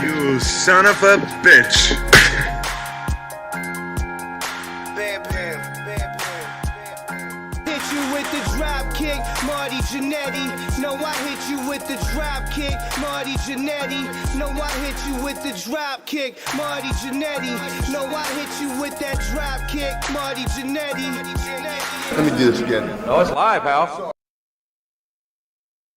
You son of a bitch. Hit you with the drop kick, Marty Jannetty. No, I hit you with the drop kick, Marty Jannetty. No, I hit you with the drop kick, Marty Jannetty. No, I hit you with that drop kick, Marty Jannetty. Let me do this again. Oh, it's live, pal.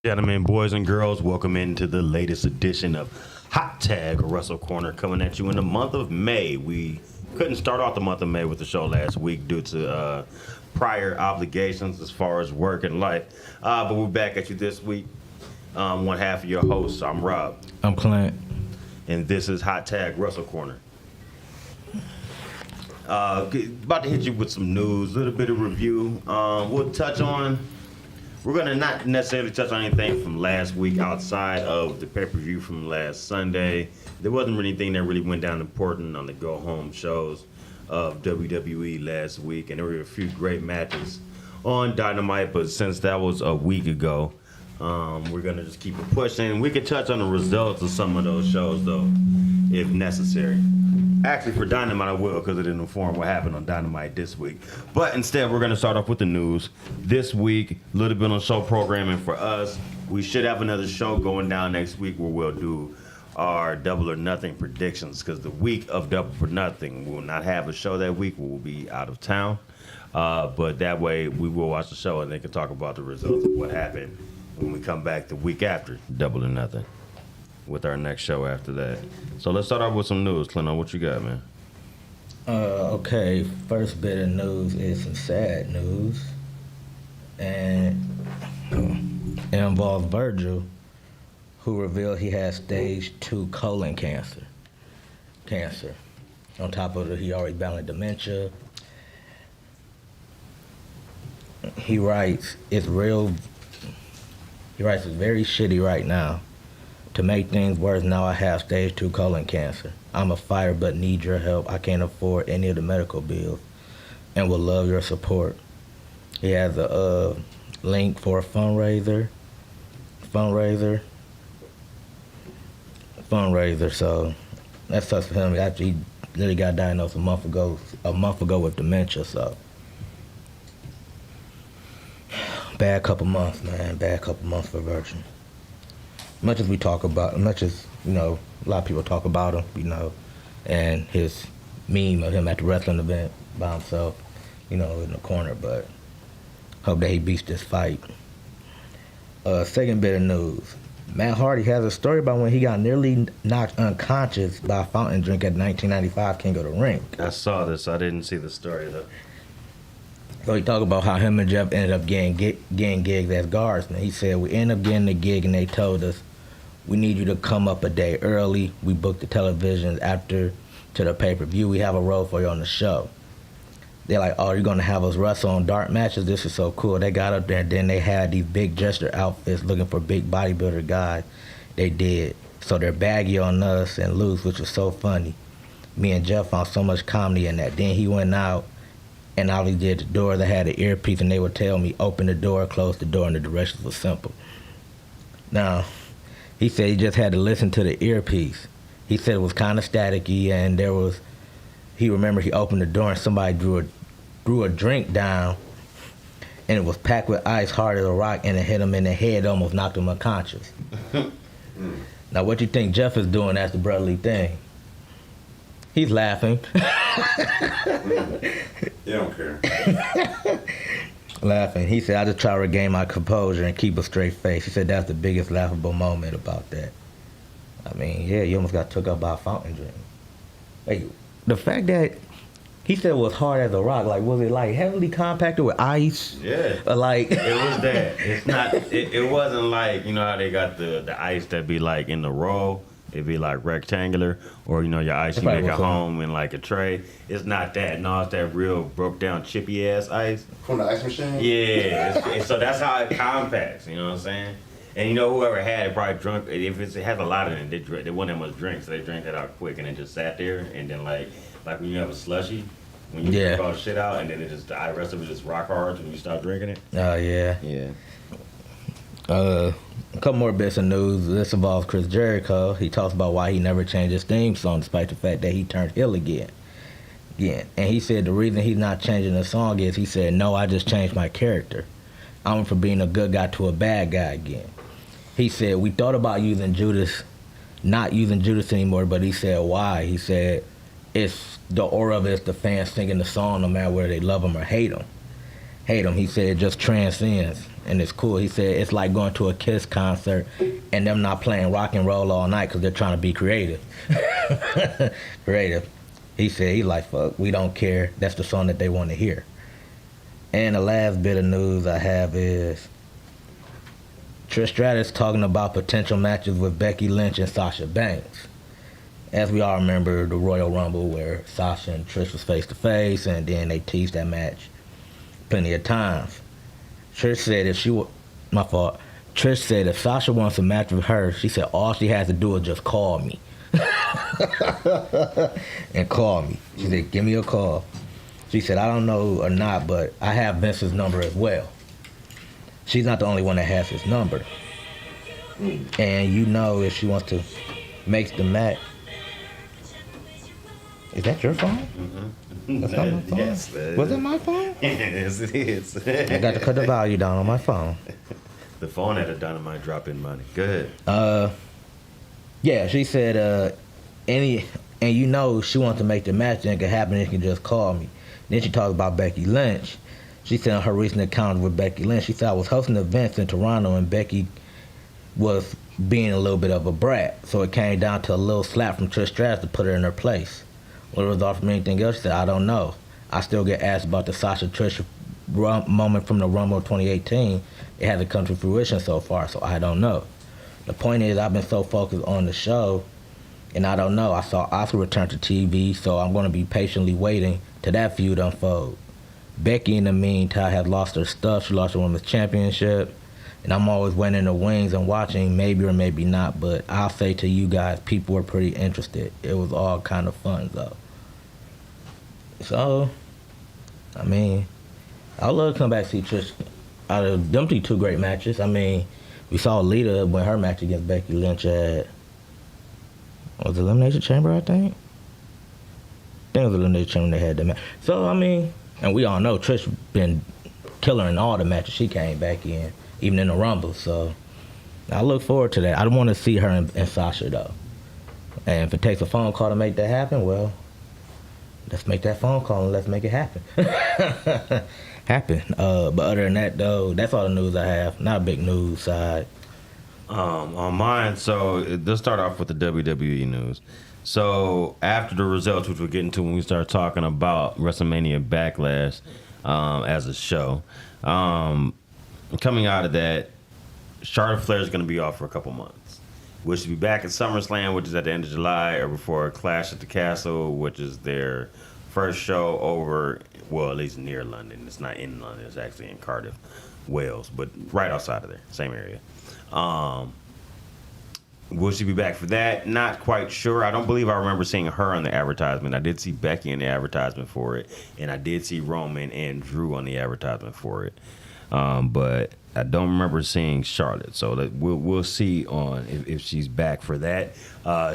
Gentlemen, boys and girls, welcome into the latest edition of Hot Tag Russell Corner, coming at you in the month of May. We couldn't start off the month of May with the show last week due to prior obligations as far as work and life, but we're back at you this week. One half of your hosts, I'm Rob. I'm Clint. And this is Hot Tag Russell Corner. About to hit you with some news, a little bit of review. We're going to not necessarily touch on anything from last week outside of the pay-per-view from last Sunday. There wasn't really anything that really went down important on the go-home shows of WWE last week, and there were a few great matches on Dynamite, but since that was a week ago, we're going to just keep it pushing. We can touch on the results of some of those shows, though, if necessary. Actually, for Dynamite, I will, because it didn't inform what happened on Dynamite this week. But instead, we're going to start off with the news. This week, a little bit on show programming for us. We should have another show going down next week where we'll do our Double or Nothing predictions, because the week of Double or Nothing, we will not have a show that week. We'll be out of town. But that way, we will watch the show and they can talk about the results of what happened when we come back the week after Double or Nothing, with our next show after that. So let's start off with some news. Clinton, what you got, man? Okay, first bit of news is some sad news. And it involves Virgil, who revealed he has stage 2 colon cancer. On top of he already battling dementia. He writes, it's very shitty right now. To make things worse, now I have stage 2 colon cancer. I'm a fighter but need your help. I can't afford any of the medical bills and would love your support. He has a link for a fundraiser. So that sucks for him. After he literally got diagnosed a month ago with dementia. So bad couple months, man. Bad couple months for Virgil. Much as a lot of people talk about him, and his meme of him at the wrestling event by himself, in the corner, but hope that he beats this fight. Second bit of news. Matt Hardy has a story about when he got nearly knocked unconscious by a fountain drink at 1995 King of the Ring. I saw this. I didn't see the story, though. So he talked about how him and Jeff ended up getting gigs as guardsmen. He said, we ended up getting the gig and they told us, we need you to come up a day early. We booked the television after to the pay-per-view. We have a role for you on the show. They're like, oh, you're going to have us wrestle on dark matches? This is so cool. They got up there and then they had these big gesture outfits looking for big bodybuilder guys. They did. So they're baggy on us and loose, which was so funny. Me and Jeff found so much comedy in that. Then he went out and all he did the door, they had an earpiece and they would tell me, open the door, close the door, and the directions were simple. Now, he said he just had to listen to the earpiece. He said it was kind of staticky, and he remembered he opened the door and somebody drew a drink down, and it was packed with ice hard as a rock, and it hit him in the head, almost knocked him unconscious. Now, what you think Jeff is doing as the brotherly thing? He's laughing. You don't care. Laughing. He said, I just try to regain my composure and keep a straight face. He said that's the biggest laughable moment about that. I mean, yeah, you almost got took up by a fountain drink. Like, the fact that he said it was hard as a rock, like, was it like heavily compacted with ice? Yeah. Or like It was that. It's not, it wasn't like, how they got the ice that be like in the roll. It'd be like rectangular, or your ice you make at home in like a tray. It's not that. No, it's that real broke down chippy ass ice. From the ice machine? Yeah. So that's how it compacts. You know what I'm saying? And whoever had it probably drunk. If it has a lot in it, they want that much drink, so they drank that out quick, and it just sat there. And then like when you have a slushy, when you drink all the shit out, and then the rest of it just rock hard when you stop drinking it. Oh yeah. Yeah. A couple more bits of news. This involves Chris Jericho. He talks about why he never changed his theme song despite the fact that he turned heel again. And he said the reason he's not changing the song is he said, no, I just changed my character. I went from being a good guy to a bad guy again. He said, we thought about using Judas, not using Judas anymore, but he said, why? He said, it's the aura of it is the fans singing the song no matter whether they love him or hate him. He said it just transcends, and it's cool. He said it's like going to a Kiss concert and them not playing rock and roll all night because they're trying to be creative. He said, he like, fuck, we don't care. That's the song that they want to hear. And the last bit of news I have is Trish Stratus talking about potential matches with Becky Lynch and Sasha Banks. As we all remember, the Royal Rumble where Sasha and Trish was face-to-face, and then they teased that match plenty of times. Trish said Trish said if Sasha wants a match with her, she said all she has to do is just call me. And call me. She said, give me a call. She said, I don't know or not, but I have Vince's number as well. She's not the only one that has his number. And you know if she wants to make the match. Is that your phone? Mm-hmm. That's not my phone? Yes. Was it my phone? Yes, it is. I got to cut the value down on my phone. The phone had a dynamite drop-in money. Good. Yeah, she said, and you know she wants to make the match, then it can happen, and you can just call me. Then she talked about Becky Lynch. She said on her recent encounter with Becky Lynch, she said, I was hosting events in Toronto, and Becky was being a little bit of a brat, so it came down to a little slap from Trish Stratus to put her in her place. What it was off from anything else, she said, I don't know. I still get asked about the Sasha Trish moment from the Rumble of 2018. It hasn't come to fruition so far, so I don't know. The point is, I've been so focused on the show, and I don't know. I saw Asuka return to TV, so I'm going to be patiently waiting till that feud unfold. Becky, in the meantime, has lost her stuff. She lost her Women's Championship, and I'm always waiting in the wings and watching, maybe or maybe not, but I'll say to you guys, people were pretty interested. It was all kind of fun, though. So, I mean, I'd love to come back and see Trish. Out of them two great matches, I mean, we saw Lita win her match against Becky Lynch at, was it Elimination Chamber, I think? I think it was Elimination Chamber they had that match. So, I mean, and we all know Trish been killer in all the matches she came back in, even in the Rumble, so I look forward to that. I don't want to see her and Sasha, though. And if it takes a phone call to make that happen, well, let's make that phone call and let's make it happen. But other than that, though, that's all the news I have. Not a big news side. On mine, so let's start off with the WWE news. So after the results, which we'll get into when we start talking about WrestleMania Backlash as a show, coming out of that, Charlotte Flair is going to be off for a couple months. Which will be back at SummerSlam, which is at the end of July, or before Clash at the Castle, which is their first show over, well, at least near London. It's not in London. It's actually in Cardiff, Wales, but right outside of there, same area. Will she be back for that? Not quite sure. I don't believe I remember seeing her on the advertisement. I did see Becky in the advertisement for it, and I did see Roman and Drew on the advertisement for it. But I don't remember seeing Charlotte, so that we'll see on if she's back for that.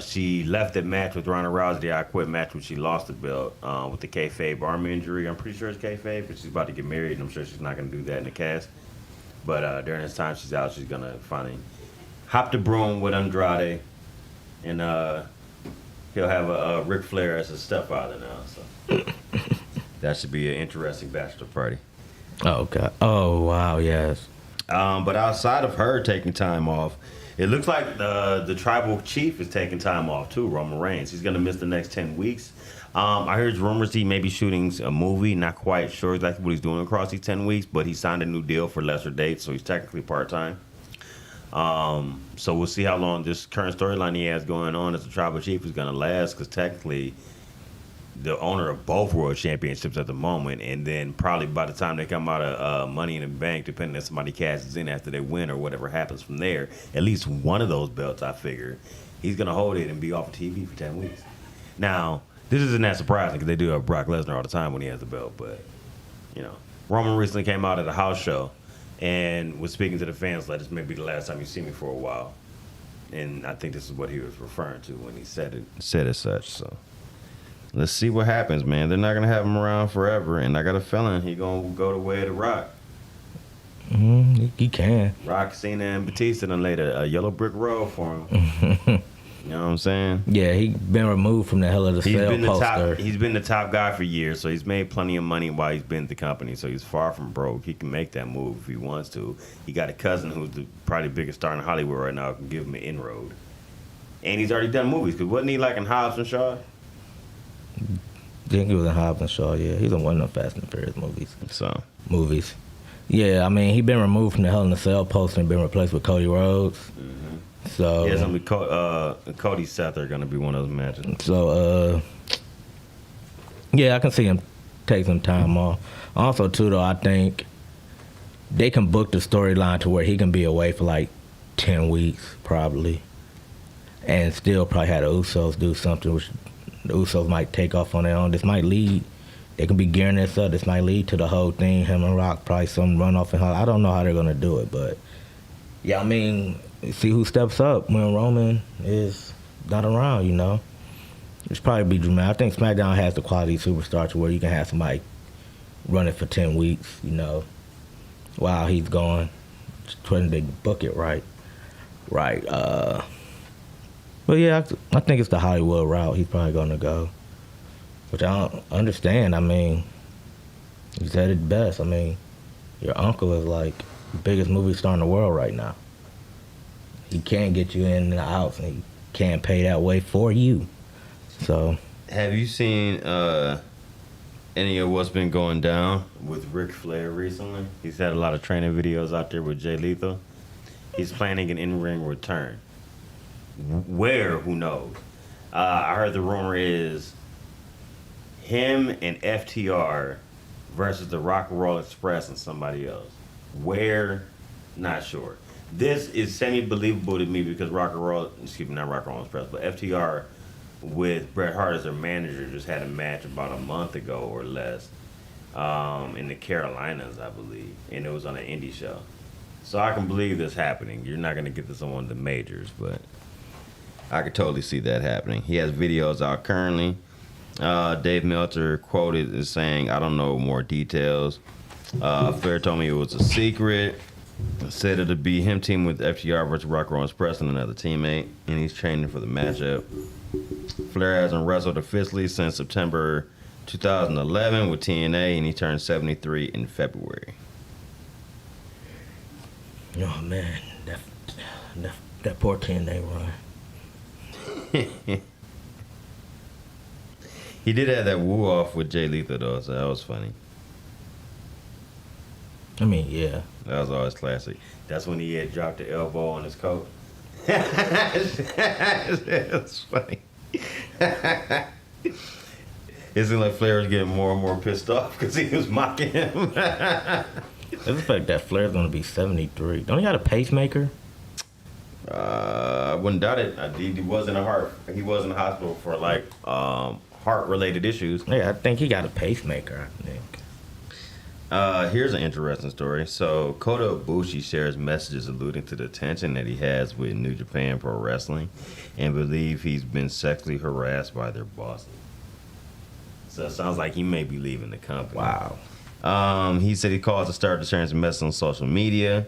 She left that match with Ronda Rousey, the I Quit match, when she lost the belt with the kayfabe arm injury. I'm pretty sure it's kayfabe, but she's about to get married, and I'm sure she's not going to do that in the cast. But during this time she's out, she's going to finally hop the broom with Andrade, and he'll have a Ric Flair as his stepfather now. So that should be an interesting bachelor party. Oh, God. Oh, wow, yes. But outside of her taking time off, it looks like the tribal chief is taking time off too, Roman Reigns. He's going to miss the next 10 weeks. I heard rumors he may be shooting a movie. Not quite sure exactly what he's doing across these 10 weeks, but he signed a new deal for lesser dates, so he's technically part-time. So we'll see how long this current storyline he has going on as the tribal chief is going to last, because technically the owner of both world championships at the moment, and then probably by the time they come out of Money in the Bank, depending if somebody cashes in after they win or whatever happens from there, at least one of those belts, I figure, he's going to hold it and be off of TV for 10 weeks. Now, this isn't that surprising because they do have Brock Lesnar all the time when he has the belt, but, you know, Roman recently came out at a house show and was speaking to the fans like, this may be the last time you see me for a while. And I think this is what he was referring to when he said it as such. So let's see what happens, man. They're not gonna have him around forever, and I got a feeling he gonna go the way of the Rock. He can. Rock, Cena, and Batista done laid a yellow brick road for him. You know what I'm saying? Yeah, he been removed from the Hell of the Cell poster. He's been the top guy for years, so he's made plenty of money while he's been at the company. So he's far from broke. He can make that move if he wants to. He got a cousin who's probably the biggest star in Hollywood right now, can give him an inroad. And he's already done movies, because wasn't he like in Hobbs and Shaw? I think he was in Hobbs and Shaw, yeah. He's in one of the Fast and Furious movies. Yeah, I mean, he been removed from the Hell in the Cell poster and been replaced with Cody Rhodes. So yeah, something Cody Seth are gonna be one of those matches. So yeah, I can see him take some time off. Also, too, though, I think they can book the storyline to where he can be away for like 10 weeks, probably, and still probably have the Usos do something, which the Usos might take off on their own. This might lead. They can be gearing this up. This might lead to the whole thing. Him and Rock probably some runoff and I don't know how they're gonna do it, but yeah, I mean, see who steps up when Roman is not around, you know. It's probably be dramatic. I think SmackDown has the quality superstar to where you can have somebody run it for 10 weeks, you know, while he's gone. Just when they book it right. But yeah, I think it's the Hollywood route he's probably gonna go. Which I don't understand. I mean, he said it best. I mean, your uncle is like the biggest movie star in the world right now. He can't get you in and out, and he can't pay that way for you. So, have you seen any of what's been going down with Ric Flair recently? He's had a lot of training videos out there with Jay Lethal. He's planning an in-ring return. Where? Who knows? I heard the rumor is him and FTR versus the Rock and Roll Express and somebody else. Where? Not sure. This is semi-believable to me because not Rock and Roll Express, but FTR with Bret Hart as their manager just had a match about a month ago or less in the Carolinas, I believe, and it was on an indie show. So I can believe this happening. You're not going to get this on one of the majors, but I could totally see that happening. He has videos out currently. Dave Meltzer quoted as saying, I don't know more details. Flair told me it was a secret. Said it'd be him teaming with FTR versus Rock and Roll Express and another teammate, and he's training for the matchup. Flair hasn't wrestled officially since September 2011 with TNA, and he turned 73 in February. oh man, that poor TNA run. He did have that woo off with Jay Lethal though, so that was funny. I mean, yeah. That was always classic. That's when he had dropped the elbow on his coat. That's funny. It seemed like Flair was getting more and more pissed off because he was mocking him. It's the fact that Flair's gonna be 73. Don't he got a pacemaker? I wouldn't doubt it. He was in He was in the hospital for like heart-related issues. Yeah, I think he got a pacemaker, I think. Here's an interesting story. So Kota Ibushi shares messages alluding to the tension that he has with New Japan Pro Wrestling and believe he's been sexually harassed by their bosses. So it sounds like he may be leaving the company. Wow. He said he caused the start to sharing some messages on social media.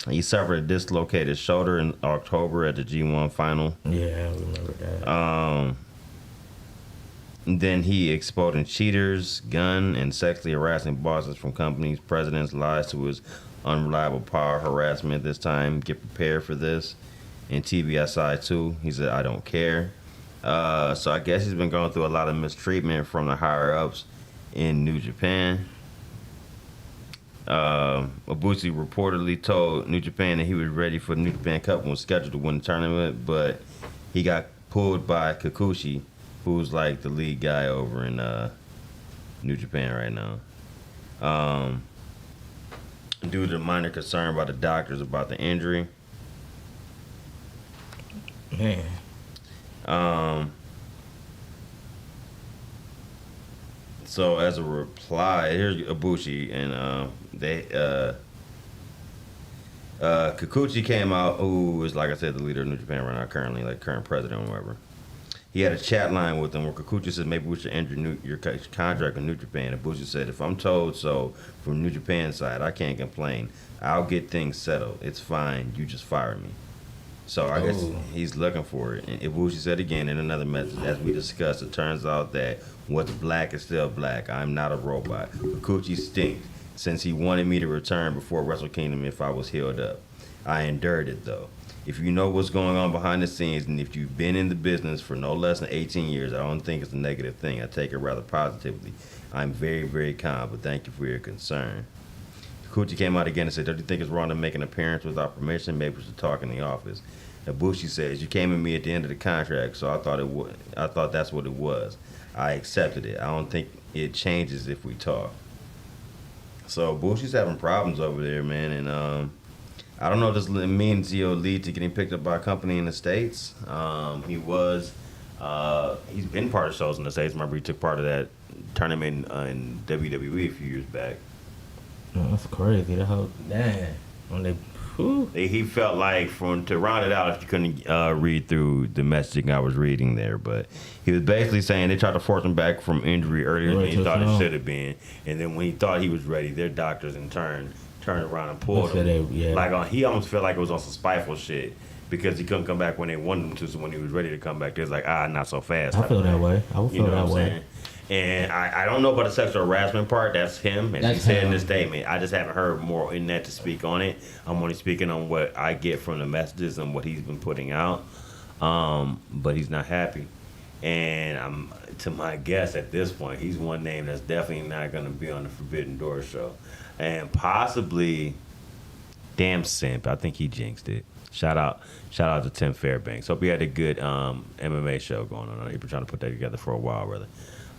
He suffered a dislocated shoulder in October at the G1 final. Yeah, I remember that. Then he exposing cheaters, gun, and sexually harassing bosses from companies, presidents, lies to his unreliable power harassment this time. Get prepared for this. And TBSI too. He said, I don't care. So I guess he's been going through a lot of mistreatment from the higher-ups in New Japan. Ibushi reportedly told New Japan that he was ready for the New Japan Cup and was scheduled to win the tournament, but he got pulled by Kikuchi, who's like the lead guy over in New Japan right now. Due to minor concern by the doctors about the injury. Man. So as a reply, here's Ibushi, and Kikuchi came out, who is, like I said, the leader of New Japan right now, currently, like current president or whatever. He had a chat line with him where Kikuchi said maybe we should end your contract with New Japan. And Ibushi said, if I'm told so from New Japan's side, I can't complain. I'll get things settled. It's fine. You just fire me. So I guess he's looking for it. And Ibushi said again in another message, as we discussed, it turns out that what's black is still black. I'm not a robot. Kikuchi stinks since he wanted me to return before Wrestle Kingdom if I was healed up. I endured it though. If you know what's going on behind the scenes and if you've been in the business for no less than 18 years, I don't think it's a negative thing. I take it rather positively. I'm very, very calm, but thank you for your concern. Kikuchi came out again and said, don't you think it's wrong to make an appearance without permission? Maybe we should talk in the office. Ibushi says, you came at me at the end of the contract, so I thought that's what it was. I accepted it. I don't think it changes if we talk. So Bushi's having problems over there, man, and I don't know if this means he'll lead to getting picked up by a company in the States. He's been part of shows in the States. Remember, he took part of that tournament in WWE a few years back. Oh, that's crazy. The whole He felt like, to round it out, if you couldn't read through the messaging I was reading there, but he was basically saying they tried to force him back from injury earlier than he thought it should have been, and then when he thought he was ready, their doctors in turn turned around and pulled him. He almost felt like it was on some spiteful shit because he couldn't come back when they wanted him to. So when he was ready to come back, they was like, not so fast. I feel that way. I would feel that way. And I don't know about the sexual harassment part. That's him, and he said in the statement. I just haven't heard more in that to speak on it. I'm only speaking on what I get from the messages and what he's been putting out. But he's not happy, and to my guess at this point, he's one name that's definitely not going to be on the Forbidden Door show. And possibly, damn simp, I think he jinxed it. Shout out to Tim Fairbanks. Hope he had a good MMA show going on. He's been trying to put that together for a while, really.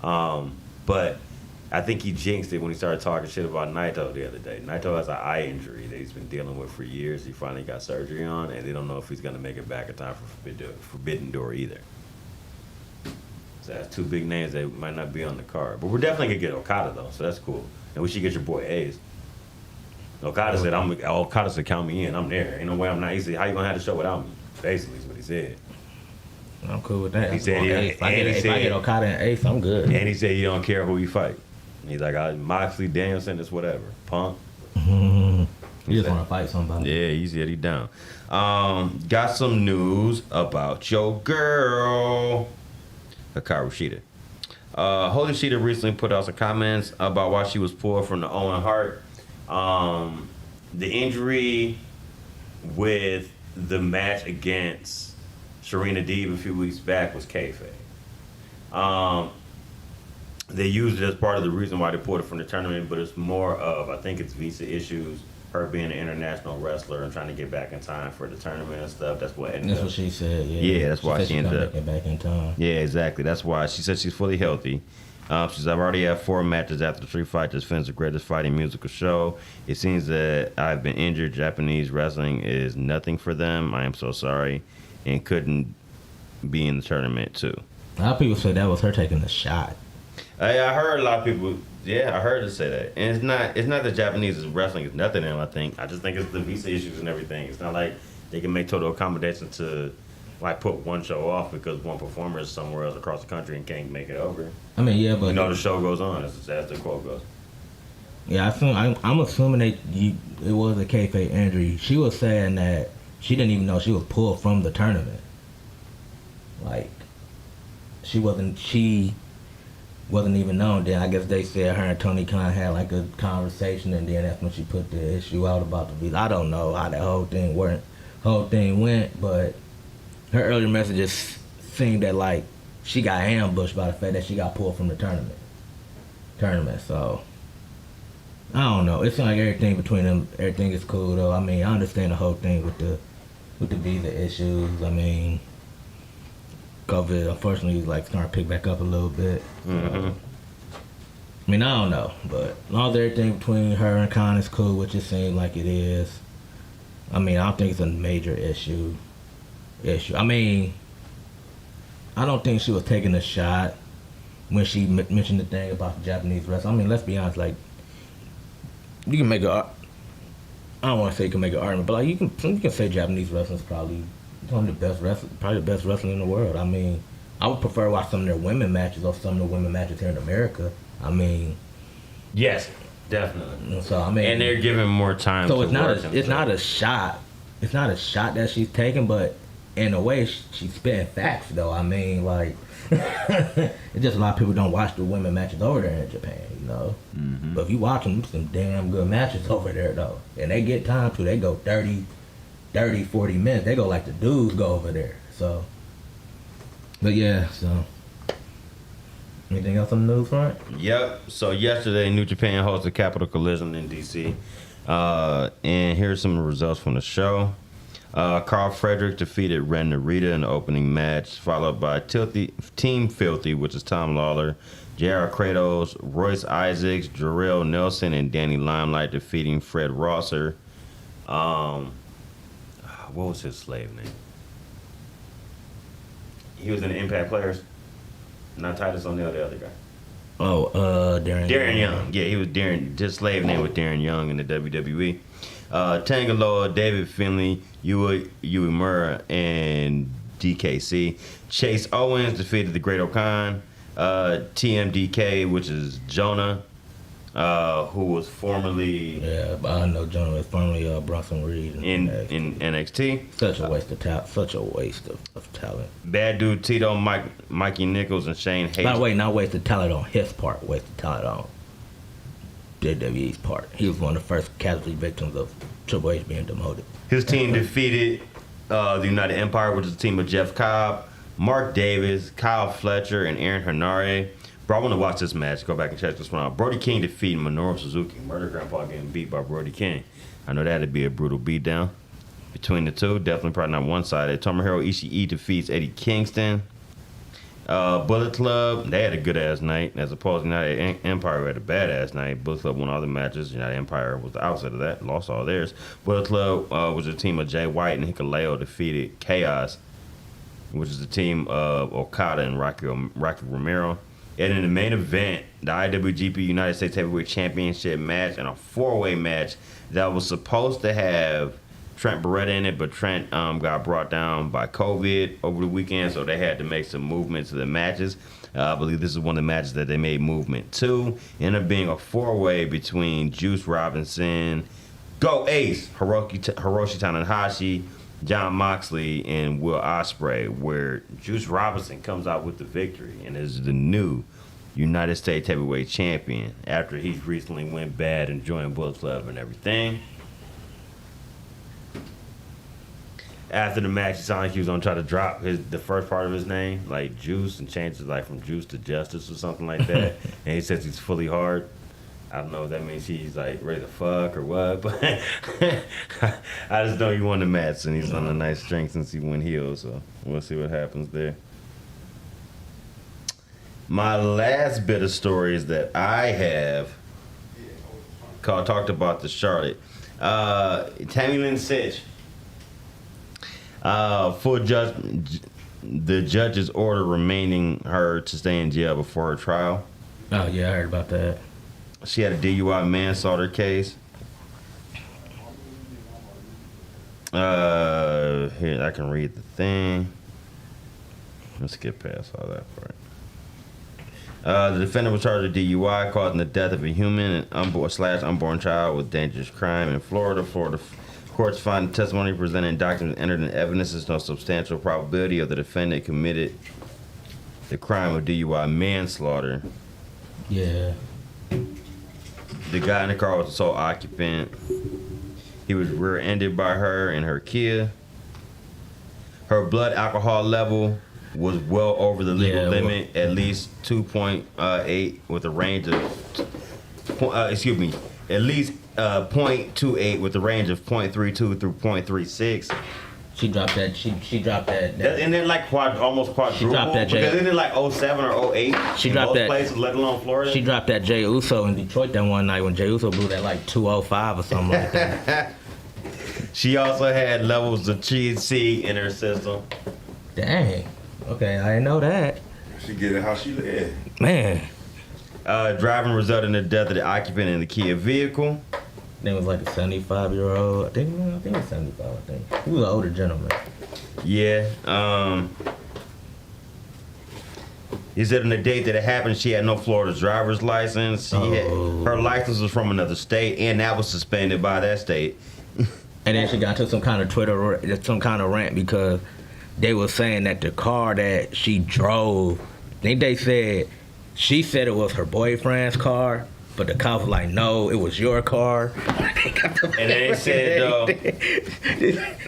But I think he jinxed it when he started talking shit about Naito the other day. Naito has an eye injury that he's been dealing with for years. He finally got surgery on, and they don't know if he's going to make it back in time for Forbidden Door either. So that's two big names that might not be on the card. But we're definitely going to get Okada, though, so that's cool. And we should get your boy Ace. Okada said, count me in. I'm there. Ain't no way I'm not. He said, how you going to have the show without me? Basically is what he said. I'm cool with that. He said, if I get Okada and Ace, I'm good. And he said he don't care who he fight. He's like, Moxley, Danielson, it's whatever. Punk. You just want to fight somebody. Yeah, he said he down. Got some news about your girl, Hikaru Shida. Holy Shida recently put out some comments about why she was pulled from the Owen Hart. The injury with the match against Serena Deeb a few weeks back was kayfabe. They used it as part of the reason why they pulled it from the tournament, but it's more of, I think it's visa issues, her being an international wrestler and trying to get back in time for the tournament and stuff. That's what ended up. That's what she said, yeah. Yeah, that's why she ended up getting back in time. Yeah, exactly. That's why she said she's fully healthy. She says, I've already had 4 matches after the 3 fights. This finished the greatest fighting musical show. It seems that I've been injured. Japanese wrestling is nothing for them. I am so sorry. And couldn't be in the tournament, too. A lot of people say that was her taking a shot. I heard a lot of people, I heard her say that. And it's not that Japanese wrestling is nothing to them, I think. I just think it's the visa issues and everything. It's not like they can make total accommodation to put one show off because one performer is somewhere else across the country and can't make it over. I mean, yeah, but the show goes on, as the quote goes. Yeah, I'm assuming it was a kayfabe injury. She was saying that she didn't even know she was pulled from the tournament. Like, she wasn't even known. Then I guess they said her and Tony Khan had like a conversation, and then that's when she put the issue out about the visa. I don't know how that whole thing went, but her earlier messages seemed that like she got ambushed by the fact that she got pulled from the tournament. So I don't know. It seems like everything between them, everything is cool though. I mean, I understand the whole thing with the visa issues. I mean, COVID unfortunately like starting to pick back up a little bit. Mm-hmm. I mean, I don't know, but as long as everything between her and Khan is cool, which it seems like it is, I mean, I don't think it's a major issue. I mean, I don't think she was taking a shot when she mentioned the thing about the Japanese wrestling. I mean, let's be honest, like, you can make I don't want to say you can make an argument, but like you can say Japanese wrestling's probably one of the best probably the best wrestling in the world. I mean, I would prefer to watch some of their women matches or some of the women matches here in America. I mean, Yes, definitely. so I mean, And they're giving more time. so to it's not work a, and it's stuff. not a shot. It's not a shot that she's taking, but in a way, she's spitting facts though. I mean, like, it's just a lot of people don't watch the women matches over there in Japan, you know. Mm-hmm. But if you watch them, some damn good matches over there though, and they get time to. They go 30, 40 minutes. They go like the dudes go over there. So, but yeah, so. Anything else on the news front? Yep. So yesterday, New Japan hosted Capital Collision in DC. And here's some results from the show. Carl Frederick defeated Ren Narita in the opening match, followed by Team Filthy, which is Tom Lawler, J.R. Kratos, Royce Isaacs, Jarrell Nelson, and Danny Limelight defeating Fred Rosser. What was his slave name? He was in the Impact Players. Not Titus O'Neil, the other guy. Oh, Darren. Darren Young. Yeah, he was Darren. His slave name was Darren Young in the WWE. Tangaloa, David Finley, Yui Uemura, and DKC. Chase Owens defeated the Great O'Khan. TMDK, which is Jonah, who was formerly Yeah, but I know Jonah was formerly Bronson Reed in NXT. NXT. Such a waste of talent. Such a waste of talent. Bad Dude Tito, Mikey Nichols, and Shane Hayes. Not waste of talent on his part. Waste of talent on WWE's part. He was one of the first casualty victims of Triple H being demoted. His team defeated the United Empire, which is a team of Jeff Cobb, Mark Davis, Kyle Fletcher, and Aaron Henare. Bro, I want to watch this match. Go back and check this one out. Brody King defeating Minoru Suzuki. Murder Grandpa getting beat by Brody King. I know that'd be a brutal beatdown between the two. Definitely probably not one-sided. Tomohiro Ishii defeats Eddie Kingston. Bullet Club, they had a good-ass night. As opposed to United Empire had a bad-ass night. Bullet Club won all the matches. United Empire was the opposite of that. Lost all theirs. Bullet Club was a team of Jay White and Hikuleo defeated Chaos, which is the team of Okada and Rocky Romero. And in the main event, the IWGP United States Heavyweight Championship match and a four-way match that was supposed to have Trent Beretta in it, but Trent got brought down by COVID over the weekend, so they had to make some movement to the matches. I believe this is one of the matches that they made movement to. Ended up being a four-way between Juice Robinson, Go Ace, Hiroshi Tanahashi, John Moxley, and Will Ospreay, where Juice Robinson comes out with the victory and is the new United States Heavyweight Champion after he recently went bad and joined Bullet Club and everything. After the match, it sounded like he was gonna try to drop the first part of his name, like Juice, and change it like from Juice to Justice or something like that. And he says he's fully hard. I don't know if that means he's like ready to fuck or what, but I just know he won the match and he's on a nice string since he went heel, so we'll see what happens there. My last bit of stories that I have talked about the Charlotte. Tammy Lynn Sitch. The judge's order remaining her to stay in jail before her trial. Oh yeah, I heard about that. She had a DUI manslaughter case. Here, I can read the thing. Let's skip past all that part. The defendant was charged with DUI, causing the death of a human and unborn child with dangerous crime in Florida. Florida courts find testimony presented in documents entered in evidence there's no substantial probability of the defendant committed the crime of DUI manslaughter. Yeah. The guy in the car was the sole occupant. He was rear-ended by her and her Kia. Her blood alcohol level was well over the legal limit, at least 2.8 with a range of, at least 0.28 with a range of 0.32 through 0.36. She dropped that. She dropped that. And then like almost quadruple. She dropped that. Because isn't it like 07 or 08? She in dropped most that. places, let alone Florida. She dropped that Jey Uso in Detroit that one night when Jey Uso blew that like 205 or something like that. She also had levels of THC in her system. Dang. Okay, I didn't know that. She get it how she live. Man. Driving resulted in the death of the occupant in the Kia vehicle. Then was like a 75-year-old. I think it was 75. I think he was an older gentleman. Yeah. He said on the date that it happened, she had no Florida driver's license. Her license was from another state, and that was suspended by that state. And then she got to some kind of rant because they were saying that the car that she drove, they said she said it was her boyfriend's car, but the cop was like, no, it was your car. And they said,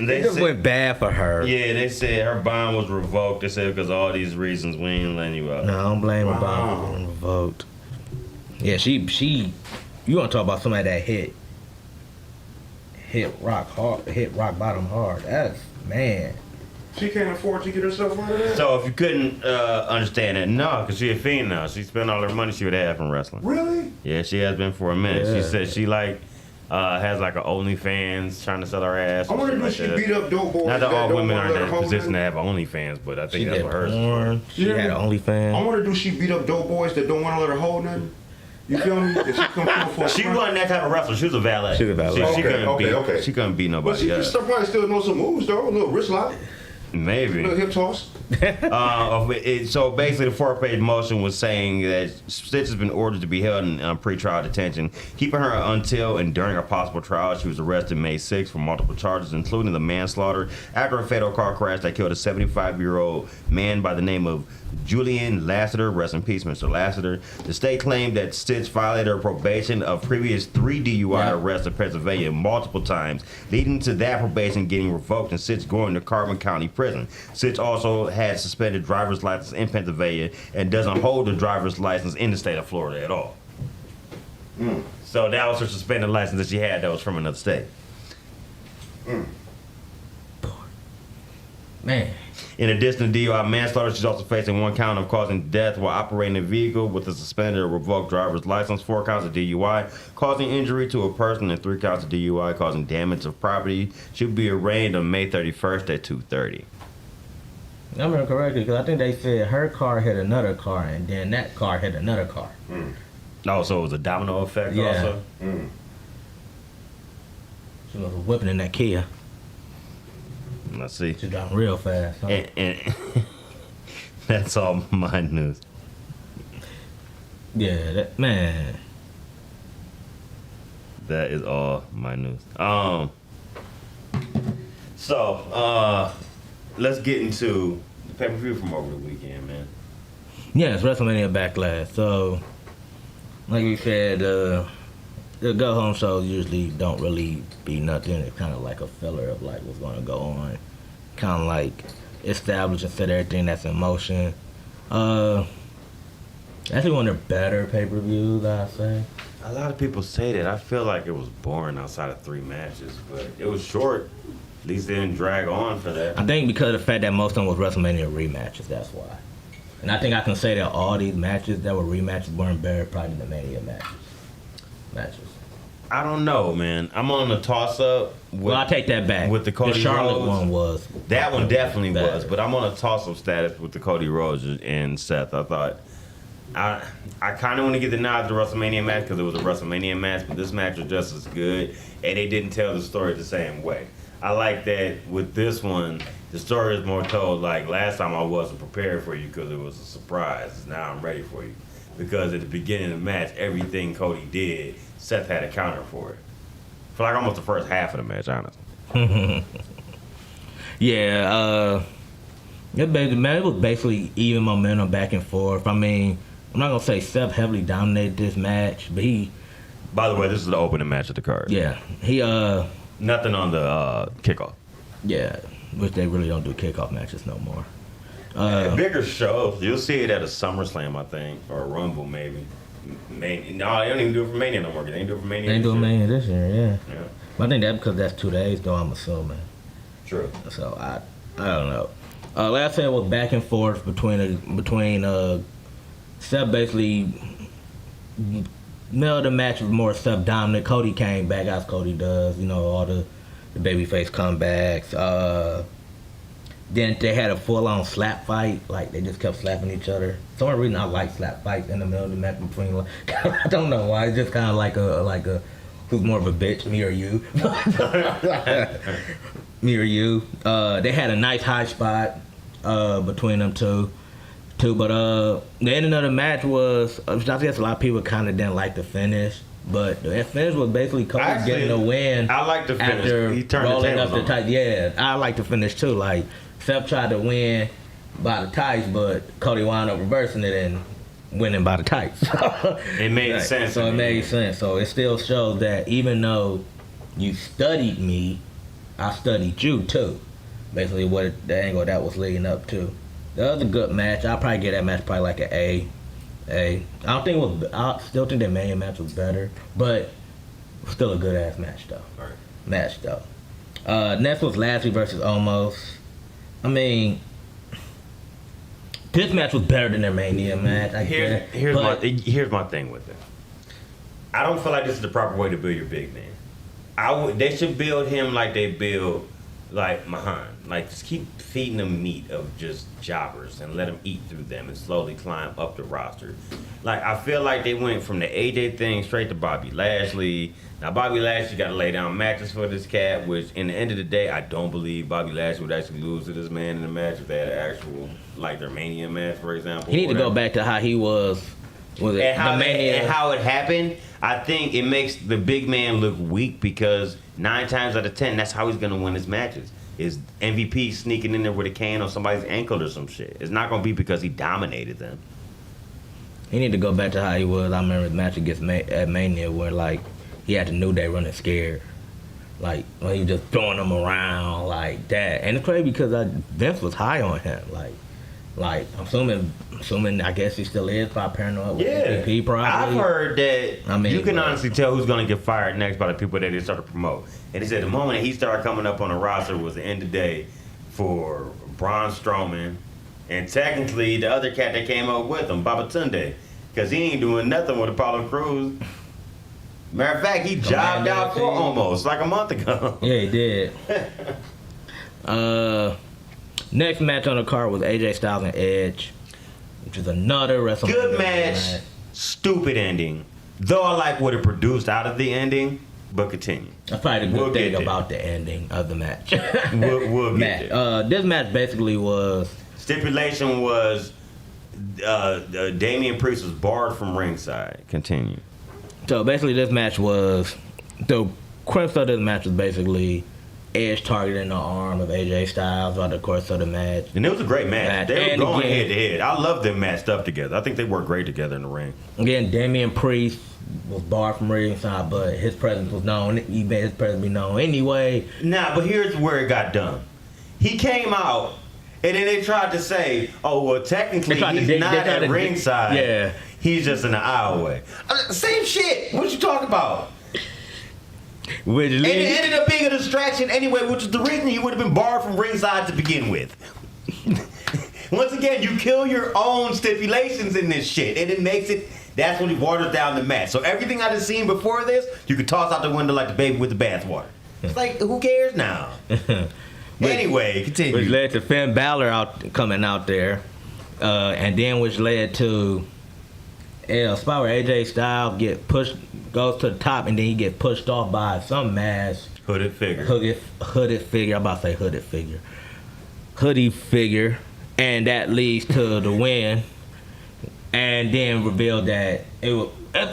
they just went bad for her. Yeah, they said her bond was revoked. They said because of all these reasons, we ain't letting you out. No, I don't blame her bond for being revoked. Yeah, she, you want to talk about somebody that hit rock bottom hard. That's, man. She can't afford to get herself out of that? So if you couldn't understand that, no, because she a fiend now. She spent all her money she would have from wrestling. Really? Yeah, she has been for a minute. Yeah. She said she has like an OnlyFans trying to sell her ass. I wonder if she beat up dope boys. Not that all women are in that hold position to nothing. have OnlyFans, but I think She that's did what hers. porn. She Yeah. had an I OnlyFans. wonder, do she beat up dope boys that don't want to let her hold nothing? You feel me? If she come for a She front- wasn't that type of wrestler. She was a valet. She was a valet. She Okay, couldn't okay, beat. okay. She couldn't beat But nobody. she else. probably still knows some moves though. A little wrist lock, Maybe. a little hip toss. So basically, the 4-page motion was saying that Stitch has been ordered to be held in pretrial detention, keeping her until and during a possible trial. She was arrested May 6th for multiple charges, including the manslaughter after a fatal car crash that killed a 75-year-old man by the name of Julian Lassiter. Rest in peace, Mr. Lassiter. The state claimed that Stitch violated her probation of previous 3 DUI arrests in Pennsylvania multiple times, leading to that probation getting revoked and Stitch going to Carbon County Prison. Stitch also had suspended driver's license in Pennsylvania and doesn't hold a driver's license in the state of Florida at all. So that was her suspended license that she had that was from another state. Man. In addition to DUI manslaughter, she's also facing 1 count of causing death while operating a vehicle with a suspended or revoked driver's license, 4 counts of DUI, causing injury to a person, and 3 counts of DUI, causing damage of property. She'll be arraigned on May 31st at 2:30. I remember correctly because I think they said her car hit another car and then that car hit another car. Oh, so it was a domino effect Yeah. also? She was whipping in that Kia. Let's see. She driving real fast. Huh? And that's all my news. Yeah, that, man. That is all my news. So, let's get into the pay-per-view from over the weekend, man. Yeah, it's WrestleMania Backlash. So, like we said, the go home shows usually don't really be nothing. It's kind of like a filler of like what's going to go on. Kind of like establish and set everything that's in motion. Actually, one of the better pay-per-views, I'd say. A lot of people say that. I feel like it was boring outside of 3 matches, but it was short. At least it didn't drag on for that. I think because of the fact that most of them was WrestleMania rematches, that's why. And I think I can say that all these matches that were rematches weren't better probably than the Mania matches. I don't know, man. I'm on a toss-up. Well, I take that back. With the Cody Charlotte Rhodes. one was. That one definitely better. was, but I'm on a toss-up status with the Cody Rhodes and Seth. I thought I kind of want to get the nod to the WrestleMania match because it was a WrestleMania match, but this match was just as good, and they didn't tell the story the same way. I like that with this one, the story is more told like last time I wasn't prepared for you because it was a surprise. Now I'm ready for you. Because at the beginning of the match, everything Cody did, Seth had a counter for it. For like almost the first half of the match, honestly. Yeah, it was basically even momentum back and forth. I mean, I'm not going to say Seth heavily dominated this match, but By the way, this is the opening match of the card. Nothing on the kickoff. Yeah, which they really don't do kickoff matches no more. Bigger shows. You'll see it at a SummerSlam, I think, or a Rumble maybe. No, they don't even do it for Mania no more. They ain't do it for Mania. They ain't doing Mania this year, yeah. Yeah, But I think that's because that's 2 days though, I'm assuming. true. So I don't know. Last time was back and forth between Seth basically middle of the match was more Seth dominant. Cody came back as Cody does, all the babyface comebacks. Then they had a full-on slap fight, like they just kept slapping each other. For some reason I like slap fights in the middle of the match between. I don't know why. It's just kind of like a who's more of a bitch, me or you. Me or you. They had a nice high spot between them two. But the ending of the match was, I guess a lot of people kind of didn't like the finish. But the finish was basically Cody getting the win. I like the finish. After He turned rolling the up the tables on. tights. Yeah, I like the finish too. Like, Seth tried to win by the tights, but Cody wound up reversing it and winning by the tights. It made sense. So to it me. made sense. So it still shows that even though you studied me, I studied you too. Basically, what the angle that was leading up to. That was a good match. I'll probably give that match probably like an A. I don't think it was. I still think that Mania match was better, but still a good ass match though. Right. Next was Lashley versus Omos. I mean, this match was better than their Mania match. Here's my thing with it. I don't feel like this is the proper way to build your big man. They should build him like they build like Mahan. Like, just keep feeding them meat of just jobbers and let them eat through them and slowly climb up the roster. Like, I feel like they went from the AJ thing straight to Bobby Lashley. Now, Bobby Lashley got to lay down matches for this cat, which, in the end of the day, I don't believe Bobby Lashley would actually lose to this man in the match if they had an actual, like, their Mania match, for example. He need to go back to how he was it And how it happened. I think it makes the big man look weak because 9 times out of 10, that's how he's going to win his matches. Is MVP sneaking in there with a can on somebody's ankle or some shit. It's not going to be because he dominated them. He need to go back to how he was. I remember his match against at Mania where, like, he had the New Day running scared. Like, when he was just throwing them around like that. And it's crazy because Vince was high on him. Like I'm assuming, I guess he still is, probably paranoid with MVP probably. I've heard that you can but- honestly tell who's going to get fired next by the people that they start to promote. And he said the moment that he started coming up on the roster was the end of the day for Braun Strowman and technically the other cat that came up with him, Babatunde, because he ain't doing nothing with Apollo Crews. Matter of fact, he jobbed out for almost like a month ago. Yeah, he did. Next match on the card was AJ Styles and Edge, which is another WrestleMania Good match, stupid ending. Though I like what it produced out of the ending, but continue. That's probably the good We'll thing get there. about the ending of the match. We'll get there. This match basically was Stipulation was Damian Priest was barred from ringside. Continue. so basically this match was the crux of this match was basically Edge targeting the arm of AJ Styles throughout the course of the match. And it was a great match. They were And going again- head to head. I love them matched up together. I think they work great together in the ring. Again, Damian Priest was barred from ringside, but his presence was known. He made his presence be known anyway. Nah, but here's where it got dumb. He came out, and then they tried to say, "Oh, well, technically They tried to he's dig- not they tried at to dig- ringside. yeah. He's just in the aisle way." Same shit. What you talking about? Which And it ended up being a distraction anyway, which is the reason he would have been barred from ringside to begin with. Once again, you kill your own stipulations in this shit, and it makes it. That's when he waters down the match. So everything I just seen before this, you could toss out the window like the baby with the bathwater. It's like, who cares now? Anyway, which continue. led to Finn Balor coming out there, and then which led to a spot where AJ Styles goes to the top, and then he get pushed off by some mask Hooded figure. hooded figure. I'm about to say hooded figure, hoodie figure, and that leads to the win. And then revealed that it was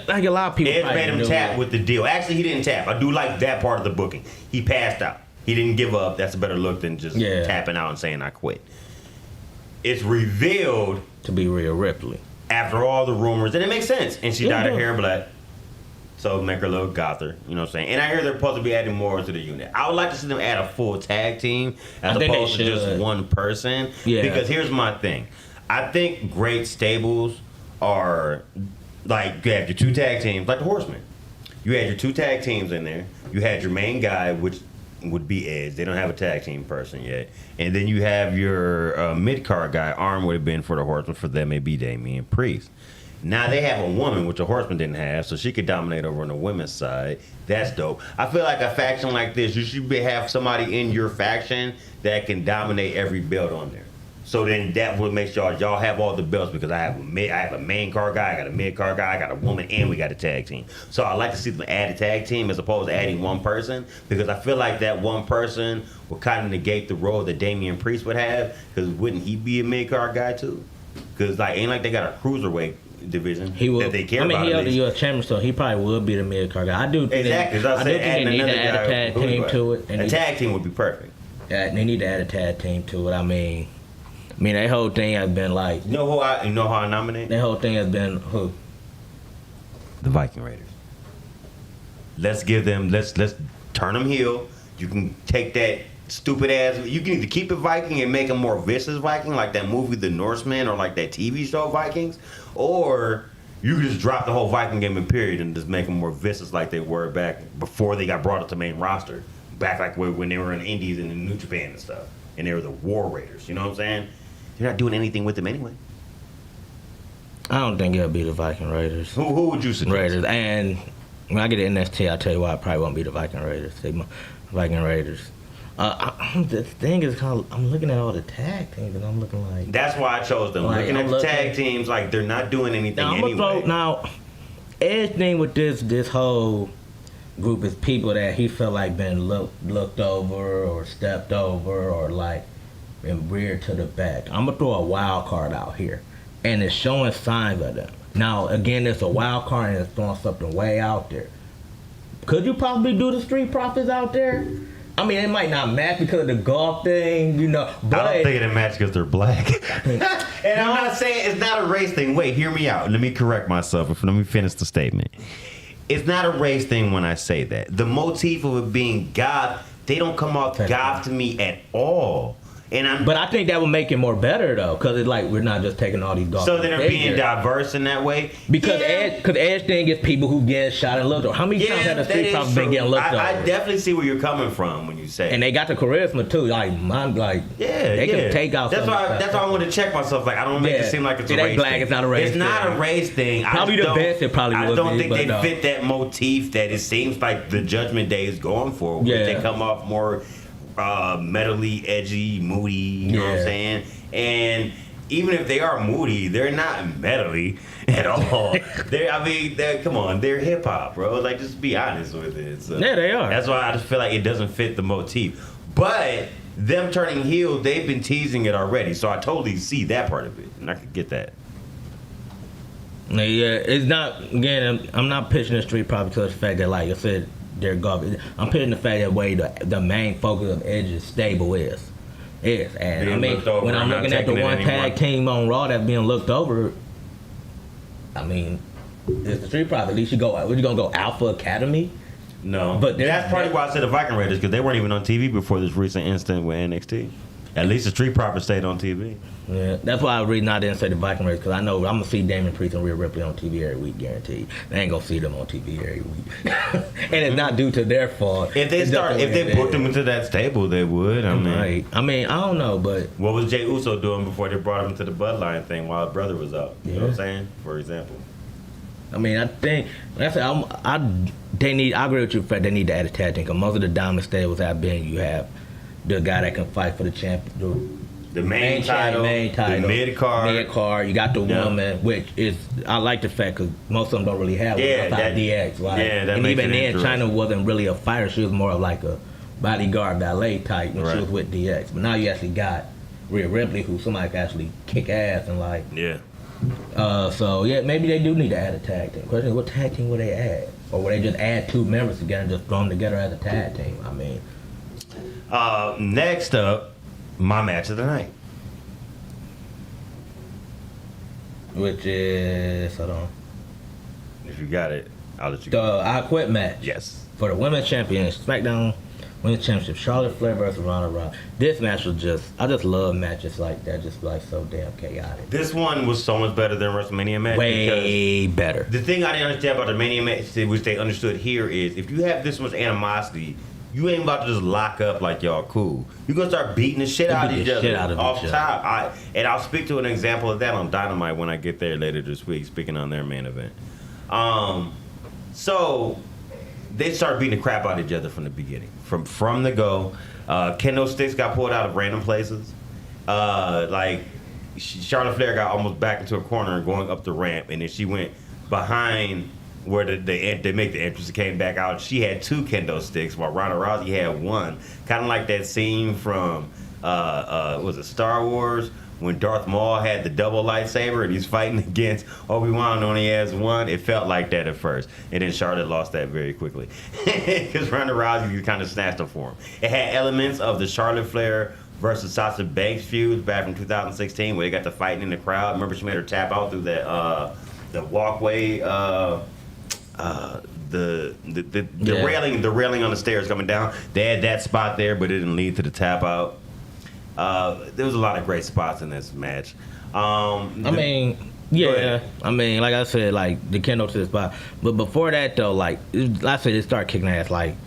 like a lot of people. Edge probably made him knew tap it. with the deal. Actually, he didn't tap. I do like that part of the booking. He passed out. He didn't give up. That's a better look than just tapping out and saying I quit. It's revealed to be Rhea Ripley. After all the rumors, and it makes sense. And she dyed her hair black, so make her look gother. You know what I'm saying? And I hear they're supposed to be adding more to the unit. I would like to see them add a full tag team as I think they opposed to just should. one person. Yeah. Because here's my thing. I think great stables are like you have your 2 tag teams, like the Horsemen. You had your 2 tag teams in there. You had your main guy, which would be Edge. They don't have a tag team person yet. And then you have your mid-card guy. Arm would have been for the Horsemen. For them, it'd be Damian Priest. Now they have a woman, which the Horsemen didn't have, so she could dominate over on the women's side. That's dope. I feel like a faction like this, you should have somebody in your faction that can dominate every belt on there. So then that would make sure y'all have all the belts because I have a main card guy, I got a mid card guy, I got a woman, and we got a tag team. So I like to see them add a tag team as opposed to adding one person because I feel like that one person will kind of negate the role that Damian Priest would have because wouldn't he be a mid card guy too? Because like ain't like they got a cruiserweight division that they care about. He held the U.S. champion, so he probably would be the mid card guy. I do think exactly. I do think they need to add a tag team to it. A tag team would be perfect. Yeah, they need to add a tag team to it. I mean, that whole thing has been like. You know how I nominate? That whole thing has been who? The Viking Raiders. Let's turn them heel. You can take that stupid ass. You can either keep it Viking and make them more vicious Viking, like that movie The Norseman or like that TV show Vikings, or you can just drop the whole Viking game in period and just make them more vicious like they were back before they got brought up to main roster. Back like when they were in the Indies and in New Japan and stuff, and they were the War Raiders. You know what I'm saying? You're not doing anything with them anyway. I don't think it'll be the Viking Raiders. Who would you suggest? Raiders. And when I get to NXT, I'll tell you why it probably won't be the Viking Raiders. Viking Raiders. The thing is, I'm looking at all the tag teams, and I'm looking like. That's why I chose them. Like, looking at the tag teams, like they're not doing anything anyway. Now, Edge thing with this whole group is people that he felt like been looked over or stepped over or like been reared to the back. I'm gonna throw a wild card out here, and it's showing signs of them. Now, again, it's a wild card and it's throwing something way out there. Could you possibly do the Street Profits out there? I mean, it might not match because of the golf thing, but I don't think it matches because they're black. And I'm not saying it's not a race thing. Wait, hear me out. Let me correct myself. Let me finish the statement. It's not a race thing when I say that. The motif of it being goth, they don't come off goth to me at all. But I think that would make it more better though, because it's like we're not just taking all these golfers. So they're being diverse in that way. Because Edge thing gets people who get shot and looked over. How many times have the Street Profits been getting looked over? I definitely see where you're coming from when you say. And they got the charisma too. They can take out. That's why I want to check myself. Like I don't make it seem like it's a race thing. It's not a race. It's not a race thing. Probably the best. It probably would be. I don't think they fit that motif that it seems like the Judgment Day is going for. Where they come off more metally, edgy, moody, you know what I'm saying? And even if they are moody, they're not metally at all. Come on, they're hip hop, bro. Like, just be honest with it. So yeah, they are. That's why I just feel like it doesn't fit the motif. But them turning heel, they've been teasing it already, so I totally see that part of it, and I could get that. Yeah, it's not. Again, I'm not pitching the Street Profits to the fact that, like I said, they're garbage. I'm putting the fact that way the main focus of Edge's stable is. And I mean, when I'm looking at the one tag team on Raw that's being looked over, I mean, it's the Street Profits. At least you go. What you gonna go? Alpha Academy? No, but that's probably why I said the Viking Raiders because they weren't even on TV before this recent incident with NXT. At least the Street Profits stayed on TV. Yeah, that's why I didn't say the Viking Raiders because I know I'm gonna see Damian Priest and Rhea Ripley on TV every week, guaranteed. They ain't gonna see them on TV every week, and it's not due to their fault. If they booked them into that stable, they would. I mean, I don't know, but what was Jey Uso doing before they brought him to the Bloodline thing while his brother was out? You know what I'm saying? For example. I mean, I think that's I agree with you, Fred. They need to add a tag team because most of the dominant stables have been you have the guy that can fight for the champion. The main title, the mid card. You got the woman, which is I like the fact because most of them don't really have one outside DX. Like, and even then, China wasn't really a fighter; she was more of like a bodyguard, valet type when she was with DX. But now you actually got Rhea Ripley, who somebody can actually kick ass and like. Yeah. So maybe they do need to add a tag team. Question is, what tag team would they add, or would they just add two members together and just throw them together as a tag team? I mean. Next up, my match of the night. Which is, hold on. If you got it, I'll let you go. The I Quit match. Yes. For the Women's Championship, SmackDown Women's Championship, Charlotte Flair versus Ronda Rousey. This match was I just love matches like that, just like so damn chaotic. This one was so much better than WrestleMania match. Way better. The thing I didn't understand about the Mania match, which they understood here, is if you have this much animosity, you ain't about to just lock up like y'all cool. You're going to start beating the shit out of each other off top. And I'll speak to an example of that on Dynamite when I get there later this week, speaking on their main event. So they start beating the crap out of each other from the beginning. From the go. Kendo sticks got pulled out of random places. Charlotte Flair got almost back into a corner and going up the ramp, and then she went behind where they make the entrance and came back out. She had 2 kendo sticks while Ronda Rousey had 1. Kind of like that scene from was it Star Wars when Darth Maul had the double lightsaber and he's fighting against Obi-Wan and only has 1. It felt like that at first, and then Charlotte lost that very quickly because Ronda Rousey kind of snatched her for him. It had elements of the Charlotte Flair versus Sasha Banks feud back from 2016 where they got to fighting in the crowd. Remember, she made her tap out through that the walkway, the railing on the stairs coming down. They had that spot there, but it didn't lead to the tap out. There was a lot of great spots in this match. I mean, like I said, like the kendo to the spot. But before that, though, like I said, it started kicking ass. Like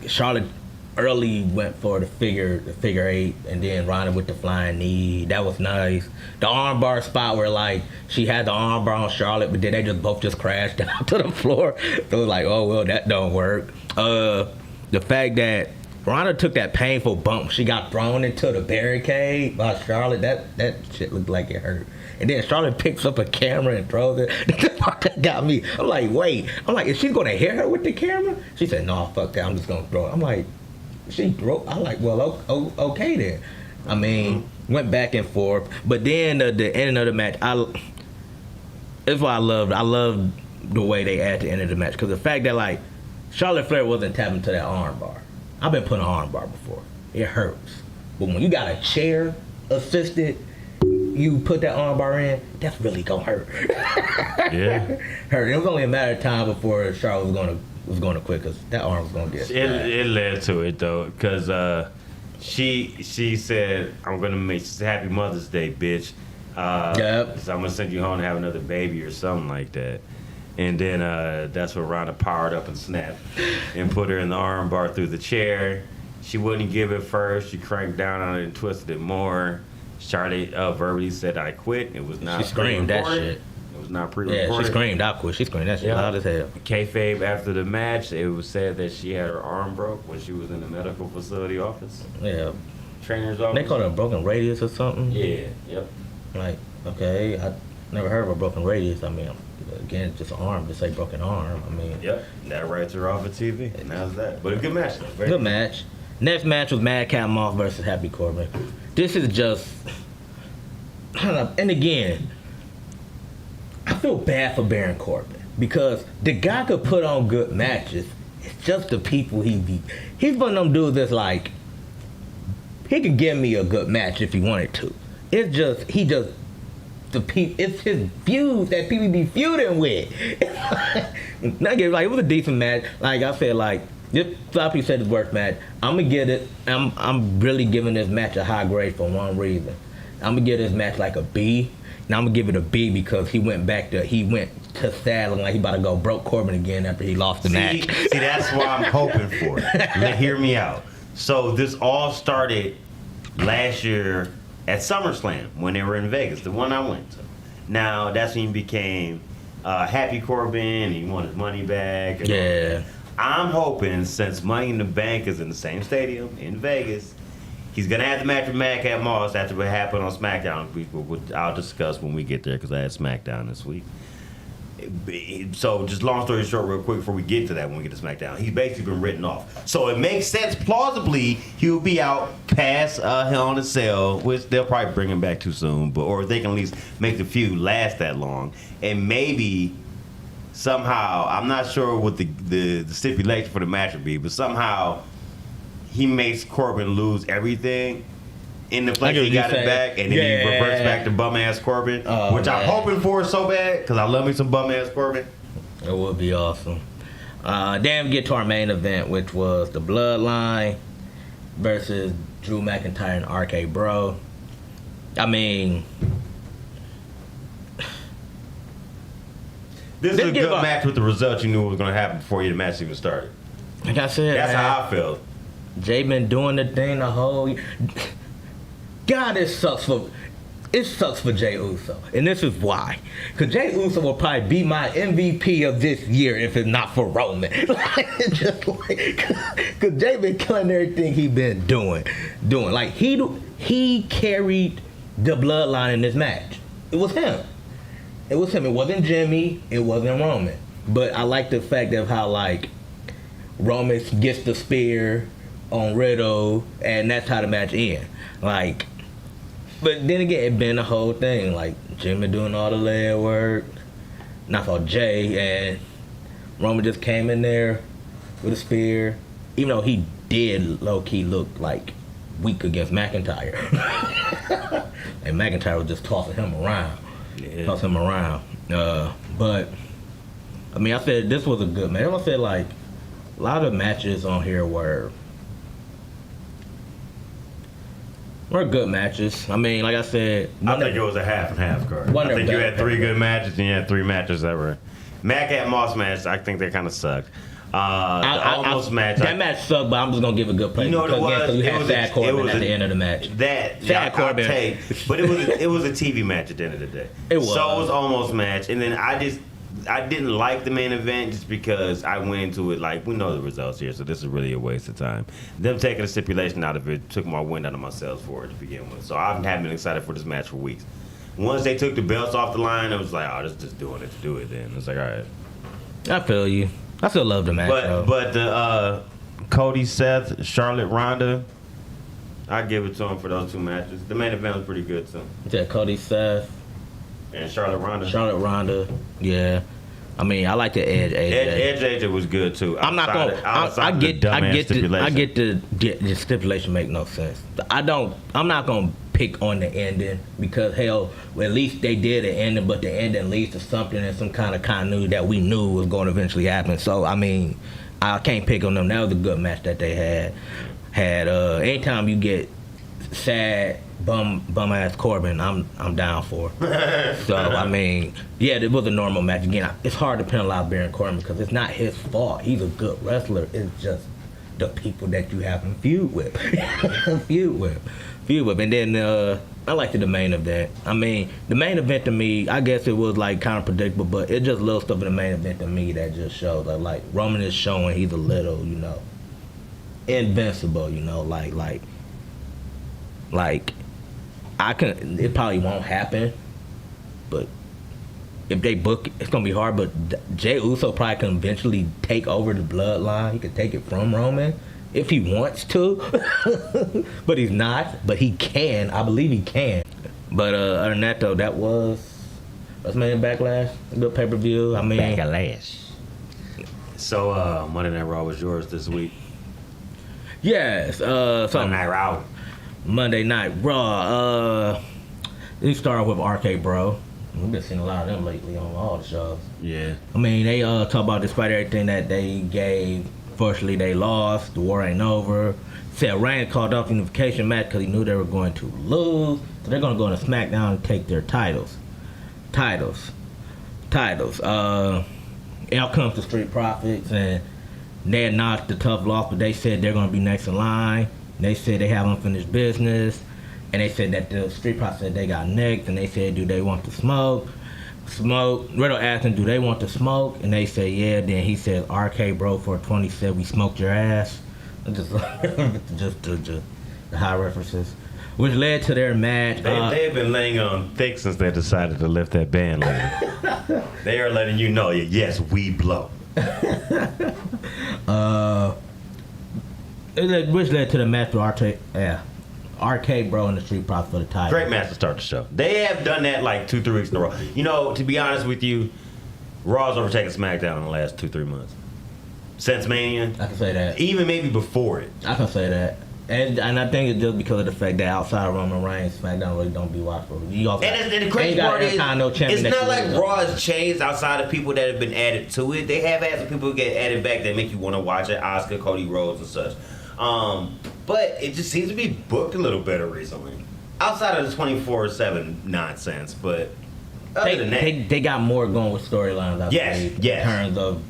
Charlotte early went for the figure 8, and then Ronda with the flying knee. That was nice. The armbar spot where like she had the armbar on Charlotte, but then they both crashed down to the floor. So it was like, oh well, that don't work. The fact that Ronda took that painful bump, she got thrown into the barricade by Charlotte. That shit looked like it hurt. And then Charlotte picks up a camera and throws it. That got me. I'm like, wait. I'm like, is she gonna hit her with the camera? She said, no, fuck that. I'm just gonna throw it. I'm like, she throw. I'm like, well, okay then. I mean, went back and forth. But then the end of the match, that's what I loved. I loved the way they added the end of the match because the fact that like Charlotte Flair wasn't tapping to that arm bar. I've been putting an arm bar before. It hurts. But when you got a chair assisted, you put that arm bar in, that's really gonna hurt. Yeah. Hurt. It was only a matter of time before Charlotte was gonna quit because that arm was gonna get It led to it though, because she said, "I'm gonna make Happy Mother's Day, bitch. Yep. So I'm gonna send you home and have another baby or something like that." And then that's where Ronda powered up and snapped and put her in the arm bar through the chair. She wouldn't give it first. She cranked down on it and twisted it more. Charlotte verbally said, "I quit." It was not. She screamed that shit. It was not pre-recorded. Yeah, she screamed, "I quit." She screamed that shit loud as hell. Kayfabe after the match, it was said that she had her arm broke when she was in the medical facility office. Yeah. Trainer's office. They called it a broken radius or something. Yeah. Yep. Like, okay, I never heard of a broken radius. I mean, again, just an arm, just say broken arm. I mean. Yep. That writes her off of TV, and that's that. But a good match. Good match. Next match was Madcap Moss versus Happy Corbin. This is just, I don't know, and again, I feel bad for Baron Corbin because the guy could put on good matches. It's just the people he beat. He's one of them dudes that's like, he could give me a good match if he wanted to. It's just, it's his views that people be feuding with. It was a decent match. Like I said, like, this Floppy said his worst match. I'm gonna get it. I'm really giving this match a high grade for one reason. I'm gonna give this match like a B. Now I'm gonna give it a B because he went to saddling like he about to go broke Corbin again after he lost the match. See, that's what I'm hoping for. Hear me out. So this all started last year at SummerSlam when they were in Vegas, the one I went to. Now that's when he became Happy Corbin and he won his money back. Yeah. I'm hoping, since Money in the Bank is in the same stadium in Vegas, he's going to have the match with Madcap Moss after what happened on SmackDown. I'll discuss when we get there because I had SmackDown this week. So just long story short, real quick, before we get to that, when we get to SmackDown, he's basically been written off. So it makes sense, plausibly, he will be out past Hell in a Cell, which they'll probably bring him back too soon, or they can at least make the feud last that long. And maybe somehow, I'm not sure what the stipulation for the match would be, but somehow he makes Corbin lose everything in the place he got it back, and then he reverts back to bum-ass Corbin, which I'm hoping for so bad, because I love me some bum-ass Corbin. It would be awesome. Then we get to our main event, which was the Bloodline versus Drew McIntyre and RK Bro. I mean, this is a good match with the result you knew was going to happen before the match even started. Like I said, that's how I felt. Jay been doing the thing the whole. God, it sucks for Jay Uso, and this is why. Because Jay Uso will probably be my MVP of this year if it's not for Roman. Because Jay been killing everything he been doing. Like he he carried the bloodline in this match. It was him. It was him. It wasn't Jimmy. It wasn't Roman. But I like the fact of how, like, Roman gets the spear on Riddle, and that's how the match ends. Like, but then again, it been the whole thing. Like, Jimmy doing all the leg work. Not for Jay, and Roman just came in there with a spear. Even though he did low-key look, like, weak against McIntyre. And McIntyre was just tossing him around. Yeah. Tossing him around. But, I mean, I said this was a good match. I said, like, a lot of matches on here were good matches. I mean, like I said, I think it was a half and half card. I think you had 3 good matches and you had 3 matches that were. Mac at Moss match, I think they kind of sucked. The almost match. That match sucked, but I'm just gonna give a good play. You know what it was? Because you had Sad Corbin at the end of the match. Sad Corbin. But it was a TV match at the end of the day. It was. So it was almost match, and then I didn't like the main event just because I went into it like, we know the results here, so this is really a waste of time. Them taking a stipulation out of it took my wind out of my sails for it to begin with. So I haven't been excited for this match for weeks. Once they took the belts off the line, I was like, oh, this is just doing it to do it then. It's like, all right. I feel you. I still love the match, though. But the Cody, Seth, Charlotte, Ronda, I give it to them for those 2 matches. The main event was pretty good too. Yeah, Cody, Seth, and Charlotte, Ronda. Yeah. I mean, I like the Edge AJ. Edge AJ was good too. I'm not gonna. I get the stipulation make no sense. I'm not gonna pick on the ending because hell, well, at least they did an ending, but the ending leads to something and some kind of continuity that we knew was going to eventually happen. So I mean, I can't pick on them. That was a good match that they had. Anytime you get sad bum ass Corbin, I'm down for. So I mean, yeah, it was a normal match. Again, it's hard to penalize Baron Corbin because it's not his fault. He's a good wrestler. It's just the people that you have him feud with. And then I liked the main event. I mean, the main event to me, I guess it was like kind of predictable, but it just little stuff in the main event to me that just shows that like Roman is showing he's a little, invincible. It probably won't happen, but if they book it, it's gonna be hard. But Jey Uso probably can eventually take over the bloodline. He could take it from Roman if he wants to, but he's not. But he can. I believe he can. But other than that, though, that was WrestleMania Backlash. A good pay-per-view. I mean, Backlash. So Monday Night Raw was yours this week. Yes. Monday Night Raw. We started with RK Bro. We've been seeing a lot of them lately on all the shows. Yeah. I mean, they talk about despite everything that they gave, fortunately they lost. The war ain't over. Said Reigns called off the unification match because he knew they were going to lose. So they're going to go into SmackDown and take their titles. Out comes the Street Profits, and they had knocked the Tough loss, but they said they're going to be next in line. They said they have unfinished business, and they said that the Street Profits said they got next, and they said, do they want to smoke? Riddle asked them, do they want to smoke? And they said, yeah. Then he said, RK Bro for 20 said, we smoked your ass. Just the high references. Which led to their match. They've been laying on thick since they decided to lift that ban lately. They are letting you know, yes, we blow. Which led to the match with RK Bro and the Street Profits for the title. Great match to start the show. They have done that like 2-3 weeks in a row. To be honest with you, Raw's overtaken SmackDown in the last 2-3 months. Since Mania. I can say that. Even maybe before it. I can say that. And I think it's just because of the fact that outside of Roman Reigns, SmackDown really don't be watchable. And the crazy part is, it's not like Raw has changed outside of people that have been added to it. They have had some people get added back that make you want to watch it. Asuka, Cody Rhodes, and such. But it just seems to be booked a little better recently. Outside of the 24/7 nonsense, but other than that, they got more going with storylines. In terms of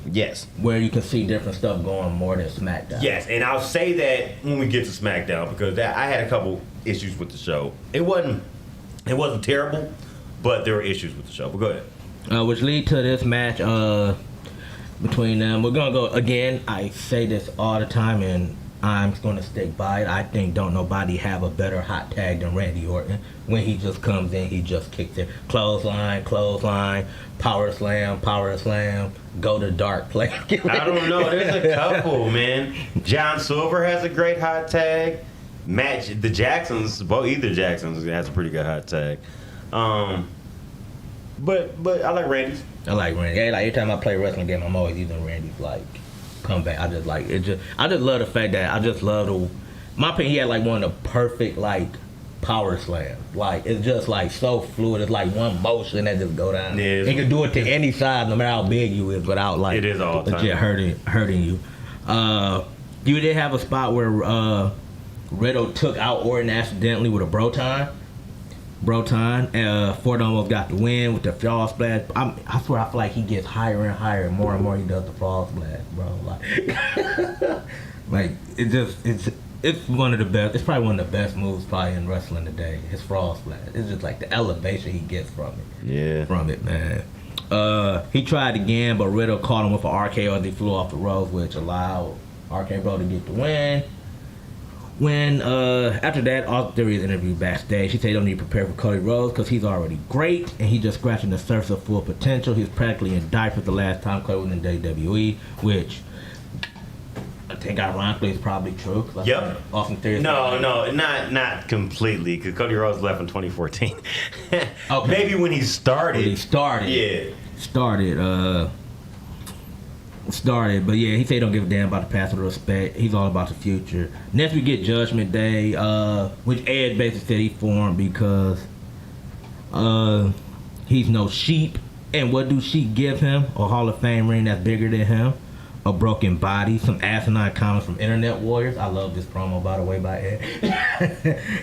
where you can see different stuff going more than SmackDown. Yes, and I'll say that when we get to SmackDown because I had a couple issues with the show. It wasn't terrible, but there were issues with the show. But go ahead. Which lead to this match between them. We're gonna go again. I say this all the time, and I'm gonna stick by it. I think don't nobody have a better hot tag than Randy Orton. When he just comes in, he just kicks it. Clothesline, power slam, go to dark play. I don't know. There's a couple, man. John Silver has a great hot tag. The Jacksons, either Jacksons has a pretty good hot tag. But I like Randy's. I like Randy. Like every time I play a wrestling game, I'm always using Randy's like comeback. I just like it. I just love the fact that I just love the. My opinion, he had like one of the perfect like power slams. Like it's just like so fluid. It's like one motion that just go down. Yeah, he can do it to any size, no matter how big you is, without like it is all legit hurting you. You did have a spot where Riddle took out Orton accidentally with a Broton. Ford almost got the win with the frog splash. I swear, I feel like he gets higher and higher, more and more he does the frog splash, bro. Like it's one of the best. It's probably one of the best moves probably in wrestling today. His frog splash. It's just like the elevation he gets from it. Yeah. From it, man. He tried again, but Riddle caught him with an RKO as he flew off the ropes, which allowed RK Bro to get the win. When after that, Austin Theory is interviewed backstage. He said he don't need to prepare for Cody Rhodes because he's already great and he's just scratching the surface of full potential. He was practically in diapers the last time Cody was in WWE, which I think ironically is probably true. Yep. Austin Theory. No, not completely, because Cody Rhodes left in 2014. Okay. Maybe when he started. Yeah. Started, but yeah, he said he don't give a damn about the past or the respect. He's all about the future. Next we get Judgment Day, which Ed basically said he formed because he's no sheep. And what do sheep give him? A Hall of Fame ring that's bigger than him, a broken body, some asinine comments from Internet Warriors. I love this promo, by the way, by Ed.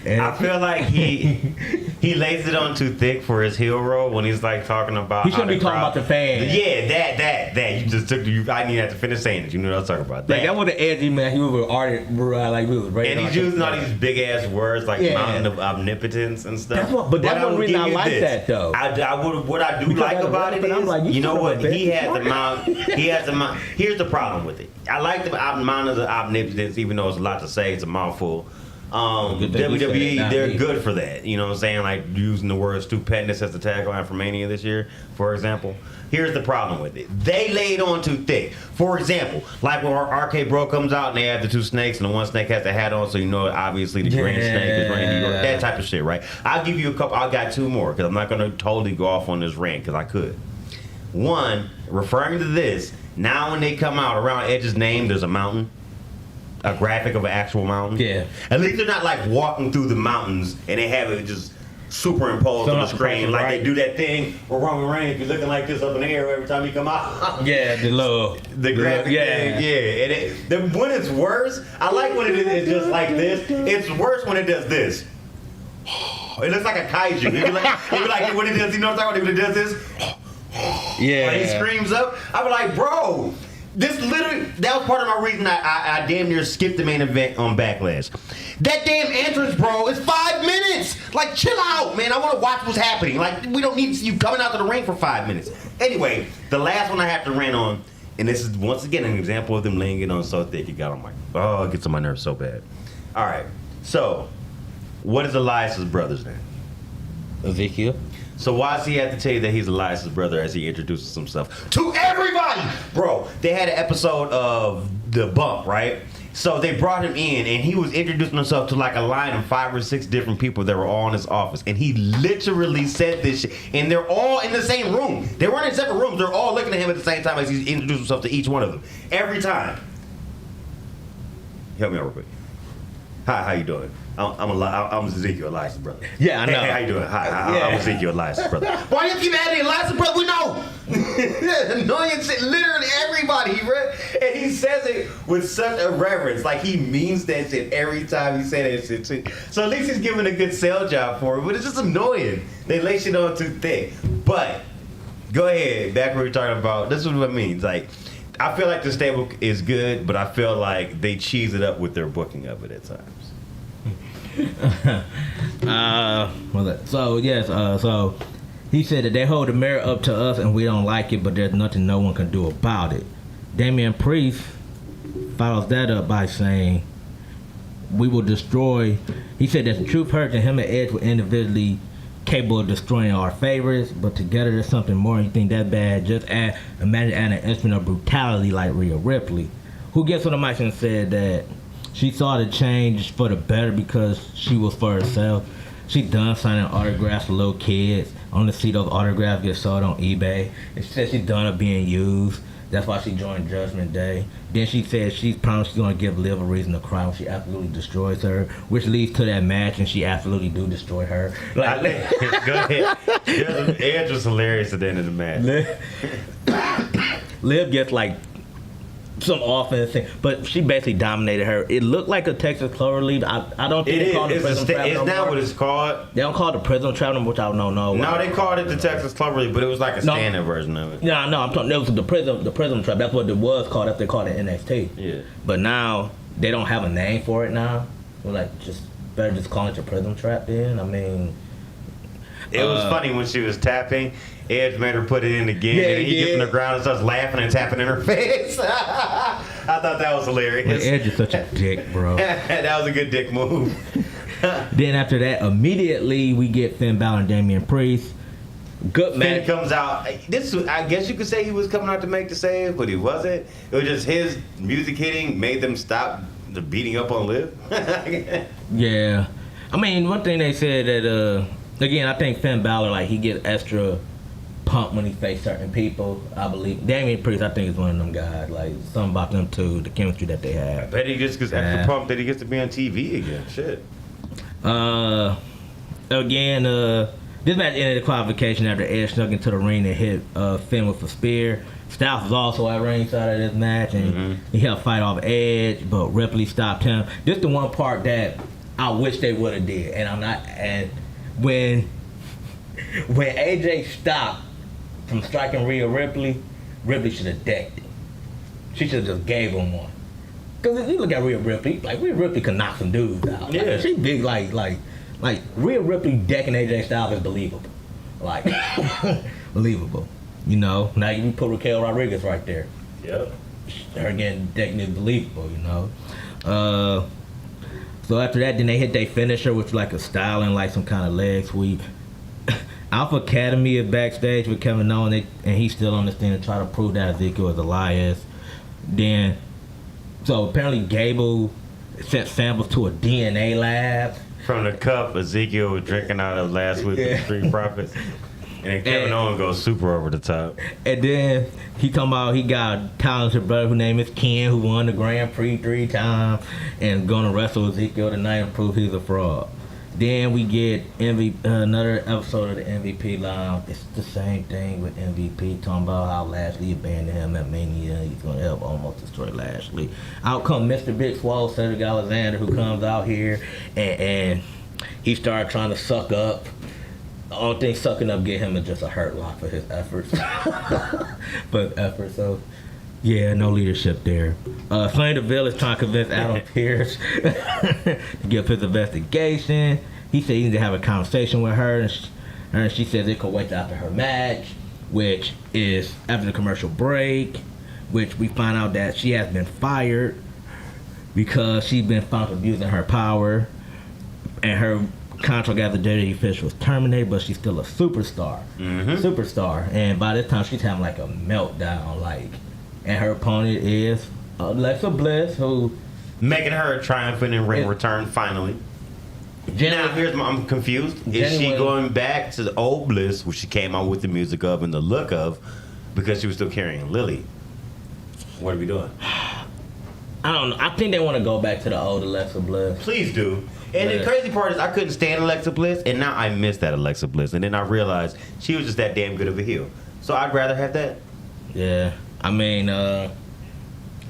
And I feel like he lays it on too thick for his heel role when he's like talking about. He shouldn't be talking about the fans. Yeah, that. You just took. I didn't have to finish saying it. You know what I was talking about. Like that was the edgy man. He was an artist, like we was right. And he's using all these big ass words like mountain of omnipotence and stuff. That's what, but that's one reason I like that though. What I do like about it is, like, you know what? He has the mount. He has the mount. Here's the problem with it. I like the amount of the omnipotence, even though it's a lot to say. It's a mouthful. WWE, they're good for that. You know what I'm saying? Like using the word stupendous as the tagline for Mania this year, for example. Here's the problem with it. They laid on too thick. For example, like when RK Bro comes out and they have the two snakes and the one snake has the hat on, so you know obviously the green snake is Randy Orton. That type of shit, right? I'll give you a couple. I got two more because I'm not going to totally go off on this rant because I could. One, referring to this, now when they come out around Edge's name, there's a mountain. A graphic of an actual mountain. Yeah. At least they're not like walking through the mountains and they have it just superimposed on the screen like they do that thing where Roman Reigns be looking like this up in the air every time he come out. Yeah, the graphic thing. Yeah. And when it's worse, I like when it is just like this. It's worse when it does this. It looks like a kaiju. It'd be like when it does, you know what I'm talking about? When it does this. Yeah. When he screams up, I be like, bro. This literally, that was part of my reason I damn near skipped the main event on Backlash. That damn entrance, bro, is 5 minutes. Like, chill out, man. I want to watch what's happening. Like, we don't need to see you coming out to the ring for 5 minutes. Anyway, the last one I have to rant on, and this is once again an example of them laying it on so thick, it got on it gets on my nerves so bad. All right, so what is Elias's brother's name? Ezekiel. So why does he have to tell you that he's Elias's brother as he introduces himself to everybody? Bro, they had an episode of The Bump, right? So they brought him in, and he was introducing himself to like a line of 5 or 6 different people that were all in his office. And he literally said this shit. And they're all in the same room. They weren't in separate rooms. They're all looking at him at the same time as he introduced himself to each one of them. Every time. Help me out real quick. Hi, how you doing? I'm Ezekiel Elias's brother. Yeah, I know. Hey, how you doing? Hi, I'm Ezekiel Elias's brother. Why do you keep adding Elias's brother? We know. Annoying shit. Literally everybody, bro. And he says it with such a reverence. Like he means that shit every time he says that shit too. So at least he's giving a good sell job for it. But it's just annoying. They lay shit on too thick. But go ahead. Back where we're talking about. This is what it means. Like, I feel like the stable is good, but I feel like they cheese it up with their booking of it at times. So he said that they hold the mirror up to us and we don't like it, but there's nothing no one can do about it. Damian Priest follows that up by saying we will destroy. He said that the truth hurts and him and Edge were individually capable of destroying our favorites, but together there's something more. You think that bad? Just imagine adding an instrument of brutality like Rhea Ripley, who gets on the mic and said that she saw the change for the better because she was for herself. She's done signing autographs for little kids. Only see those autographs get sold on eBay. And she said she's done of being used. That's why she joined Judgment Day. Then she said she's promised she's going to give Liv a reason to cry when she absolutely destroys her, which leads to that match, and she absolutely do destroy her. Like, Go ahead. Edge was hilarious at the end of the match. Liv gets like some offense thing, but she basically dominated her. It looked like a Texas Cloverleaf. I don't think they call it the Prism Trap. It's not what it's called. They don't call it the Prism Trap, which I don't know. No, they called it the Texas Cloverleaf, but it was like a standard version of it. No, I'm talking. It was the Prism Trap. That's what it was called. That's what they called it NXT. Yeah. But now they don't have a name for it now. We're like, just better just call it the Prism Trap. Then I mean, it was funny when she was tapping. Edge made her put it in again, and he gets on the ground and starts laughing and tapping in her face. I thought that was hilarious. Edge is such a dick, bro. That was a good dick move. Then after that, immediately we get Finn Balor and Damian Priest. Good Finn match. comes out. I guess you could say he was coming out to make the save, but he wasn't. It was just his music hitting made them stop the beating up on Liv. Yeah, I mean, one thing they said that again, I think Finn Balor, like, he gets extra pump when he face certain people. I believe Damian Priest, I think, is one of them guys. Like, something about them two, the chemistry that they have. But he just gets extra pumped that he gets to be on TV again. Shit. Again, this match ended the qualification after Edge snuck into the ring and hit Finn with a spear. Styles was also at ringside of this match, and he helped fight off Edge, but Ripley stopped him. This is the one part that I wish they would have did, and I'm not. And when AJ stopped from striking Rhea Ripley, Ripley should have decked it. She should have just gave him one. Cause if you look at Rhea Ripley, like, Rhea Ripley can knock some dudes out. Yeah. Like, she big, like Rhea Ripley decking AJ Styles is believable. Like, believable. You know, now you put Raquel Rodriguez right there. Yep. Her getting decking is believable, you know. So after that, then they hit their finisher, which was like a styling, like some kind of leg sweep. Alpha Academy is backstage with Kevin Owens, and he's still on the stand to try to prove that Ezekiel is Elias. Then, so apparently Gable sent samples to a DNA lab. From the cup Ezekiel was drinking out of last week with the Street Profits. And then Kevin Owens goes super over the top. And then he talking about he got a talented brother whose name is Ken, who won the Grand Prix 3 times and gonna wrestle Ezekiel tonight and prove he's a fraud. Then we get another episode of the MVP Lounge. It's the same thing with MVP, talking about how Lashley abandoned him at Mania. He's going to help almost destroy Lashley. Out come Mr. Big Swole, Cedric Alexander, who comes out here and he started trying to suck up. The only thing sucking up get him is just a hurt lock for his efforts. So, yeah, no leadership there. Flame Deville is trying to convince Adam Pearce to give his investigation. He said he needs to have a conversation with her, and she says it could wait after her match, which is after the commercial break, which we find out that she has been fired because she's been found abusing her power, and her contract as a WWE official was terminated, but she's still a superstar. Superstar. And by this time, she's having like a meltdown, like. And her opponent is Alexa Bliss, who making her a triumphant in ring return finally. Now I'm confused. Is she going back to the old Bliss, which she came out with the music of and the look of, because she was still carrying Lily? What are we doing? I don't know. I think they want to go back to the old Alexa Bliss. Please do. And the crazy part is I couldn't stand Alexa Bliss, and now I miss that Alexa Bliss. And then I realized she was just that damn good of a heel. So I'd rather have that. Yeah. I mean, they're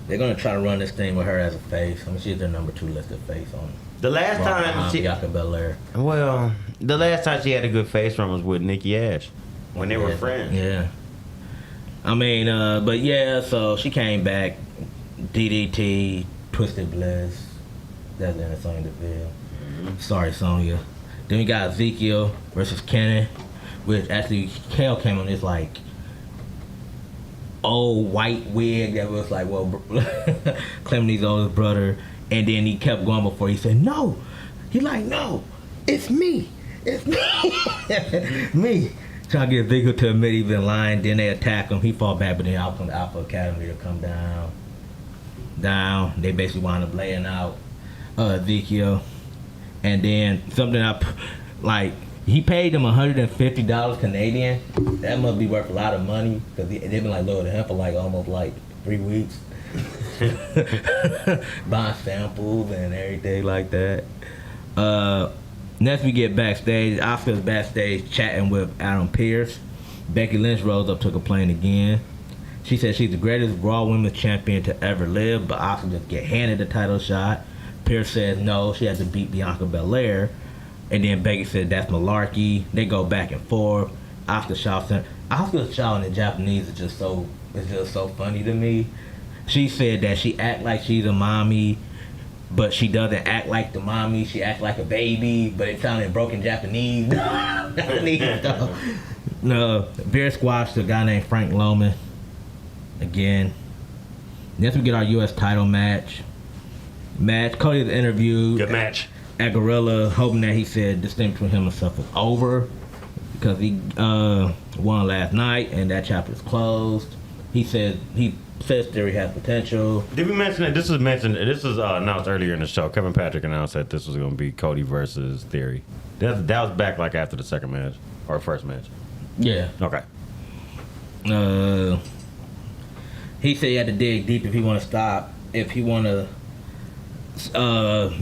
going to try to run this thing with her as a face. I mean, she's their number 2 listed face on the last time she Bianca Belair. Well, the last time she had a good face run was with Nikki Ash when they were friends. Yeah. I mean, but yeah, so she came back. DDT, Twisted Bliss. That's in Sonya Deville. Sorry, Sonya. Then we got Ezekiel versus Kenny, which actually Kale came on this like old white wig that was like, well, claiming he's older brother. And then he kept going before he said, no. He like, no, it's me. It's me. Me. Trying to get Ezekiel to admit he been lying. Then they attack him. He fall back, but then out from the Alpha Academy to come down. They basically wound up laying out Ezekiel. And then something he paid them $150 Canadian. That must be worth a lot of money because they've been like lower than him for like almost like 3 weeks. Buying samples and everything like that. Next we get backstage. Oscar's backstage chatting with Adam Pearce. Becky Lynch rose up to complain again. She said she's the greatest Raw Women's Champion to ever live, but Oscar just get handed the title shot. Pearce says no, she has to beat Bianca Belair. And then Becky said that's malarkey. They go back and forth. Oscar's shout in Japanese is just so funny to me. She said that she act like she's a mommy, but she doesn't act like the mommy. She acts like a baby, but it sounded broken Japanese. No, Beer squashed a guy named Frank Loman. Again. Next we get our U.S. title match. Cody's interviewed. Good match. At Gorilla, hoping that he said this thing between him and himself is over because he won last night and that chapter is closed. He says Theory has potential. Did we mention that this was announced earlier in the show? Kevin Patrick announced that this was going to be Cody versus Theory. That was back like after the second match or first match. Yeah. Okay. He said he had to dig deep if he want to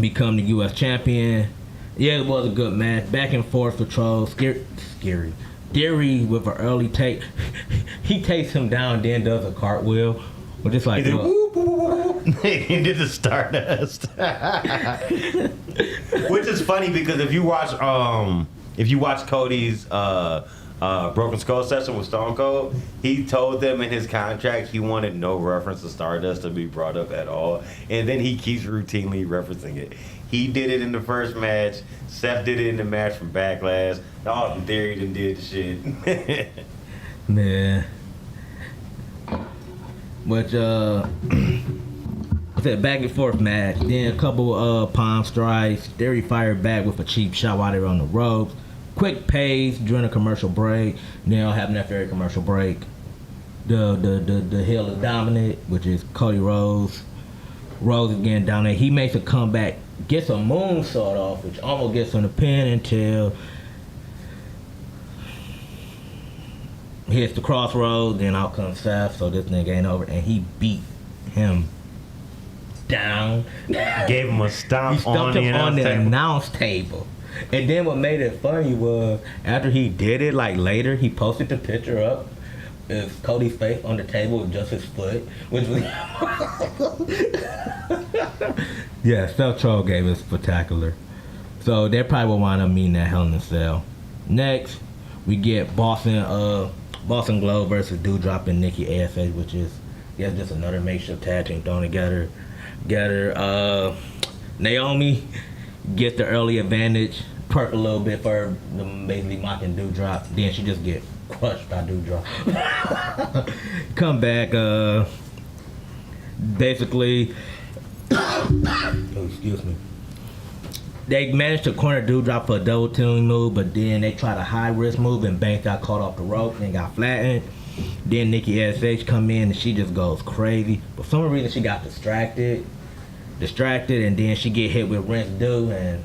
become the U.S. champion. Yeah, it was a good match. Back and forth patrol. Scary. Theory with an early take. He takes him down, then does a cartwheel. But just like, he did whoop, whoop, whoop. He did the Stardust. Which is funny because if you watch Cody's Broken Skull session with Stone Cold, he told them in his contract he wanted no reference to Stardust to be brought up at all, and then he keeps routinely referencing it. He did it in the first match. Seth did it in the match from Backlash. Austin Theory done did the shit. Man. But I said back and forth match. Then a couple palm strikes. Theory fired back with a cheap shot while they were on the ropes. Quick pace during a commercial break. Then having that very commercial break. The heel is dominant, which is Cody Rhodes. Rhodes is getting dominant. He makes a comeback, gets a moonsault off, which almost gets him the pin until he hits the crossroads. Then out comes Seth, so this nigga ain't over, and he beat him down. Gave him a stomp. He stumped him on the announce table. And then what made it funny was after he did it, like later, he posted the picture up. It's Cody's face on the table with just his foot, which was yeah, Seth Troll gave us spectacular. So they probably will wind up meeting that Hell in a Cell. Next, we get Boston Globe versus Doudrop and Nikki ASH, which is just another makeshift tag team thrown together. Naomi gets the early advantage, twerk a little bit for basically mocking Doudrop. Then she just get crushed by Doudrop. Come back, basically, oh, excuse me. They managed to corner Doudrop for a double team move, but then they tried a high risk move and Banks got caught off the rope and got flattened. Then Nikki ASH come in and she just goes crazy. For some reason she got distracted, and then she get hit with Rinse Due and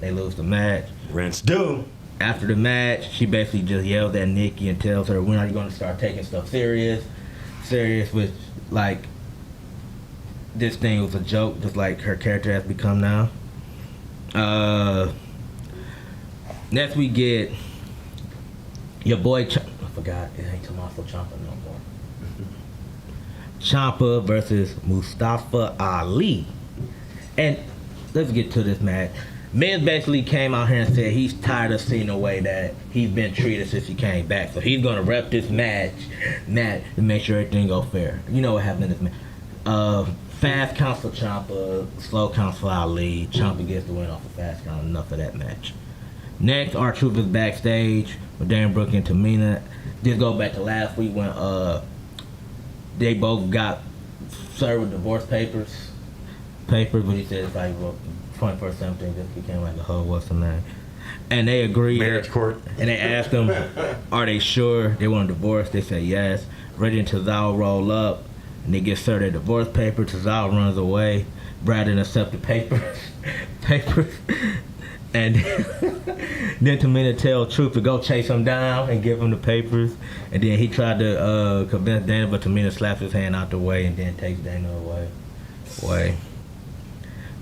they lose the match. Rinse Due. After the match, she basically just yells at Nikki and tells her, when are you going to start taking stuff serious, which, like, this thing was a joke, just like her character has become now. Next we get your boy, I forgot, it ain't Tommaso Ciampa no more. Ciampa versus Mustafa Ali. And let's get to this match. Miz basically came out here and said he's tired of seeing the way that he's been treated since he came back. So he's going to rep this match to make sure everything goes fair. You know what happened in this match. Fast counts for Ciampa, slow counts for Ali. Ciampa gets the win off a fast count. Enough of that match. Next, R-Truth is backstage with Darren Brooke and Tamina. This goes back to last week when they both got served with divorce papers. papers, but he said it's like 21st century just became like a whole what's the name. And they agreed. Marriage court. And they asked them, are they sure they want a divorce? They said yes. Reggie and Tozawa roll up, and they get served a divorce paper. Tozawa runs away. Brandon accepts the papers. And then Tamina tells Truth to go chase him down and give him the papers. And then he tried to convince Dana, but Tamina slaps his hand out the way and then takes Dana away.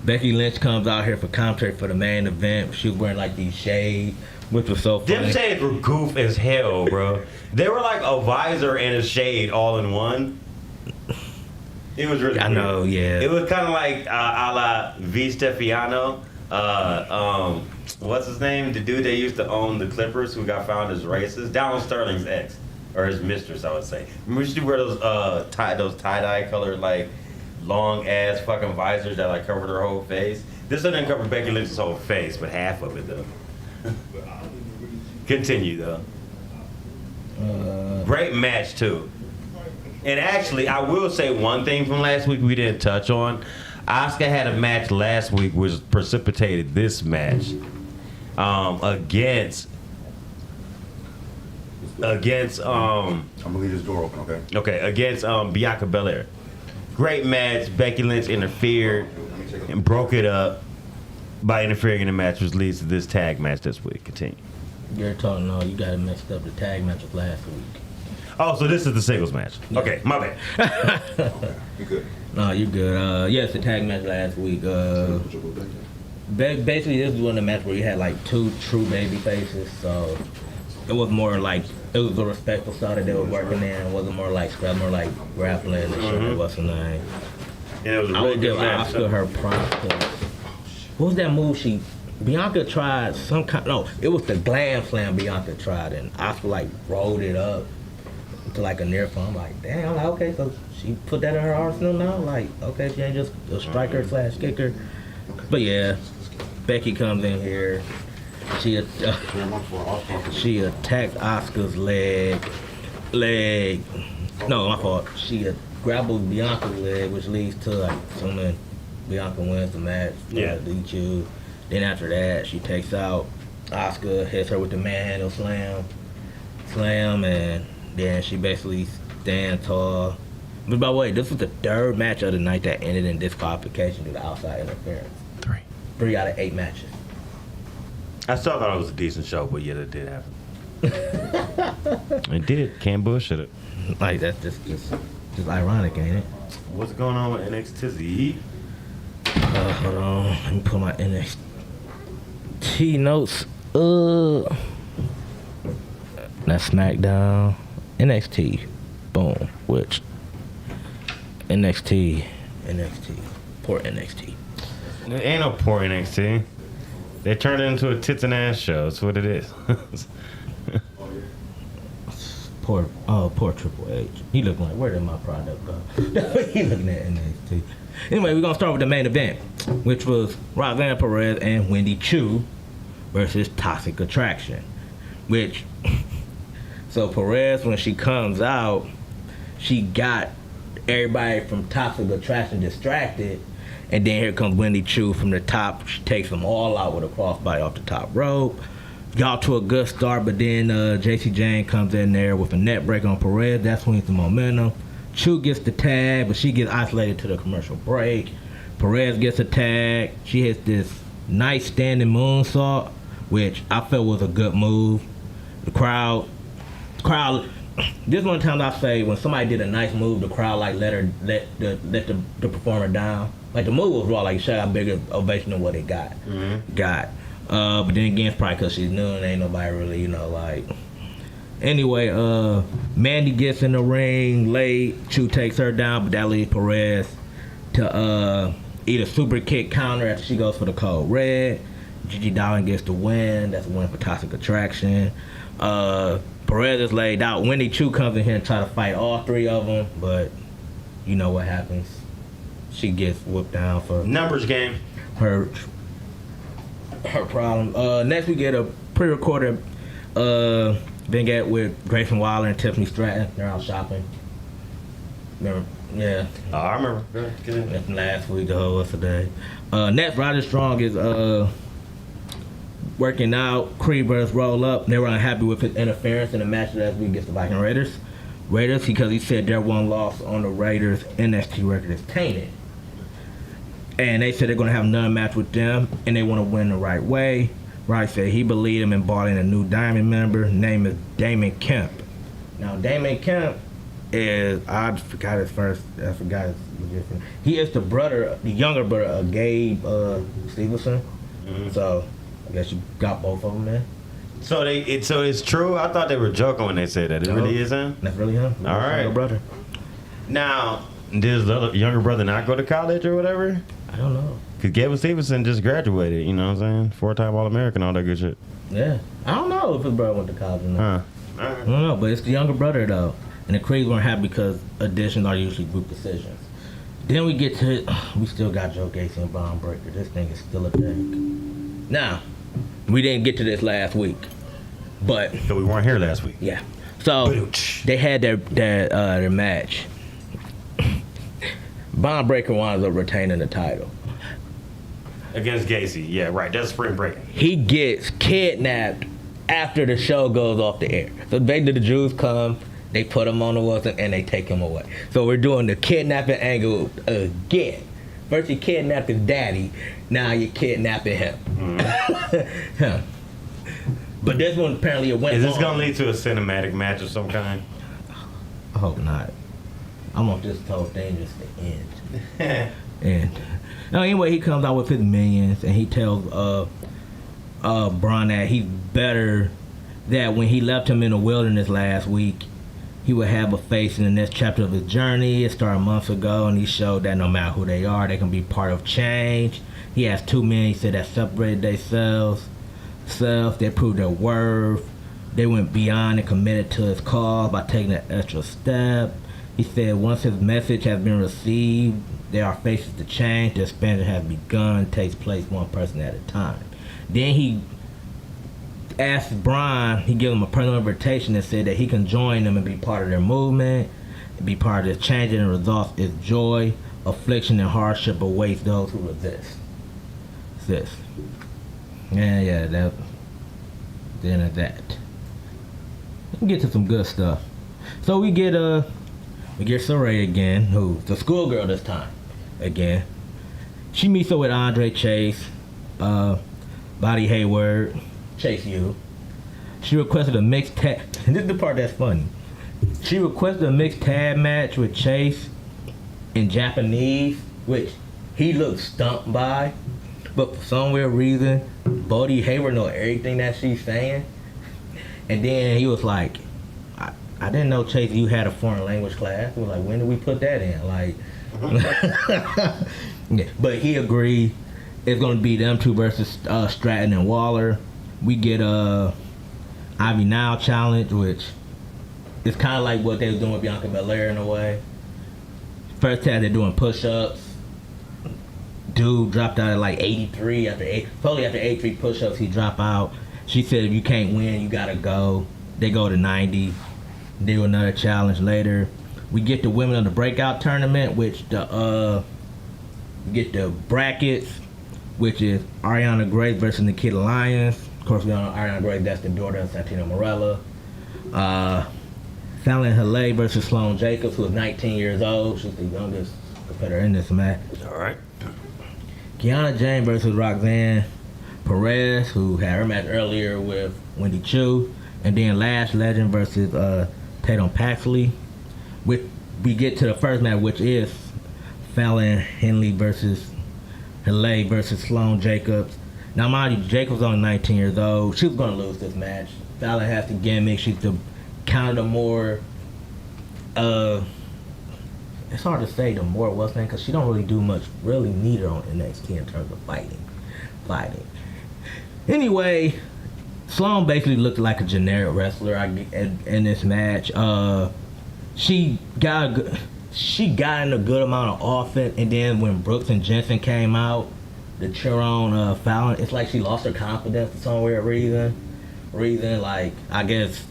Becky Lynch comes out here for commentary for the main event. She was wearing like these shades, which was so funny. Them shades were goof as hell, bro. They were like a visor and a shade all in one. It was really I weird. know, yeah. It was kind of like a la V. Stefano. What's his name? The dude that used to own the Clippers who got found as racist. Donald Sterling's ex. Or his mistress, I would say. Remember she wear those tie-dye colored, like, long-ass fucking visors that, like, covered her whole face? This one didn't cover Becky Lynch's whole face, but half of it, though. Continue, though. Great match, too. And actually, I will say one thing from last week we didn't touch on. Asuka had a match last week which precipitated this match against I'm gonna leave this door open, okay? against Bianca Belair. Great match. Becky Lynch interfered and broke it up by interfering in the match, which leads to this tag match this week. Continue. You're talking, no, you got it mixed up. The tag match was last week. Oh, so this is the singles match. Yeah. Okay, my bad. You good? No, you good. Yes, the tag match last week. Basically, this was one of the matches where you had like two true baby faces, so it was more like it was a respectful style that they were working in. It wasn't more like scrap, more like grappling and shit. It wasn't like. And it was a I really would give good match. Asuka her props. What was that move Bianca tried some kind? No, it was the glam slam Bianca tried, and Asuka like rolled it up to like a near fall. I'm like, damn. I'm like, okay, so she put that in her arsenal now. Like, okay, she ain't just a striker / kicker. But yeah, Becky comes in here. She attacked Asuka's leg. No, my fault. She grappled Bianca's leg, which leads to like assuming Bianca wins the match. Yeah. DQ. Then after that, she takes out Asuka, hits her with the manhandle slam, and then she basically stands tall. But by the way, this was the third match of the night that ended in disqualification due to outside interference. 3 out of 8 matches. I still thought it was a decent show, but yeah, it did happen. It did. Can't bullshit it. Like that's just ironic, ain't it? What's going on with NXT? Hold on, let me put my NXT notes. That's SmackDown, NXT, boom. Which NXT, poor NXT. There ain't no poor NXT. They turned it into a tits and ass show. That's what it is. Poor Triple H. He looking like, where did my product go? He looking at NXT. Anyway, we're gonna start with the main event, which was Roxanne Perez and Wendy Choo versus Toxic Attraction. So Perez, when she comes out, she got everybody from Toxic Attraction distracted, and then here comes Wendy Choo from the top. She takes them all out with a crossbody off the top rope. Got to a good start, but then JC Jane comes in there with a net break on Perez. That swings the momentum. Choo gets the tag, but she gets isolated to the commercial break. Perez gets a tag. She hits this nice standing moonsault, which I felt was a good move. The crowd. This one time I say when somebody did a nice move, the crowd like let the performer down. Like the move was raw, like she got a bigger ovation than what it got. But then again, it's probably because she's new and ain't nobody really, like. Anyway, Mandy gets in the ring late. Choo takes her down, but that leaves Perez to eat a super kick counter after she goes for the code red. Gigi Dolan gets the win. That's a win for Toxic Attraction. Perez is laid out. Wendy Choo comes in here and try to fight all 3 of them, but you know what happens. She gets whooped down for Numbers game. her problem. Next we get a pre-recorded vignette with Grayson Waller and Tiffany Stratton. They're out shopping. Remember? Yeah. Oh, I remember. Get in. That's from last week, the whole what's today. Next, Roger Strong is working out. Creed versus Roll Up. They were unhappy with his interference in the match last week against the Viking Raiders. Because he said their one loss on the Raiders NXT record is tainted. And they said they're going to have another match with them, and they want to win the right way. Right said he believed him and brought in a new Diamond member. Name is Damon Kemp. Now, Damon Kemp is, I forgot his legit. He is the younger brother of Gabe Stevenson. Mm-hmm. So, I guess you got both of them, man. So it's true. I thought they were joking when they said that. It really is him. That's really him. All right. Younger brother. Now, does the younger brother not go to college or whatever? I don't know. Cause Gavin Stevenson just graduated. You know what I'm saying? 4-time All-American, all that good shit. Yeah. I don't know if his brother went to college or not. Huh. I don't know, but it's the younger brother though. And the Creeds weren't happy because additions are usually group decisions. Then we get to we still got Joe Gacy and Bron Breakker. This thing is still a thing. Now, we didn't get to this last week, but So we weren't here last week. yeah. So they had their match. Bron Breakker winds up retaining the title. Against Gacy. Yeah, right. That's spring break. He gets kidnapped after the show goes off the air. So basically the Jews come, they put him on the Wilson, and they take him away. So we're doing the kidnapping angle again. First you kidnapped his daddy, now you're kidnapping him. Him. But this one apparently it went Is this on. gonna lead to a cinematic match of some kind? I hope not. I want this whole thing just to end. And no, anyway, he comes out with his minions and he tells Braun that he's better, that when he left him in the wilderness last week, he would have a face in the next chapter of his journey. It started months ago, and he showed that no matter who they are, they can be part of change. He has 2 men, he said, that separated themselves. They proved their worth. They went beyond and committed to his cause by taking an extra step. He said once his message has been received, there are faces to change. The expansion has begun, takes place one person at a time. Then he asked Braun, he gave him a personal invitation and said that he can join them and be part of their movement, be part of this change, and the result is joy, affliction, and hardship awaits those who resist. Yeah, that. The end of that. We get to some good stuff. So we get Saray again, who's the schoolgirl this time. Again. She meets up with Andre Chase, Buddy Hayward, Chase U. She requested a mixed tag. This is the part that's funny. She requested a mixed tag match with Chase in Japanese, which he looked stumped by. But for some weird reason, Buddy Hayward know everything that she's saying. And then he was like, I didn't know, Chase, you had a foreign language class. We were like, when did we put that in? Like, yeah. But he agreed. It's going to be them two versus Stratton and Waller. We get Ivy Now challenge, which is kind of like what they were doing with Bianca Belair in a way. First time they're doing push-ups. Dude dropped out at like 83 after 83 push-ups. He dropped out. She said if you can't win, you gotta go. They go to 90. Do another challenge later. We get the women of the breakout tournament, which we get the brackets, which is Ariana Grace versus Nikita Lyons. Of course, we know Ariana Grace, that's the daughter of Santino Marella. Fallon Haley versus Sloane Jacobs, who is 19 years old. She's the youngest competitor in this match. All right. Kiana James versus Roxanne Perez, who had her match earlier with Wendy Chu. And then Lash Legend versus Tatum Paxley. We get to the first match, which is Fallon Henley versus Haley versus Sloane Jacobs. Now, mind you, Jacobs only 19 years old. She was going to lose this match. Fallon has the gimmick. She's the kind of more, it's hard to say the more what's name, because she don't really do much really neither on NXT in terms of fighting. Anyway, Sloane basically looked like a generic wrestler in this match. She got in a good amount of offense, and then when Brooks and Jensen came out, the cheer on Fallon, it's like she lost her confidence for some weird reason. Like, I guess,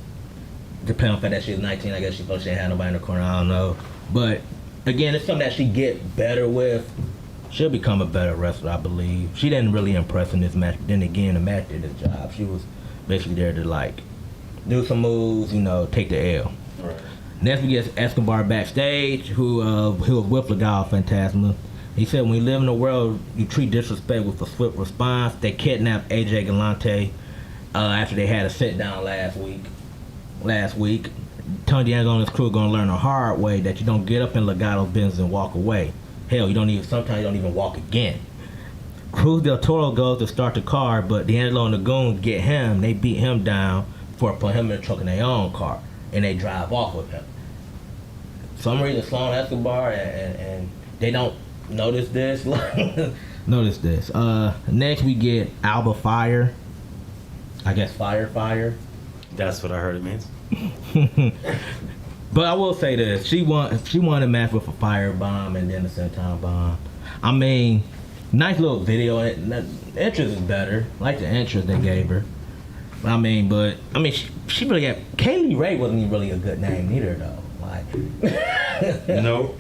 depending on the fact that she was 19, I guess she thought she didn't have nobody in the corner, I don't know. But again, it's something that she get better with. She'll become a better wrestler, I believe. She didn't really impress in this match. Then again, the match did its job. She was basically there to like do some moves, take the L. Right. Next we get Escobar backstage, who was with Legado Fantasma. He said, when you live in a world, you treat disrespect with a swift response. They kidnapped AJ Galante after they had a sit down last week. Tony D'Angelo and his crew are going to learn the hard way that you don't get up in Legado's business and walk away. Hell, sometimes you don't even walk again. Cruz del Toro goes to start the car, but D'Angelo and the goons get him. They beat him down for putting him in the trunk in their own car, and they drive off with him. For some reason, Sloan Escobar and they don't notice this. Notice this. Next, we get Alba Fire. I guess Fire. That's what I heard it means. But I will say this: she won a match with a firebomb and then a senton bomb. I mean, nice little video. The entrance is better. I like the entrance they gave her. She really got. Kaylee Ray wasn't even really a good name either, though. Like, No.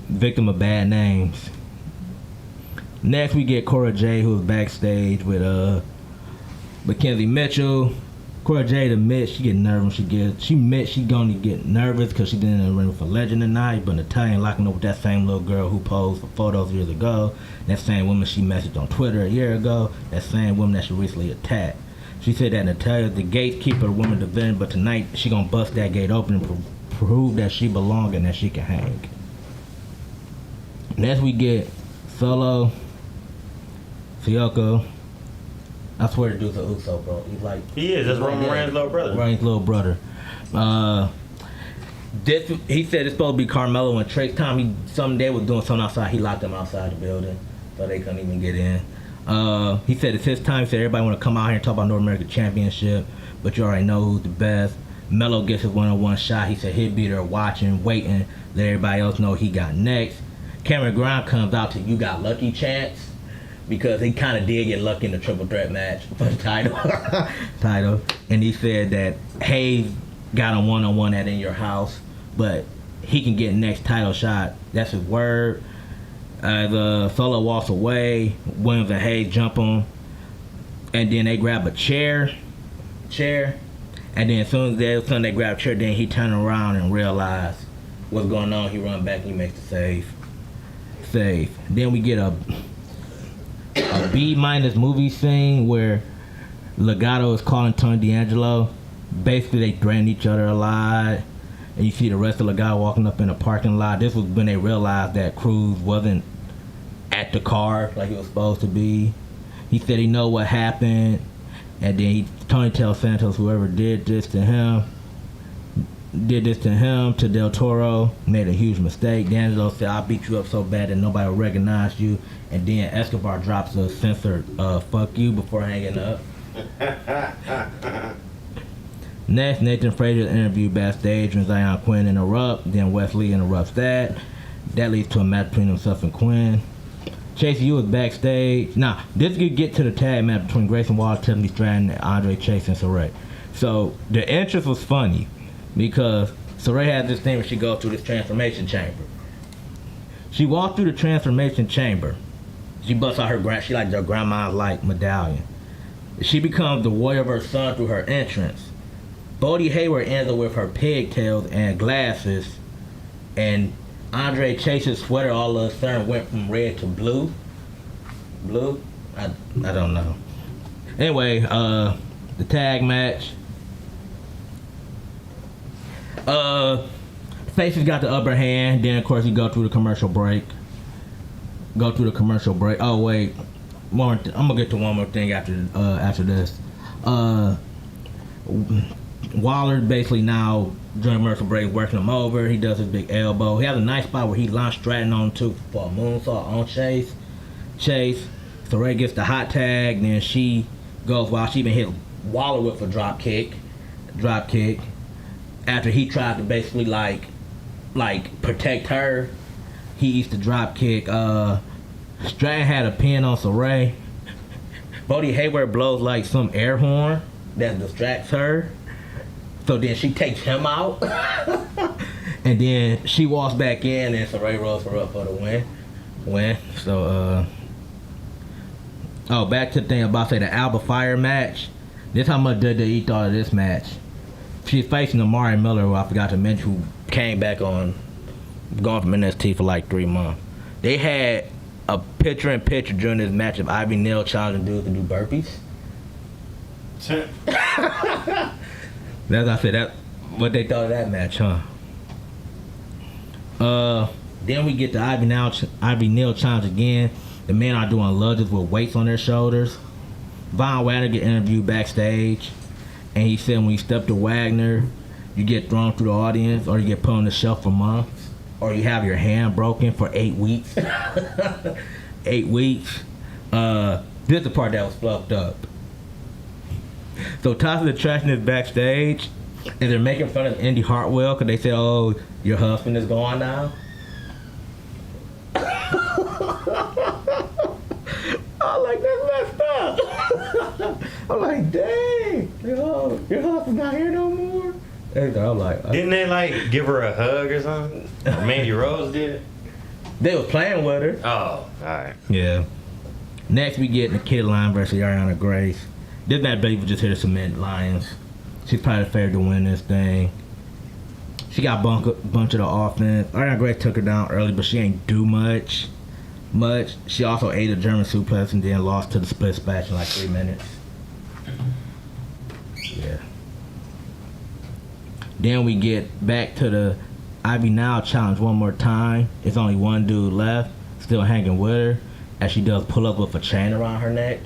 Victim of bad names. Next, we get Cora Jade, who was backstage with Mackenzie Mitchell. Cora Jade admits she get nervous. She admits she gonna get nervous because she been in the ring with a legend tonight, but Natalya locking up with that same little girl who posed for photos years ago. That same woman she messaged on Twitter a year ago. That same woman that she recently attacked. She said that Natalya's the gatekeeper of the women's division, but tonight she gonna bust that gate open and prove that she belongs and that she can hang. Next we get Solo Sikoa. I swear the dude's a Uso, bro. He is. That's Roman Reigns' little brother. Reigns' little brother. He said it's supposed to be Carmelo and Trick. Time they was doing something outside, he locked them outside the building, so they couldn't even get in. He said it's his time. He said everybody want to come out here and talk about North American Championship, but you already know who's the best. Melo gets his one-on-one shot. He said he'll be there watching, waiting, let everybody else know he got next. Cameron Grimes comes out to "You Got Lucky" chants, because he kind of did get lucky in the triple threat match for the title. And he said that Hayes got him one-on-one at In Your House, but he can get next title shot. That's his word. As Solo walks away, Williams and Hayes jump him, and then they grab a chair, and then as soon as they grab a chair, then he turn around and realize what's going on. He run back and he makes the save. Then we get a B- movie scene where Legado is calling Tony D'Angelo. Basically, they threaten each other a lot, and you see the rest of Legado walking up in the parking lot. This was when they realized that Cruz wasn't at the car like he was supposed to be. He said he know what happened, and then Tony tells Santos whoever did this to him, to Del Toro, made a huge mistake. D'Angelo said, "I'll beat you up so bad that nobody will recognize you." And then Escobar drops a censored "fuck you" before hanging up. Next, Nathan Frazier interviewed backstage when Zion Quinn interrupt. Then Wesley interrupts that. That leads to a match between himself and Quinn. Chase U was backstage. Now, this could get to the tag match between Grayson Waller, Tiffany Stratton, and Andre Chase and Saray. So the entrance was funny because Saray has this thing where she goes through this transformation chamber. She walked through the transformation chamber. She busts out she like her grandma's like medallion. She becomes the warrior of her son through her entrance. Bodie Hayward ends up with her pigtails and glasses, and Andre Chase's sweater all of a sudden went from red to blue. Blue? I don't know. Anyway, the tag match. Faces got the upper hand. Then of course you go through the commercial break. Oh wait, I'm gonna get to one more thing after this. Waller basically now during commercial break working him over. He does his big elbow. He has a nice spot where he launched Stratton onto for a moonsault on Chase. Saray gets the hot tag. Then she goes while she even hit Waller with a drop kick. After he tried to basically like protect her, he used to drop kick. Stratton had a pin on Saray. Bodie Hayward blows like some air horn that distracts her. So then she takes him out. And then she walks back in, and Saray rolls her up for the win. So, back to the thing about, say, the Alba Fire match. This how much WWE thought of this match. She's facing Amari Miller, who I forgot to mention, who came back on, gone from NXT for like 3 months. They had a picture-in-picture during this match of Ivy Neal challenging dudes to do burpees. That's I said that what they thought of that match, huh? Then we get the Ivy Neal challenge again. The men are doing lunges with weights on their shoulders. Von Wagner get interviewed backstage, and he said when you step to Wagner, you get thrown through the audience, or you get put on the shelf for months, or you have your hand broken for 8 weeks. 8 weeks. This is the part that was fluffed up. So Tasha the Attraction is backstage, and they're making fun of Indy Hartwell because they say, "Oh, your husband is gone now." I'm like, that's messed up. I'm like, dang, your husband's not here no more. I'm like, Didn't they like give her a hug or something? Or Mandy Rose did. They was playing with her. Oh, all right. Yeah. Next we get Nikita Lyons versus Ariana Grace. This match basically just here to cement Lyons. She's probably the favorite to win this thing. She got a bunch of the offense. Ariana Grace took her down early, but she ain't do much. She also ate a German suplex and then lost to the split splash in like 3 minutes. Yeah. Then we get back to the Ivy Now challenge one more time. It's only one dude left, still hanging with her, as she does pull up with a chain around her neck.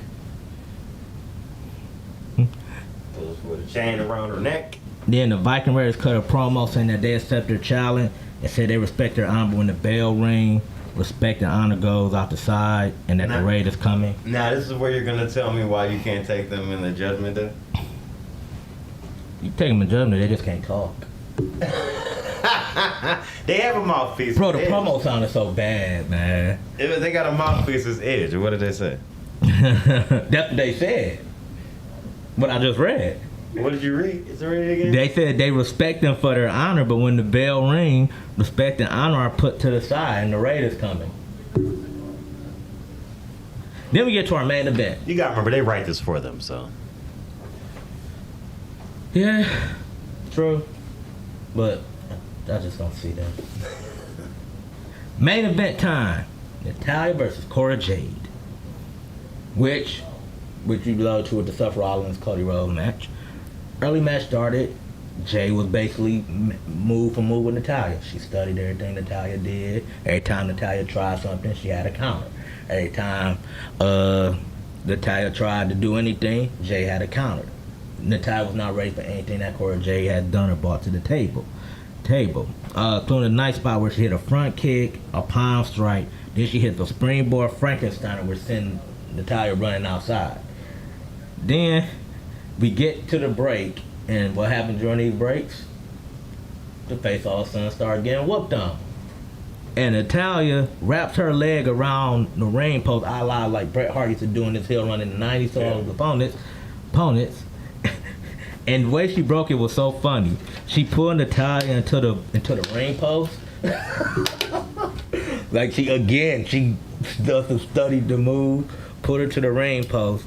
With a chain around her neck. Then the Viking Raiders cut a promo saying that they accept their challenge and said they respect their honor when the bell ring, respect and honor goes out the side, and that the Raiders coming. Now this is where you're gonna tell me why you can't take them in the Judgment Day. You take them in Judgment, they just can't talk. They have a mouthpiece. Bro, the promo sounded so bad, man. They got a mouthpiece as Edge. What did they say? That's what they said. What I just read. What did you read? Is it read it again? They said they respect them for their honor, but when the bell ring, respect and honor are put to the side, and the Raiders coming. Then we get to our main event. You gotta remember, they write this for them, so. Yeah, true. But I just don't see that. Main event time. Natalya versus Cora Jade. Which you alluded to with the Seth Rollins Cody Rhodes match. Early match started. Jade was basically move for move with Natalya. She studied everything Natalya did. Every time Natalya tried something, she had a counter. Every time Natalya tried to do anything, Jade had a counter. Natalya was not ready for anything that Cora Jade had done or brought to the table. Including a nice spot where she hit a front kick, a palm strike, then she hit the springboard Frankenstein, which sent Natalya running outside. Then we get to the break, and what happened during these breaks? The face all of a sudden started getting whooped on. And Natalya wraps her leg around the ring post, a la like Bret Hart used to do in his heel run in the 90s to all his opponents. And the way she broke it was so funny. She pulled Natalya into the ring post. Like she studied the move, put her to the ring post,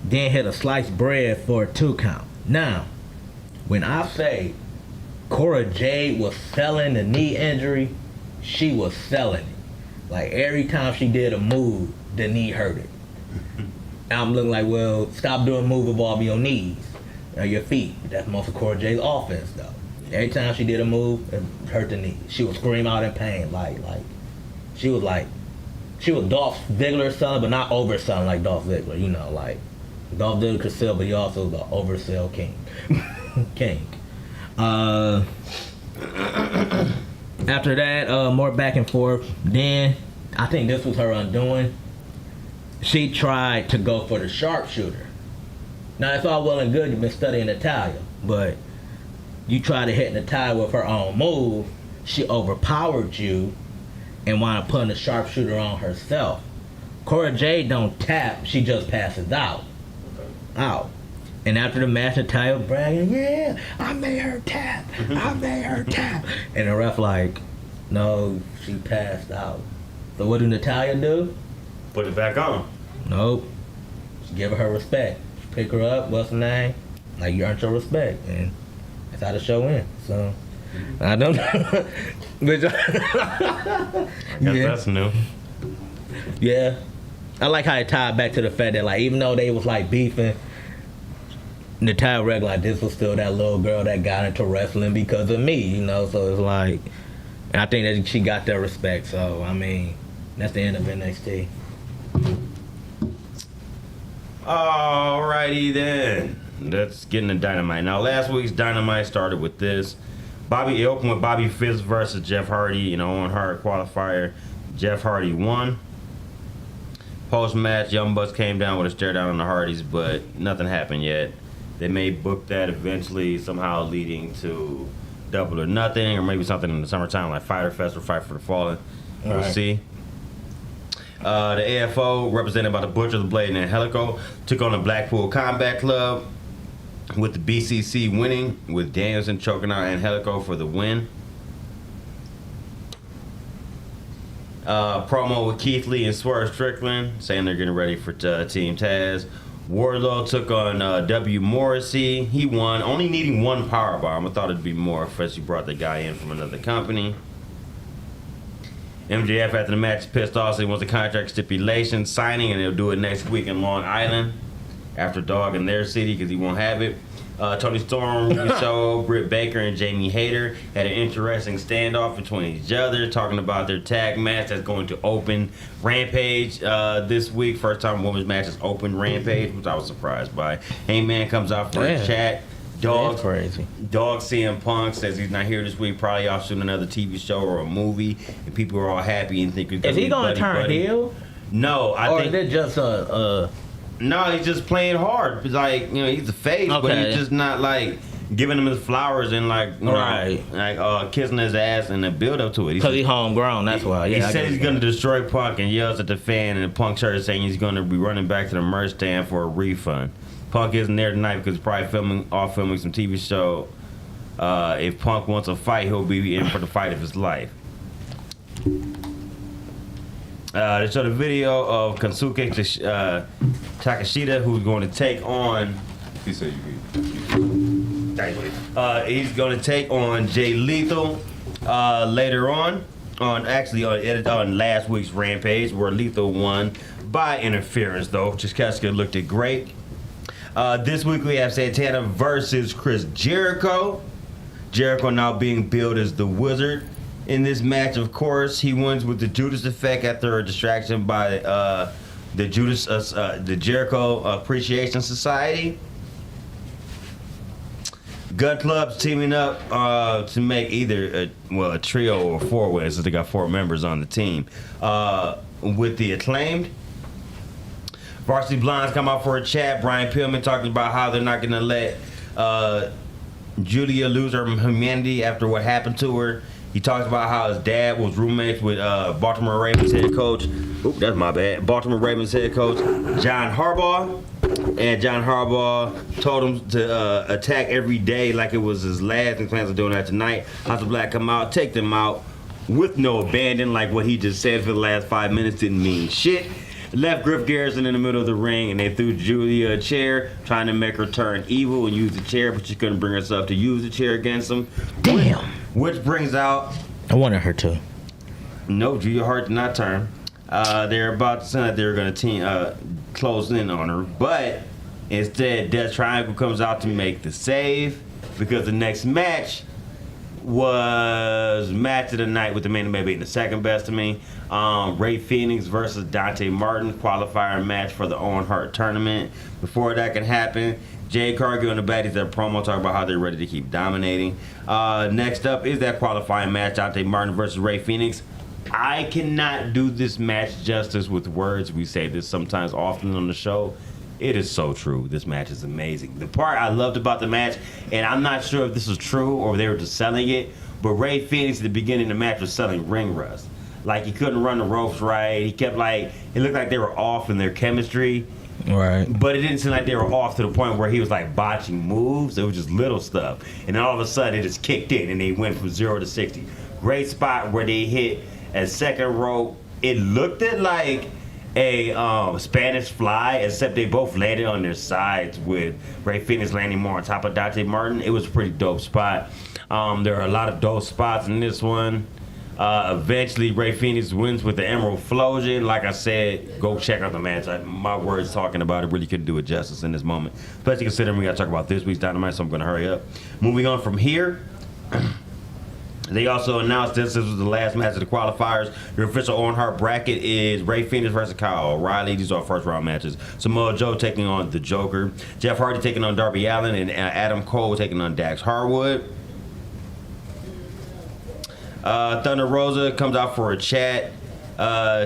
then hit a sliced bread for a 2 count. Now, when I say Cora Jade was selling the knee injury, she was selling it. Like every time she did a move, the knee hurt it. I'm looking like, well, stop doing a move involving your knees or your feet. That's most of Cora Jade's offense, though. Every time she did a move, it hurt the knee. She would scream out in pain, like she was Dolph Ziggler selling, but not overselling like Dolph Ziggler. You know, like Dolph Ziggler could sell, but he also was the oversell king. After that, more back and forth. Then I think this was her undoing. She tried to go for the sharpshooter. Now it's all well and good, you've been studying Natalya, but you try to hit Natalya with her own move, she overpowered you and wound up putting the sharpshooter on herself. Cora Jade don't tap, she just passes out. And after the match, Natalya was bragging, yeah, I made her tap. I made her tap. And the ref like, no, she passed out. So what do Natalya do? Put it back on. Nope. Just give her respect. Pick her up, what's her name? Like, you earned your respect. And that's how the show ends. So, I don't know. But, I guess that's new. yeah. I like how it tied back to the fact that, like, even though they was, like, beefing, Natalya read like this was still that little girl that got into wrestling because of me, you know. So it's like, and I think that she got their respect. So I mean, that's the end of NXT. Alrighty then. Let's get into Dynamite. Now, last week's Dynamite started with this. It opened with Bobby Fish versus Jeff Hardy in an Owen Hart qualifier. Jeff Hardy won. Post-match, Young Bucks came down with a stare down on the Hardys, but nothing happened yet. They may book that eventually, somehow leading to Double or Nothing, or maybe something in the summertime like Fyter Fest or Fight for the Fallen. We'll Right. see. The AFO, represented by the Butcher, the Blade, and Angelico, took on the Blackpool Combat Club, with the BCC winning, with Danielson choking out Angelico for the win. Promo with Keith Lee and Swerve Strickland, saying they're getting ready for Team Taz. Wardlow took on W. Morrissey. He won, only needing one powerbomb. I thought it'd be more, especially brought the guy in from another company. MJF after the match is pissed off, so he wants a contract stipulation signing, and they'll do it next week in Long Island after Dog in their city because he won't have it. Tony Storm, Russo, Britt Baker, and Jamie Hayter had an interesting standoff between each other, talking about their tag match that's going to open Rampage this week. First time a women's match has opened Rampage, which I was surprised by. Hangman comes out for a Damn. chat. Dog, That's crazy. Dog CM Punk says he's not here this week, probably off shooting another TV show or a movie, and people are all happy and think he's Is he gonna buddy, turn buddy. heel? No, I Or think is it just no, he's just playing hard. It's like, you know, he's a face, but Okay. he's just not like giving him his flowers and like, you know, Right. like kissing his ass and the build up to it. because he homegrown? That's why. Yeah, He I said get he's it. going to destroy Punk and yells at the fan, and the Punk shirt is saying he's going to be running back to the merch stand for a refund. Punk isn't there tonight because he's probably filming some TV show. If Punk wants a fight, he'll be in for the fight of his life. They showed a video of Kensuke Takeshita, who's going to take on. He said you He's going to take on Jay Lethal later on last week's Rampage, where Lethal won by interference, though. Chiskeska looked it great. This week we have Santana versus Chris Jericho. Jericho now being billed as the Wizard. In this match, of course, he wins with the Judas Effect after a distraction by the Jericho Appreciation Society. Gun Club's teaming up to make either a trio or four-way, since they got 4 members on the team. With the Acclaimed. Varsity Blondes come out for a chat. Brian Pillman talking about how they're not going to let Julia lose her humanity after what happened to her. He talks about how his dad was roommates with Baltimore Ravens head coach. Oop, that's my bad. Baltimore Ravens head coach John Harbaugh. And John Harbaugh told him to attack every day like it was his last, and plans on doing that tonight. House of Black come out, take them out with no abandon, like what he just said for the last 5 minutes didn't mean shit. Left Griff Garrison in the middle of the ring, and they threw Julia a chair, trying to make her turn evil and use the chair, but she couldn't bring herself to use the chair against him. Damn. Which brings out, I wanted her to. no, Julia Hart did not turn. They're about to say that they're going to close in on her, but instead Death Triangle comes out to make the save, because the next match was match of the night, with the main event being the second best to me. Ray Phoenix versus Dante Martin, qualifier match for the Owen Hart tournament. Before that can happen, Jay Cargill and the Baddies at promo talk about how they're ready to keep dominating. Next up is that qualifying match, Dante Martin versus Ray Phoenix. I cannot do this match justice with words. We say this sometimes often on the show. It is so true. This match is amazing. The part I loved about the match, and I'm not sure if this is true or if they were just selling it, but Ray Phoenix at the beginning of the match was selling ring rust. Like, he couldn't run the ropes right. He kept it looked like they were off in their chemistry. Right. But it didn't seem like they were off to the point where he was like botching moves. It was just little stuff. And then all of a sudden it just kicked in and they went from 0 to 60. Great spot where they hit a second rope. It looked like a Spanish fly, except they both landed on their sides with Ray Phoenix landing more on top of Dante Martin. It was a pretty dope spot. There are a lot of dope spots in this one. Eventually, Ray Phoenix wins with the Emerald Flosion. Like I said, go check out the match. My words talking about it really couldn't do it justice in this moment, especially considering we got to talk about this week's Dynamite, so I'm going to hurry up. Moving on from here, they also announced this was the last match of the qualifiers. Your official Owen Hart bracket is Ray Phoenix versus Kyle O'Reilly. These are first round matches. Samoa Joe taking on the Joker. Jeff Hardy taking on Darby Allin, and Adam Cole taking on Dax Harwood. Thunder Rosa comes out for a chat.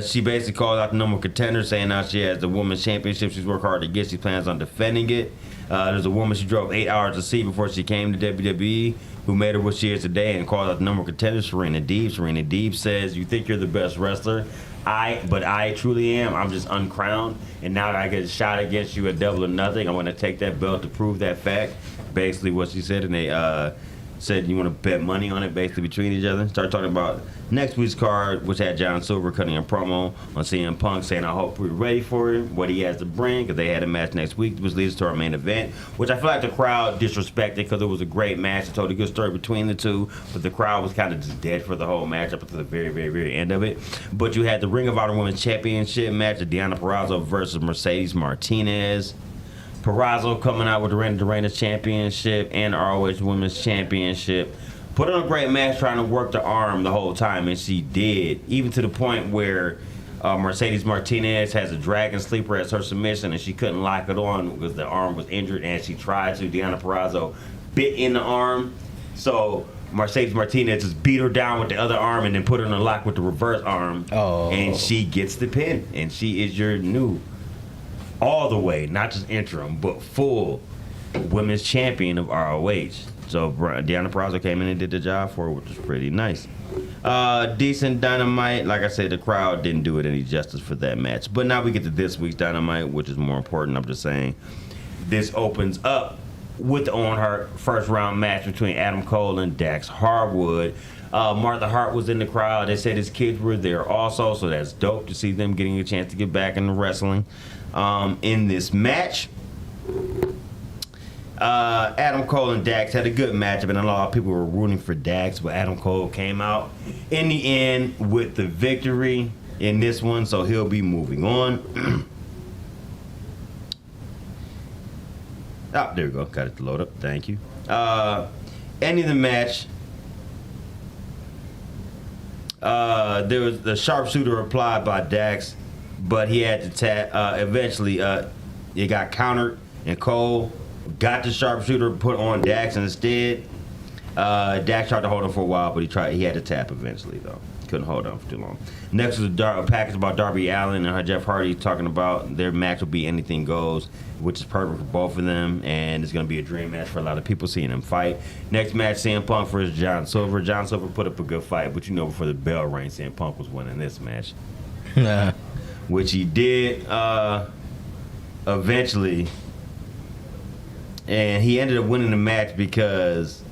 She basically calls out the number one contender, saying now she has the women's championship. She's worked hard to get. She plans on defending it. There's a woman she drove 8 hours to see before she came to WWE, who made her what she is today, and called out the number one contender, Serena Deeb. Serena Deeb says, "You think you're the best wrestler? But I truly am. I'm just uncrowned, and now that I get a shot against you at Double or Nothing, I'm going to take that belt to prove that fact." Basically, what she said, and they said you want to bet money on it, basically between each other. Start talking about next week's card, which had John Silver cutting a promo on CM Punk, saying, "I hope we're ready for it, what he has to bring," because they had a match next week, which leads to our main event, which I feel like the crowd disrespected because it was a great match. It told a good story between the two, but the crowd was kind of just dead for the whole match up until the very, very, very end of it. But you had the Ring of Honor Women's Championship match of Deonna Purrazzo versus Mercedes Martinez. Purrazzo coming out with the Reigns Championship and ROH Women's Championship. Put on a great match trying to work the arm the whole time, and she did. Even to the point where Mercedes Martinez has a Dragon Sleeper as her submission, and she couldn't lock it on because the arm was injured, and she tried to. Deonna Purrazzo bit in the arm. So Mercedes Martinez just beat her down with the other arm and then put her in a lock with the reverse arm. Oh. And she gets the pin, and she is your new all the way, not just interim, but full women's champion of ROH. So Deonna Purrazzo came in and did the job for her, which was pretty nice. Decent Dynamite. Like I said, the crowd didn't do it any justice for that match. But now we get to this week's Dynamite, which is more important. I'm just saying, this opens up with the Owen Hart first round match between Adam Cole and Dax Harwood. Martha Hart was in the crowd. They said his kids were there also, so that's dope to see them getting a chance to get back into wrestling. In this match, Adam Cole and Dax had a good matchup, and a lot of people were rooting for Dax, but Adam Cole came out in the end with the victory in this one, so he'll be moving on. Oh, there we go. Got it to load up. Thank you. Ending the match, there was the sharpshooter applied by Dax, but he had to tap. Eventually, it got countered, and Cole got the sharpshooter put on Dax instead. Dax tried to hold him for a while, but he had to tap eventually, though. Couldn't hold on for too long. Next was a package about Darby Allin and Jeff Hardy talking about their match will be anything goes, which is perfect for both of them, and it's going to be a dream match for a lot of people seeing them fight. Next match, CM Punk versus John Silver. John Silver put up a good fight, but you know before the bell rang, CM Punk was winning this match. Nah. Which he did eventually, and he ended up winning the match because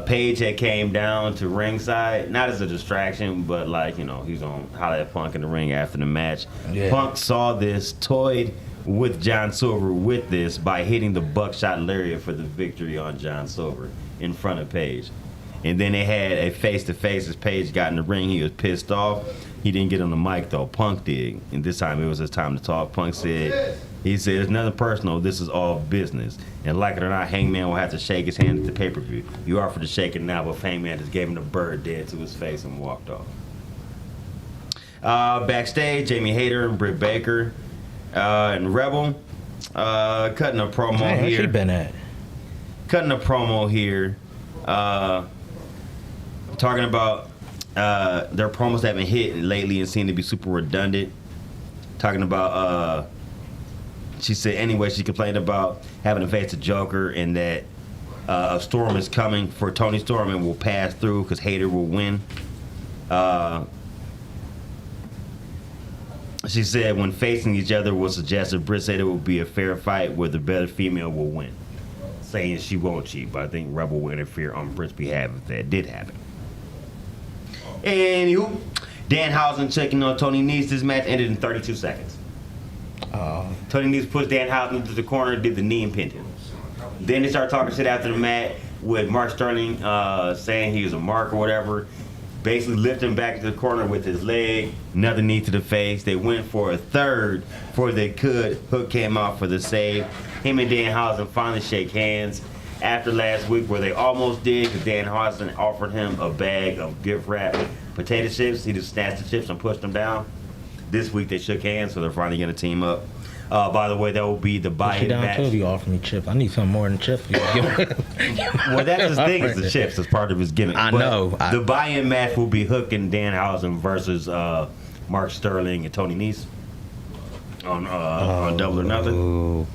Paige had came down to ringside, not as a distraction, but like, you know, he's on holler at Punk in the ring after the match. Yeah. Punk saw this, toyed with John Silver with this by hitting the buckshot lariat for the victory on John Silver in front of Paige. And then they had a face-to-face as Paige got in the ring. He was pissed off. He didn't get on the mic, though. Punk did. And this time it was his time to talk. Punk said, it's nothing personal. This is all business. And like it or not, Hangman will have to shake his hand at the pay-per-view. You offered to shake it now, but Hangman just gave him the bird dead to his face and walked off. Backstage, Jamie Hayter and Britt Baker and Rebel cutting a promo Man, where's here. she been at? Cutting a promo here. Talking about their promos that have been hit lately and seem to be super redundant. Talking about, she said anyway, she complained about having to face the Joker and that a storm is coming for Tony Storm and will pass through because Hayter will win. She said when facing each other was suggested. Britt said it would be a fair fight where the better female will win. Saying she won't cheat, but I think Rebel will interfere on Britt's behalf if that did happen. Anywho, Danhausen checking on Tony Nese. This match ended in 32 seconds. Tony Nese pushed Danhausen into the corner, did the knee and pinned him. Then they started talking shit after the match with Mark Sterling saying he was a mark or whatever. Basically lifted him back into the corner with his leg, another knee to the face. They went for a third before they could. Hook came out for the save. Him and Danhausen finally shake hands after last week where they almost did because Danhausen offered him a bag of gift wrap potato chips. He just snatched the chips and pushed them down. This week they shook hands, so they're finally going to team up. By the way, that will be the buy-in match. Too if you offer me chips. I need something more than chips. Well, that's his thing, is the chips. It's part of his gimmick. I But know. The buy-in match will be Hook and Danhausen versus Mark Sterling and Tony Nese on Double or Nothing. Ooh.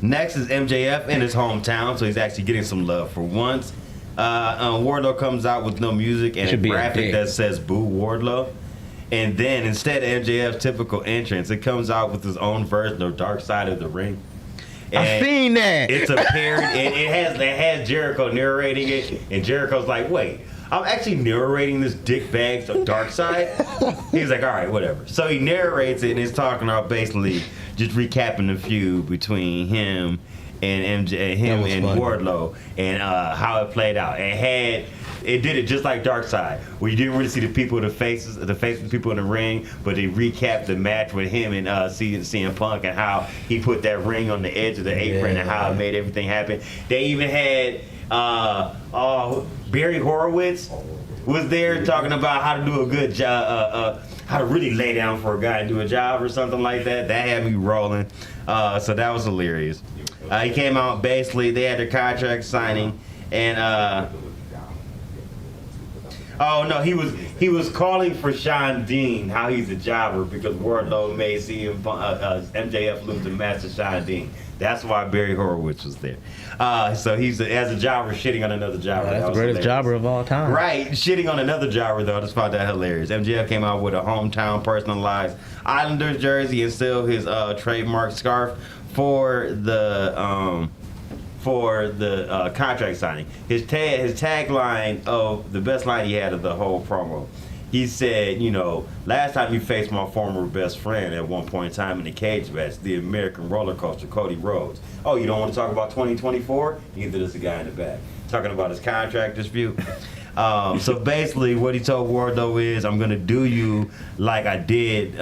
Next is MJF in his hometown, so he's actually getting some love for once. Wardlow comes out with no music and a Should be a graphic dick. that says "Boo Wardlow." And then instead of MJF's typical entrance, it comes out with his own version of Dark Side of the Ring. I And seen that. It's a parody. It has Jericho narrating it, and Jericho's like, "Wait, I'm actually narrating this dick bags of Dark Side." He's like, "All right, whatever." So he narrates it, and he's talking about basically just recapping the feud between him and him was and funny. Wardlow, and how it played out. It did it just like Dark Side, where you didn't really see the people, the faces of the people in the ring, but they recapped the match with him and CM Punk and how he put that ring on the edge of the apron and how it made everything happen. They even had Barry Horowitz was there talking about how to do a good job, how to really lay down for a guy and do a job or something like that. That had me rolling. So that was hilarious. He came out basically, they had their contract signing, and oh no, he was calling for Sean Dean, how he's a jobber because Wardlow made MJF lose the match to Sean Dean. That's why Barry Horowitz was there. So he's as a jobber shitting on another jobber. That's That the was greatest hilarious. jobber of all time. Right, shitting on another jobber though. I just found that hilarious. MJF came out with a hometown personalized Islanders jersey and still his trademark scarf for the contract signing. His tagline of the best line he had of the whole promo. He said, you know, last time you faced my former best friend at one point in time in the cage match, the American roller coaster, Cody Rhodes. Oh, you don't want to talk about 2024? Neither does the guy in the back. Talking about his contract dispute. So basically what he told Wardlow is, I'm going to do you like I did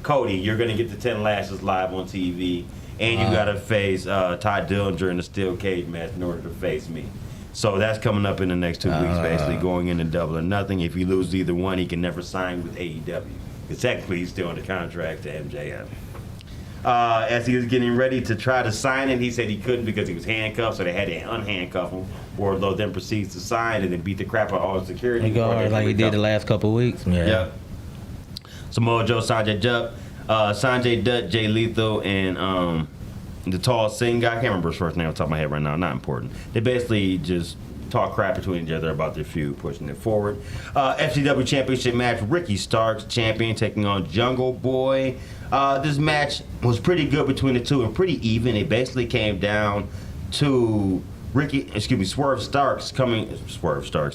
Cody. You're going to get the 10 Lashes live on TV. And you got to face Todd Dillinger in a steel cage match in order to face me. So that's coming up in the next 2 weeks, basically going into Double or Nothing. If he loses either one, he can never sign with AEW. Because technically he's still under contract to MJF. As he was getting ready to try to sign it, he said he couldn't because he was handcuffed, so they had to unhandcuff him. Wardlow then proceeds to sign and then beat the crap out of all the security. He go hard like he did the last couple of weeks. Yeah. Yep. Samoa Joe, Sanjay Dutt, Jay Lethal, and the tall Singh guy. I can't remember his first name off the top of my head right now. Not important. They basically just talk crap between each other about their feud, pushing it forward. FCW Championship match. Ricky Starks, champion, taking on Jungle Boy. This match was pretty good between the two and pretty even. It basically came down to Swerve Starks.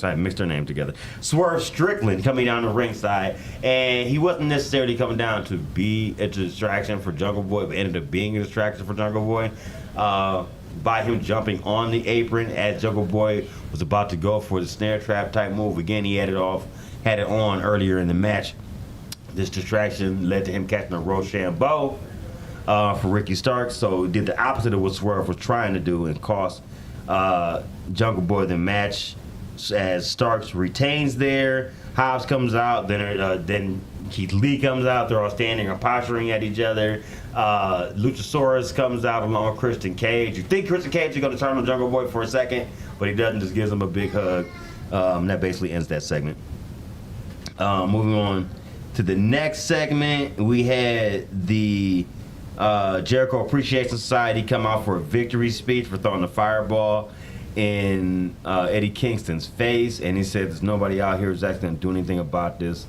I mixed their name together. Swerve Strickland coming down the ringside, and he wasn't necessarily coming down to be a distraction for Jungle Boy, but ended up being a distraction for Jungle Boy by him jumping on the apron as Jungle Boy was about to go for the snare trap type move. Again, he had it on earlier in the match. This distraction led to him catching a Rochambeau for Ricky Starks, so he did the opposite of what Swerve was trying to do and cost Jungle Boy the match as Starks retains there. Hobbs comes out, then Keith Lee comes out. They're all standing and posturing at each other. Luchasaurus comes out along with Christian Cage. You think Christian Cage is going to turn on Jungle Boy for a second, but he doesn't, just gives him a big hug. That basically ends that segment. Moving on to the next segment, we had the Jericho Appreciation Society come out for a victory speech for throwing the fireball in Eddie Kingston's face, and he said there's nobody out here who's actually going to do anything about this.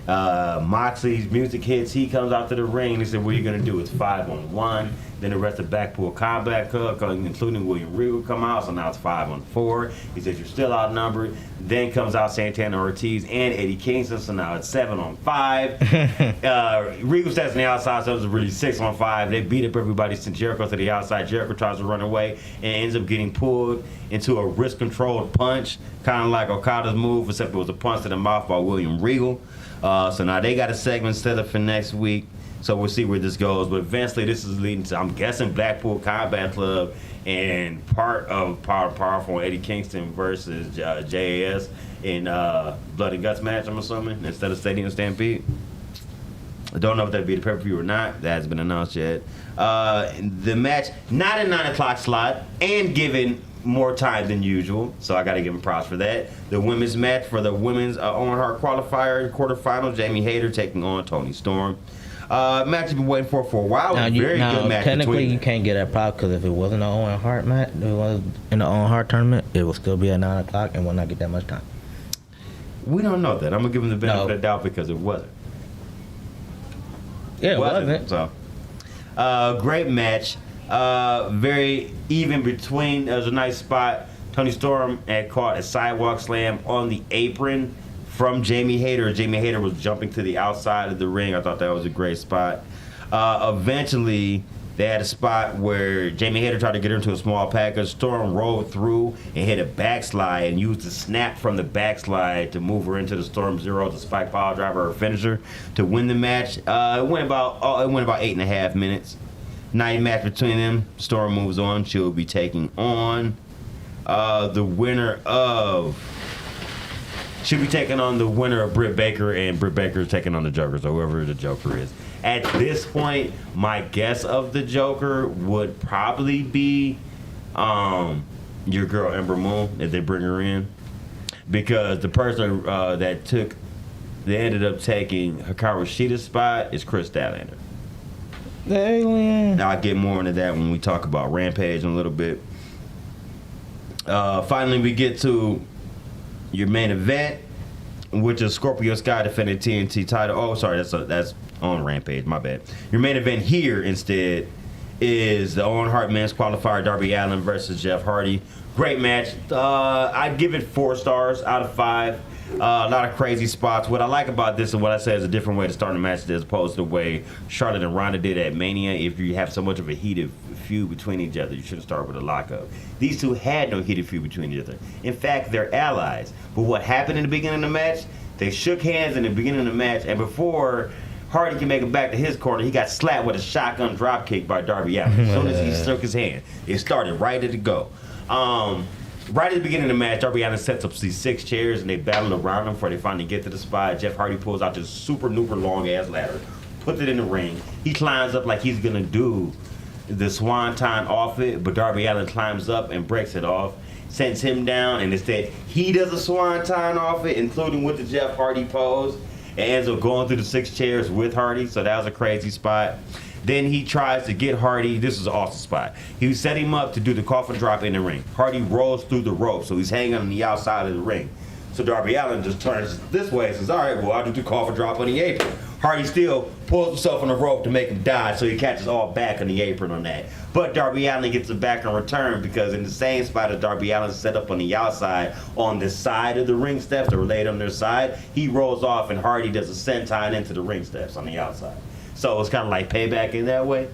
Moxley's music hits. He comes out to the ring and he said, what are you going to do? It's 5-on-1. Then the rest of Blackpool Combat Club, including William Regal, come out. So now it's 5-on-4. He says, you're still outnumbered. Then comes out Santana Ortiz and Eddie Kingston. So now it's 7-on-5. Regal steps on the outside, so it was really 6-on-5. They beat up everybody, sent Jericho to the outside. Jericho tries to run away and ends up getting pulled into a wrist-controlled punch, kind of like Okada's move, except it was a punch to the mouth by William Regal. So now they got a segment set up for next week. So we'll see where this goes. But eventually this is leading to, I'm guessing, Blackpool Combat Club and part of Powerful Eddie Kingston versus JAS in Blood and Guts match, I'm assuming, instead of Stadium Stampede. I don't know if that'd be the pay-per-view or not. That hasn't been announced yet. The match, not a 9 o'clock slot, and given more time than usual, so I got to give him props for that. The women's match for the women's Owen Hart qualifier quarterfinal, Jamie Hayter taking on Toni Storm. Match you've been waiting for a while. Now, Very good match. Technically, between you can't get that prop because if it wasn't an Owen Hart match, it was in the Owen Hart tournament, it would still be at 9 o'clock and will not get that much time. We don't know that. I'm gonna give him the benefit of the doubt because it wasn't. Yeah, it wasn't. So, great match. Very even between. There was a nice spot. Toni Storm had caught a sidewalk slam on the apron from Jamie Hayter. Jamie Hayter was jumping to the outside of the ring. I thought that was a great spot. Eventually, they had a spot where Jamie Hayter tried to get her into a small package. Storm rolled through and hit a backslide and used the snap from the backslide to move her into the Storm Zero, the Spike Pile Driver, her finisher, to win the match. It went about 8.5 minutes. Night match between them. Storm moves on. She'll be taking on the winner of. She'll be taking on the winner of Britt Baker, and Britt Baker is taking on the Joker, so whoever the Joker is. At this point, my guess of the Joker would probably be your girl Ember Moon, if they bring her in. Because the person they ended up taking Hikaru Shida's spot is Chris Statlander. The alien. Now, I'll get more into that when we talk about Rampage in a little bit. Finally, we get to your main event, which is Scorpio Sky defending TNT title. Oh, sorry, that's on Rampage. My bad. Your main event here instead is the Owen Hart Men's Qualifier, Darby Allin versus Jeff Hardy. Great match. I'd give it 4 stars out of 5. A lot of crazy spots. What I like about this and what I say is a different way to start a match as opposed to the way Charlotte and Ronda did at Mania. If you have so much of a heated feud between each other, you shouldn't start with a lockup. These two had no heated feud between each other. In fact, they're allies. But what happened in the beginning of the match? They shook hands in the beginning of the match, and before Hardy can make it back to his corner, he got slapped with a shotgun dropkick by Darby Allin. As soon as he shook his hand, it started right at the go. Right at the beginning of the match, Darby Allin sets up these 6 chairs and they battle around him before they finally get to the spot. Jeff Hardy pulls out this super duper long ass ladder, puts it in the ring. He climbs up like he's gonna do the Swanton off it, but Darby Allin climbs up and breaks it off, sends him down, and instead he does a Swanton off it, including with the Jeff Hardy pose, and ends up going through the 6 chairs with Hardy. So that was a crazy spot. Then he tries to get Hardy. This is an awesome spot. He set him up to do the coffin drop in the ring. Hardy rolls through the rope, so he's hanging on the outside of the ring. So Darby Allin just turns this way and says, all right, well, I'll do the coffin drop on the apron. Hardy still pulls himself on the rope to make him dodge, so he catches all back on the apron on that. But Darby Allin gets it back in return because in the same spot as Darby Allin set up on the outside, on the side of the ring steps that were laid on their side, he rolls off and Hardy does a senton into the ring steps on the outside. So it's kind of like payback in that way.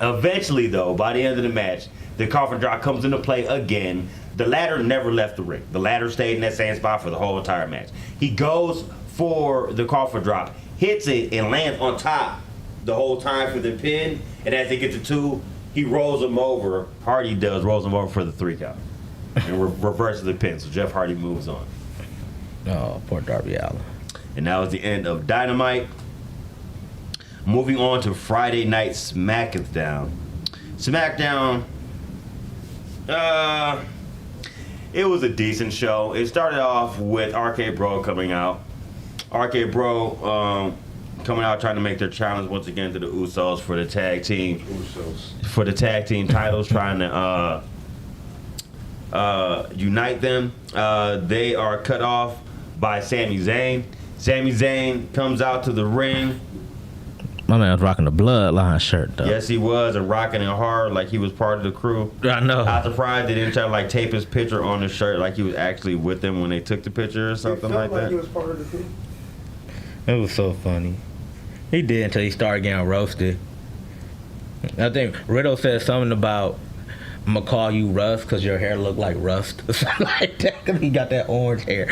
Eventually, though, by the end of the match, the coffin drop comes into play again. The ladder never left the ring. The ladder stayed in that same spot for the whole entire match. He goes for the coffin drop, hits it, and lands on top the whole time for the pin. And as they get to 2, he rolls him over. Hardy rolls him over for the 3 count. And reverses the pin. So Jeff Hardy moves on. Oh, poor Darby Allin. And that was the end of Dynamite. Moving on to Friday Night SmackDown. SmackDown, it was a decent show. It started off with RK Bro coming out. RK Bro coming out trying to make their challenge once again to the Usos for the tag team. For the tag team titles, trying to unite them. They are cut off by Sami Zayn. Sami Zayn comes out to the ring. My man was rocking the Bloodline shirt though. Yes, he was, and rocking it hard like he was part of the crew. I know. I'm surprised they didn't try to like tape his picture on the shirt like he was actually with them when they took the picture or something like that. He was part of the crew. It was so funny. He did until he started getting roasted. I think Riddle said something about, I'm gonna call you Rust because your hair looked like rust or something like that, because he got that orange hair.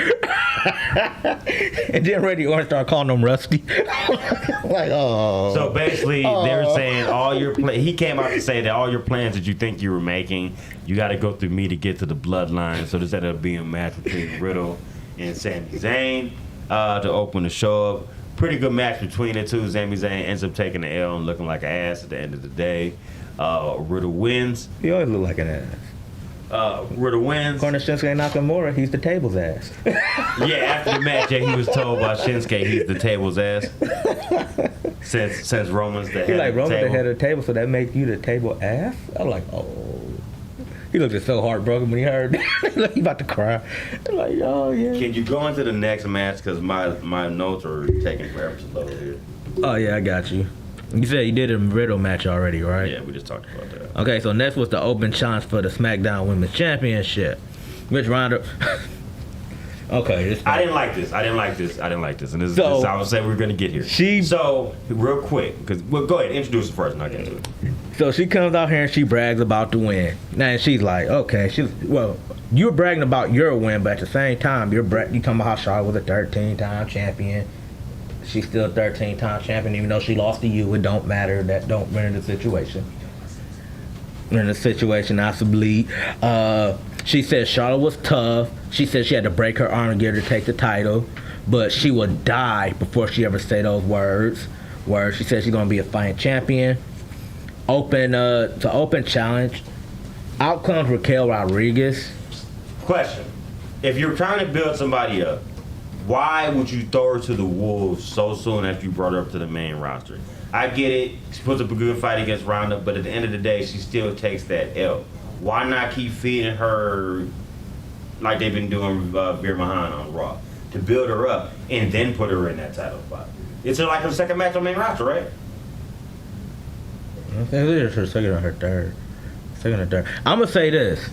And then Randy Orton started calling him Rusty. Like, oh. So basically, they were saying all your he came out to say that all your plans that you think you were making, you got to go through me to get to the bloodline. So this ended up being a match between Riddle and Sami Zayn to open the show up. Pretty good match between the two. Sami Zayn ends up taking the L and looking like an ass at the end of the day. Riddle wins. He always looked like an ass. Riddle wins. According to Shinsuke Nakamura, he's the table's ass. Yeah, after the match, yeah, he was told by Shinsuke he's the table's ass. Since Roman's the head He like of the Roman the table. head of the table, so that makes you the table ass? I'm like, oh. He looked so heartbroken when he heard that. Like he about to cry. I'm like, oh yeah. Can you go into the next match? Because my notes are taking forever to load here. Oh yeah, I got you. You said you did a Riddle match already, right? Yeah, we just talked about that. Okay, so next was the open challenge for the SmackDown Women's Championship, which Ronda. Okay, this. I didn't like this. And this So- is I was saying we were gonna get here. So real quick, because go ahead, introduce it first, and I'll get into it. So she comes out here and she brags about the win. Now she's like, okay, you're bragging about your win, but at the same time, you talking about how Charlotte was a 13-time champion. She's still a 13-time champion, even though she lost to you. It don't matter. That don't win in the situation. In the situation, I bleed. She said Charlotte was tough. She said she had to break her arm to get her to take the title, but she would die before she ever say those words. She said she's gonna be a fighting champion. Open challenge. Out comes Raquel Rodriguez. Question: if you're trying to build somebody up, why would you throw her to the wolves so soon after you brought her up to the main roster? I get it. She puts up a good fight against Ronda, but at the end of the day, she still takes that L. Why not keep feeding her like they've been doing Veer Mahan on Raw to build her up and then put her in that title spot? It's like her second match on main roster, right? I think it's her second or her third. Second or third. I'm gonna say this.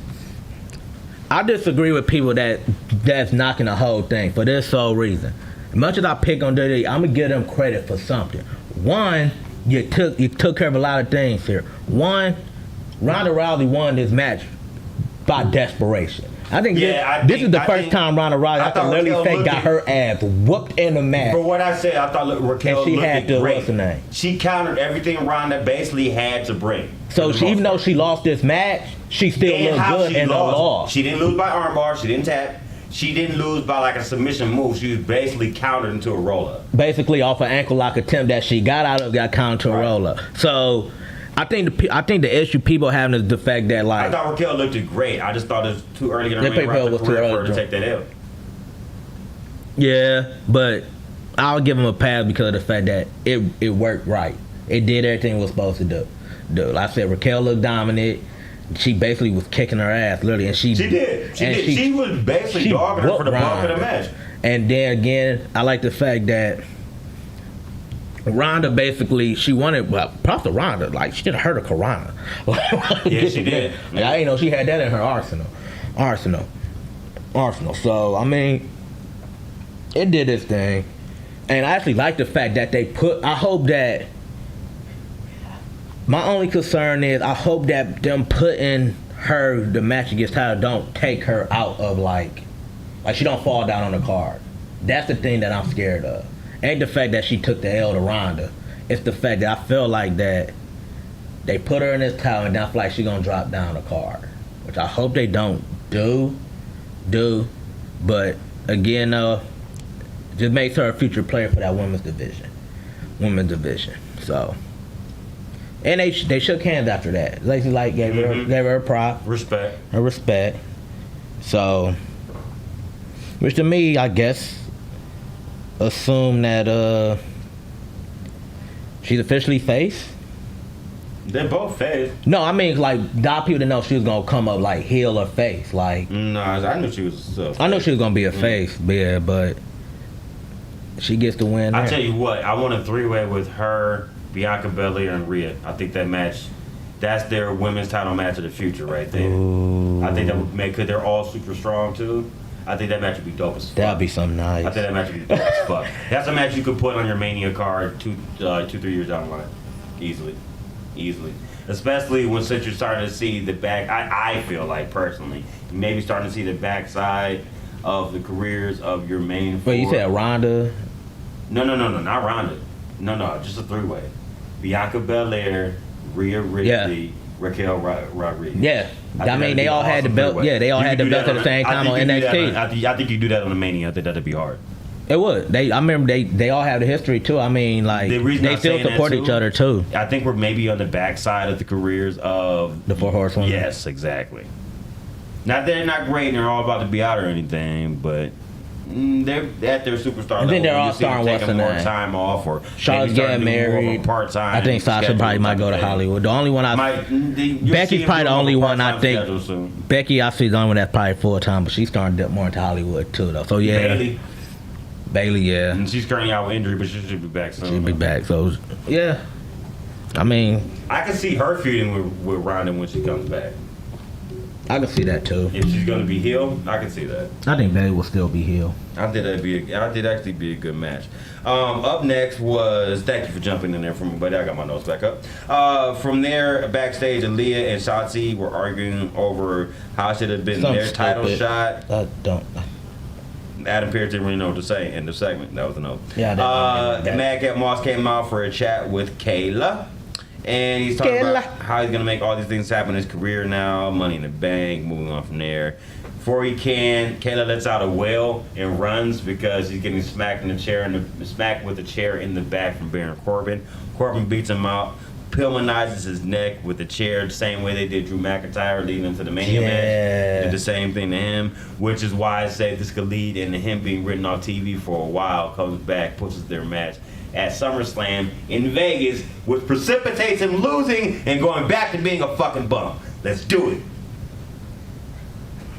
I disagree with people that's knocking the whole thing for this sole reason. As much as I pick on WWE, I'm gonna give them credit for something. One, you took care of a lot of things here. One, Ronda Rousey won this match by desperation. I think this is the first time Ronda Rousey, I can literally say, got her ass whooped in the match. For what I said, I thought Raquel And she looked had to, great. what's her name? She countered everything Ronda basically had to bring. So even though she lost this match, she still And looked how good she in the loss. lost. She didn't lose by armbar. She didn't tap. She didn't lose by like a submission move. She was basically countered into a roll-up. Basically off an ankle lock attempt that she got out of, got countered to a roll-up. So I think the issue people having is the fact that I like thought Raquel looked great. I just thought it was too early in her That main Raquel roster was too career for early her to to- take that L. yeah, but I'll give him a pass because of the fact that it worked right. It did everything it was supposed to do. Like I said, Raquel looked dominant. She basically was kicking her ass, literally, and she did. She was basically dogging her for the bulk of the Ronda. match. And then again, I like the fact that Ronda basically she wanted props to Ronda, like she didn't hurt a Karana. Yeah, she did. Like, I didn't know she had that in her arsenal. So I mean, it did its thing, and I actually like the fact that they put. I hope that. My only concern is I hope that them putting her the match against Tyler don't take her out of like she don't fall down on the card. That's the thing that I'm scared of. Ain't the fact that she took the L to Ronda. It's the fact that I feel like that they put her in this title and I feel like she gonna drop down the card, which I hope they don't do. But again, just makes her a future player for that women's division. So. And they shook hands after that. Lacey Light gave her a prop. Respect. So, which to me, I guess, assume that she's officially face. They're both face. No, I mean like a lot of people didn't know she was gonna come up like heel or face. Like No, I knew she was. I know she was gonna be a face, but She gets the win. I there. tell you what, I want a 3-way with her, Bianca Belair, and Rhea. I think that match, that's their women's title match of the future right there. Ooh. I think that would make, because they're all super strong too. I think that match would be dope as fuck. That'd be something nice. I think that match would be dope as fuck. That's a match you could put on your Mania card 3 years down the line. Easily. Especially since you're starting to see the back, I feel like personally, you may be starting to see the backside of the careers of your main But you four. said Ronda. No, not Ronda. No, just a 3-way. Bianca Belair, Rhea Ripley, Raquel Rodriguez. Yeah. I think mean, that'd they be all an had the awesome belt. 3-way. Yeah, they all You had could the do belt that at the same I time think on you do that NXT. I think you do that on the Mania. I think that'd be hard. It would. I remember they all have the history too. I mean, like The reason they I'm still saying that, support too, each other too. I think we're maybe on the backside of the careers of The Four Horsewomen. Yes, exactly. Not that they're not great and they're all about to be out or anything, but they're at their superstar I think level. they're You all see them starting what's taking the more name? time off, or Charlotte's getting married. Part time. I think Sasha probably might go to Hollywood. The only one Becky's probably the only one I think. Becky, I see the only one that's probably full time, but she's starting to dip more into Hollywood too, though. So yeah, Bailey, yeah, and she's currently out with injury, but she should be back soon. she'll be back. So yeah, I mean, I can see her feuding with Ronda when she comes back. I can see that too. If she's gonna be healed, I can see that. I think Bailey will still be healed. I think actually be a good match. Up next was, thank you for jumping in there for me, buddy. I got my notes back up. From there, backstage, Aaliyah and Shotzi were arguing over how it should have been Something their title stupid. shot. I don't. Adam Pearce didn't really know what to say in the segment. That was a note. Yeah, I didn't know that. Madcap Moss came out for a chat with Kayla. And he's talking about how he's going to make all these things happen in his career now, Money in the Bank, moving on from there. Before he can, Kayla lets out a wail and runs because he's getting smacked in the chair, smacked with a chair in the back from Baron Corbin. Corbin beats him out, Pillmanizes his neck with the chair, the same way they did Drew McIntyre leading into the Mania match. Did the same thing to him, which is why I say this could lead into him being written off TV for a while, comes back, pushes their match at SummerSlam in Vegas, which precipitates him losing and going back to being a fucking bum. Let's do it.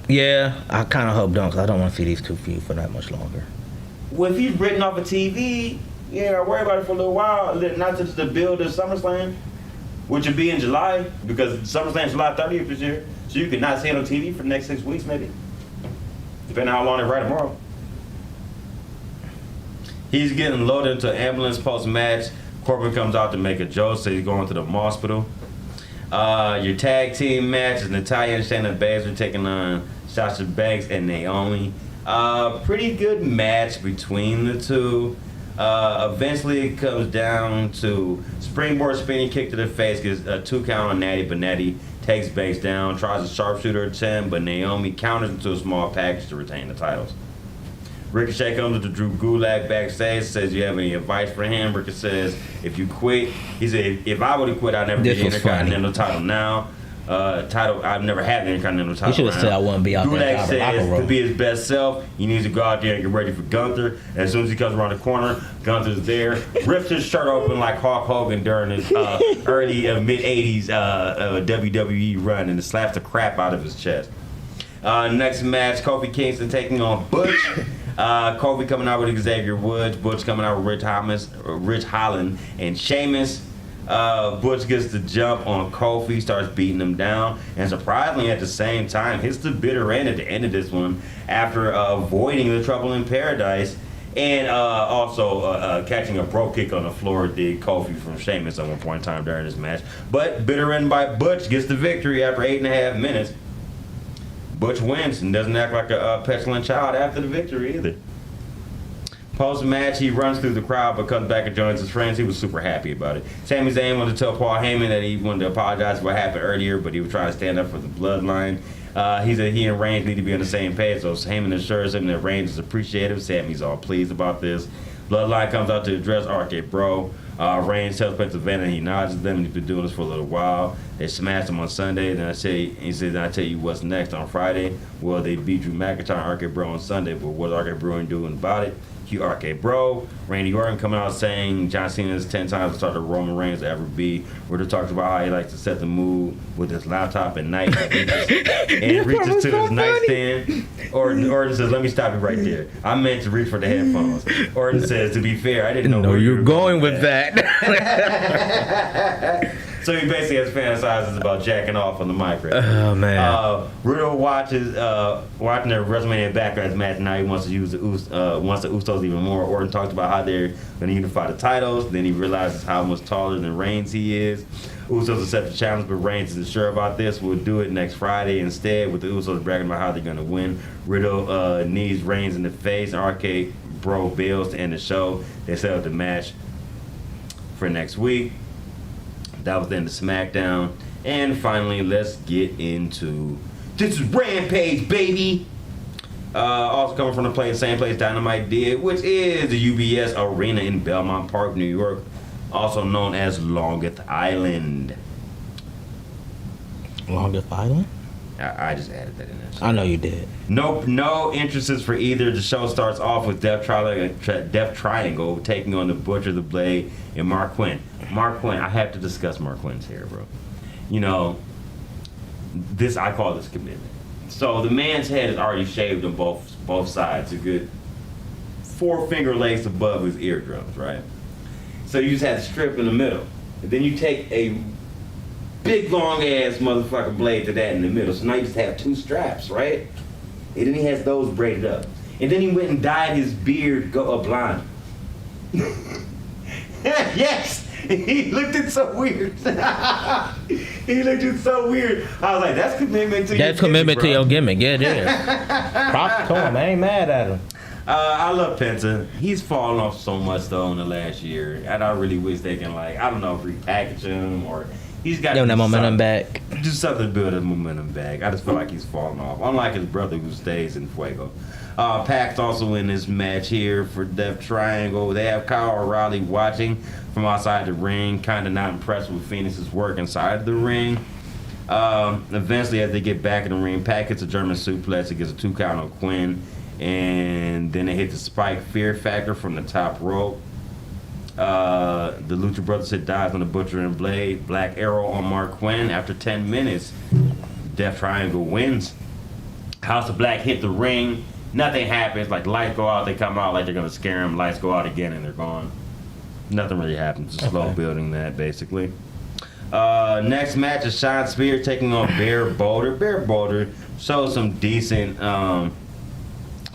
Yeah, I kind of hope don't, 'cause I don't want to see these two feud for that much longer. Well, if he's written off of TV, yeah, I'll worry about it for a little while, not just to build to SummerSlam, which would be in July, because SummerSlam's July 30th this year, so you could not see it on TV for the next 6 weeks, maybe. Depending on how long they write tomorrow. He's getting loaded into an ambulance post-match. Corbin comes out to make a joke, so he's going to the hospital. Your tag team match is Natalya and Shayna Baszler taking on Sasha Banks and Naomi. Pretty good match between the two. Eventually it comes down to springboard spinning kick to the face, gets a 2 count on Natty, but Natty takes Banks down, tries a sharpshooter attempt, but Naomi counters into a small package to retain the titles. Ricochet comes to Drew Gulak backstage, says, you have any advice for him? Ricochet says, if you quit, he said, if I would have quit, I'd never get the Intercontinental title now. I've never had the Intercontinental title. He should have said I wouldn't be out there. Gulak says, to be his best self, he needs to go out there and get ready for Gunther. And as soon as he comes around the corner, Gunther's there. Rips his shirt open like Hulk Hogan during his early mid-'80s WWE run and slaps the crap out of his chest. Next match, Kofi Kingston taking on Butch. Kofi coming out with Xavier Woods. Butch coming out with Rich Holland and Sheamus. Butch gets the jump on Kofi, starts beating him down, and surprisingly at the same time hits the bitter end at the end of this one after avoiding the Trouble in Paradise and also catching a bro kick on the floor did Kofi from Sheamus at one point in time during this match. But bitter end by Butch gets the victory after 8.5 minutes. Butch wins and doesn't act like a petulant child after the victory either. Post-match, he runs through the crowd but comes back and joins his friends. He was super happy about it. Sami Zayn wanted to tell Paul Heyman that he wanted to apologize for what happened earlier, but he was trying to stand up for the bloodline. He said he and Reigns need to be on the same page, so Heyman assures him that Reigns is appreciative. Sami's all pleased about this. Bloodline comes out to address RK Bro. Reigns tells Pennsylvania he nods at them and he's been doing this for a little while. They smashed him on Sunday. Then he said, then I tell you what's next on Friday. Well, they beat Drew McIntyre and RK Bro on Sunday, but what's RK Bro doing about it? Cue RK Bro. Randy Orton coming out saying John Cena is 10 times the starter Roman Reigns ever be. Riddle talks about how he likes to set the mood with his laptop at night and reaches to his nightstand. Orton says, let me stop you right there. I meant to reach for the headphones. Orton says, to be fair, I didn't know where you were going with that. So he basically has fantasizes about jacking off on the mic right Oh man. Riddle watching the WrestleMania Backlash match. Now he wants to use the Usos even more. Orton talks about how they're going to unify the titles. Then he realizes how much taller than Reigns he is. Usos accept the challenge, but Reigns isn't sure about this. We'll do it next Friday instead, with the Usos bragging about how they're going to win. Riddle knees Reigns in the face, and RK Bro bails to end the show. They set up the match for next week. That was the end of SmackDown. And finally, let's get into this is Rampage, baby. Also coming from the same place Dynamite did, which is the UBS Arena in Belmont Park, New York, also known as Longest Island. Longest Island? I just added that in there. I know you did. No entrances for either. The show starts off with Death Triangle taking on the Butcher, the Blade, and Mark Quinn. Mark Quinn, I have to discuss Mark Quinn's hair, bro. You know, I call this commitment. So the man's head is already shaved on both sides, a good 4 finger lengths above his eardrums, right? So you just have the strip in the middle. And then you take a big long ass motherfucking blade to that in the middle. So now you just have 2 straps, right? And then he has those braided up. And then he went and dyed his beard blonde. Yes! He looked it so weird. He looked it so weird. I was like, that's commitment to your gimmick. That's commitment to your gimmick. Yeah, it is. Props to him. I ain't mad at him. I love Penta. He's fallen off so much though in the last year, and I really wish they can I don't know, repackage him or he's got Give him that momentum back. Do something to build his momentum back. I just feel like he's falling off. Unlike his brother who stays in Fuego. Pac's also in this match here for Death Triangle. They have Kyle O'Reilly watching from outside the ring, kind of not impressed with Phoenix's work inside the ring. Eventually, as they get back in the ring, Pac hits a German suplex. It gets a 2 count on Quinn. And then they hit the Spike Fear Factor from the top rope. The Lucha Brothers hit dives on the Butcher and Blade. Black Arrow on Mark Quinn. After 10 minutes, Death Triangle wins. House of Black hit the ring. Nothing happens. Like, lights go out, they come out like they're going to scare them. Lights go out again, and they're gone. Nothing really happens. Just slow building that, basically. Next match is Sean Spears taking on Bear Boulder. Bear Boulder shows some decent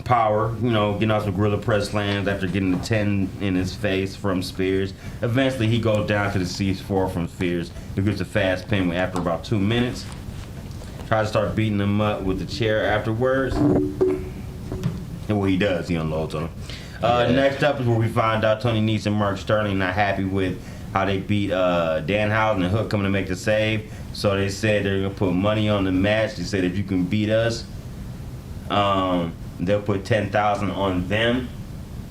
power, getting out some gorilla press slams after getting the 10 in his face from Spears. Eventually, he goes down to the C4 from Spears. He gets a fast pin after about 2 minutes. Tries to start beating him up with the chair afterwards. And what he does, he unloads on him. Next up is where we find out Tony Nese and Mark Sterling not happy with how they beat Danhausen and Hook coming to make the save. So they said they're going to put money on the match. They said if you can beat us, they'll put $10,000 on them.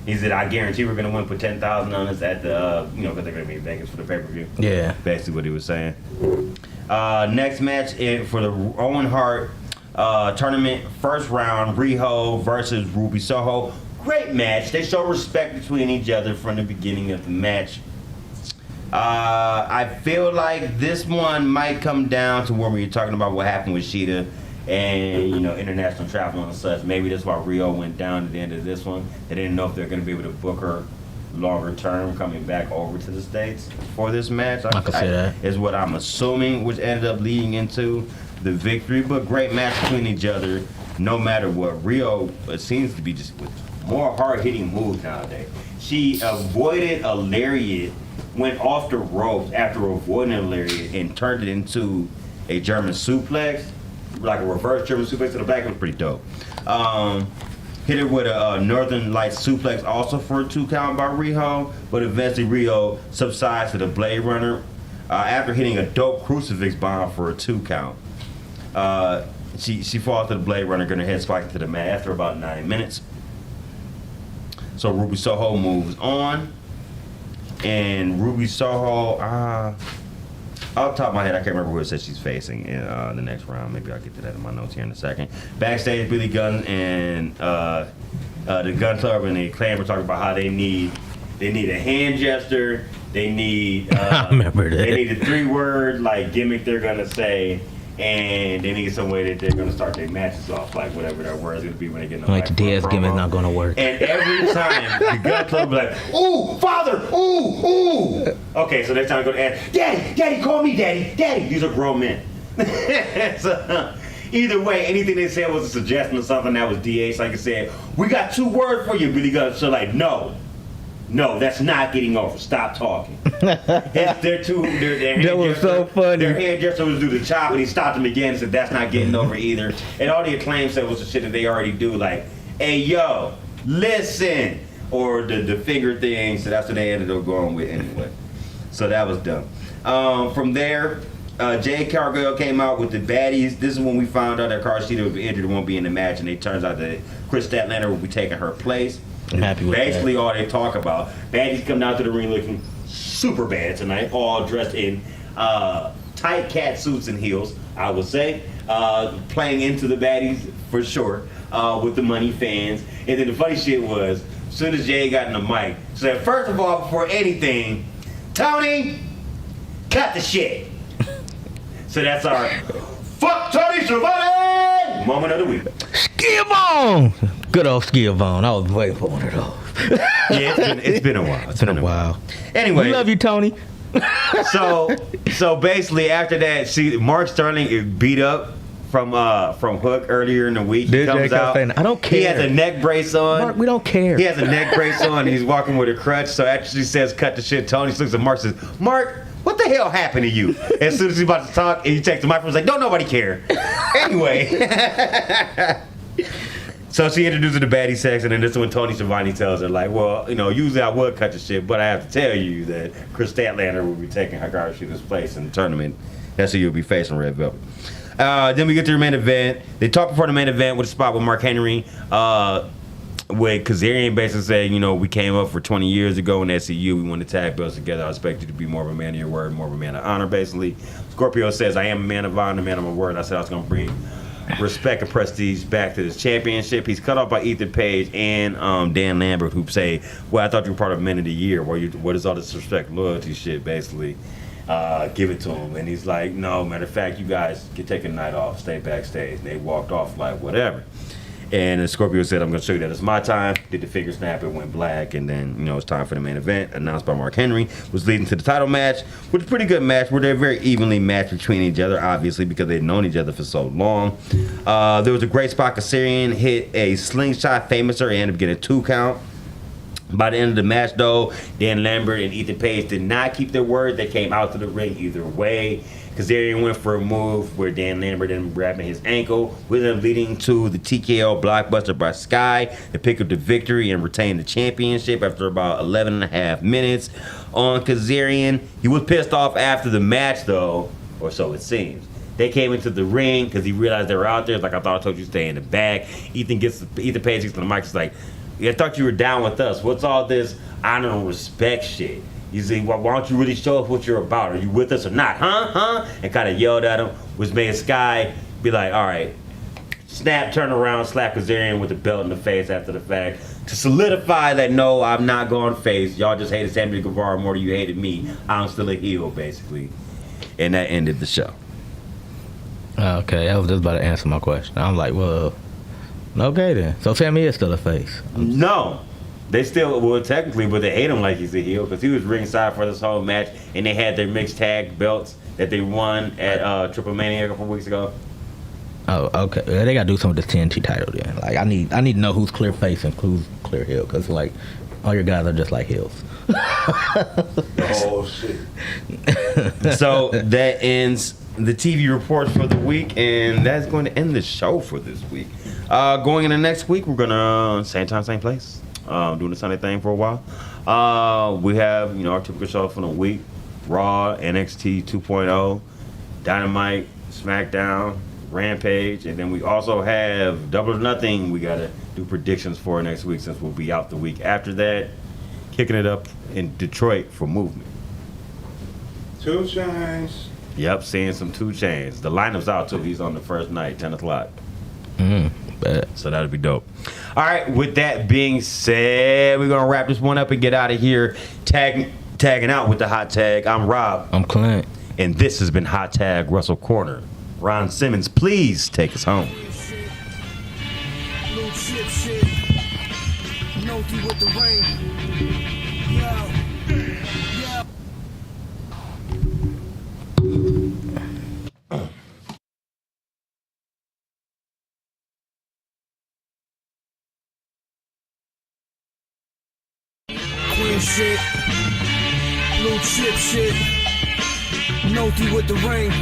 He said, I guarantee we're going to win, put $10,000 on us at the, because they're going to be in Vegas for the pay-per-view. Yeah. Basically what he was saying. Next match for the Owen Hart tournament, first round, Riho versus Ruby Soho. Great match. They show respect between each other from the beginning of the match. I feel like this one might come down to where we were talking about what happened with Shida and international travel and such. Maybe that's why Riho went down at the end of this one. They didn't know if they're going to be able to book her longer term coming back over to the States for this match. I can see that. Is what I'm assuming, which ended up leading into the victory. But great match between each other, no matter what. Riho seems to be just with more hard-hitting moves nowadays. She avoided a lariat, went off the ropes after avoiding a lariat, and turned it into a German suplex, like a reverse German suplex to the back. It was pretty dope. Hit her with a Northern Lights suplex also for a 2 count by Riho, but eventually Riho subsides to the Blade Runner after hitting a dope crucifix bomb for a 2 count. She falls to the Blade Runner, gonna head spike to the mat after about 9 minutes. So Ruby Soho moves on, and Ruby Soho, off the top of my head, I can't remember who it said she's facing in the next round. Maybe I'll get to that in my notes here in a second. Backstage, Billy Gunn and the Gun Club and the Clan were talking about how they need a hand gesture. They need I remember that. They need a 3-word like gimmick they're gonna say. And they need some way that they're going to start their matches off, like whatever that word's going to be when they get in the Like the Diaz gimmick's not going to work. And every time the Gun Club will be like, ooh, father, ooh, ooh. Okay, so next time I go to ask, daddy, call me daddy. These are grown men. So, either way, anything they said was a suggestion of something that was DH. Like I said, we got 2 words for you, Billy Gunn. So like, no, that's not getting over. Stop talking. That was so funny. Their hairdresser was do the chop, and he stopped him again and said, that's not getting over either. And all the acclaim said was the shit that they already do, like, hey, yo, listen. Or the finger thing, so that's what they ended up going with anyway. So that was dumb. From there, Jade Cargill came out with the baddies. This is when we found out that Carlito was injured and won't be in the match, and it turns out that Chris Statlander will be taking her place. I'm happy with Basically, that. all they talk about. Baddies come down to the ring looking super bad tonight, all dressed in tight cat suits and heels, I would say. Playing into the baddies for sure, with the money fans. And then the funny shit was, as soon as Jay got in the mic, she said, first of all, before anything, Tony, cut the shit. So that's our fuck Tony Schiavone moment of the week. Skivone! Good old Skivone. I was waiting for one of those. Yeah, it's been a while. It's been a while. Anyway. We love you, Tony. So basically after that, Mark Sterling is beat up from Hook earlier in the week. He comes out. Saying, I don't care. He has a neck brace on. Mark, we don't care. He has a neck brace on. He's walking with a crutch. So after she says, cut the shit, Tony looks at Mark and says, Mark, what the hell happened to you? As soon as he's about to talk, and he takes the microphone, he's like, don't nobody care. Anyway. So she introduces the baddie section, and this is when Tony Schiavone tells her, like, well, usually I would cut the shit, but I have to tell you that Chris Statlander will be taking Hikaru Shida's place in the tournament. That's who you'll be facing, Red Velvet. Then we get to the main event. They talk before the main event with a spot with Mark Henry. With Kazarian basically saying, we came up for 20 years ago in SCU. We won the tag belts together. I expect you to be more of a man of your word, more of a man of honor, basically. Scorpio says, I am a man of honor, a man of my word. I said I was going to bring respect and prestige back to this championship. He's cut off by Ethan Page and Dan Lambert, who say, well, I thought you were part of Men of the Year. What is all this respect, loyalty shit, basically? Give it to him. And he's like, no, matter of fact, you guys can take a night off, stay backstage. And they walked off like, whatever. And then Scorpio said, I'm going to show you that it's my time. Did the finger snap, it went black. And then, it's time for the main event, announced by Mark Henry, was leading to the title match, which is a pretty good match, where they're very evenly matched between each other, obviously, because they'd known each other for so long. There was a great spot. Kazarian hit a slingshot famouser and ended up getting a 2 count. By the end of the match, though, Dan Lambert and Ethan Page did not keep their word. They came out to the ring either way. Kazarian went for a move where Dan Lambert ended up grabbing his ankle, with him leading to the TKO blockbuster by Sky to pick up the victory and retain the championship after about 11 and a half minutes. On Kazarian, he was pissed off after the match, though, or so it seems. They came into the ring because he realized they were out there. It's like, I thought I told you to stay in the back. Ethan Page gets to the mic. He's like, I thought you were down with us. What's all this honor and respect shit? You see, why don't you really show us what you're about? Are you with us or not? Huh? And kind of yelled at him, which made Sky be like, all right. Snap, turn around, slap Kazarian with the belt in the face after the fact to solidify that, no, I'm not going face. Y'all just hated Sammy Guevara more than you hated me. I'm still a heel, basically. And that ended the show. Okay, I was just about to answer my question. I'm like, well, okay then. So Sammy is still a face. No. They still, well, technically, but they hate him like he's a heel because he was ringside for this whole match, and they had their mixed tag belts that they won at Triple Mania a couple weeks ago. Oh, okay. Well, they gotta do some of this TNT title then. Like, I need to know who's clear face and who's clear heel, because like all your guys are just like heels. Oh shit. So that ends the TV reports for the week, and that's going to end the show for this week. Going into next week, we're gonna same time, same place. Doing the Sunday thing for a while. We have, our typical show for the week. Raw, NXT 2.0, Dynamite, SmackDown, Rampage, and then we also have Double or Nothing we got to do predictions for next week since we'll be out the week after that. Kicking it up in Detroit for Movement. Two Chainz. Yep, seeing some 2 Chainz. The lineup's out too. He's on the first night, 10 o'clock. But So that'll be dope. All right, with that being said, we're gonna wrap this one up and get out of here. Tagging out with the hot tag. I'm Rob, I'm Clint. and this has been Hot Tag Russell Corner. Ron Simmons, please take us home. Blue chip shit. Noti with the ring. Yo. Queen shit. Blue chip shit. Noti with the ring.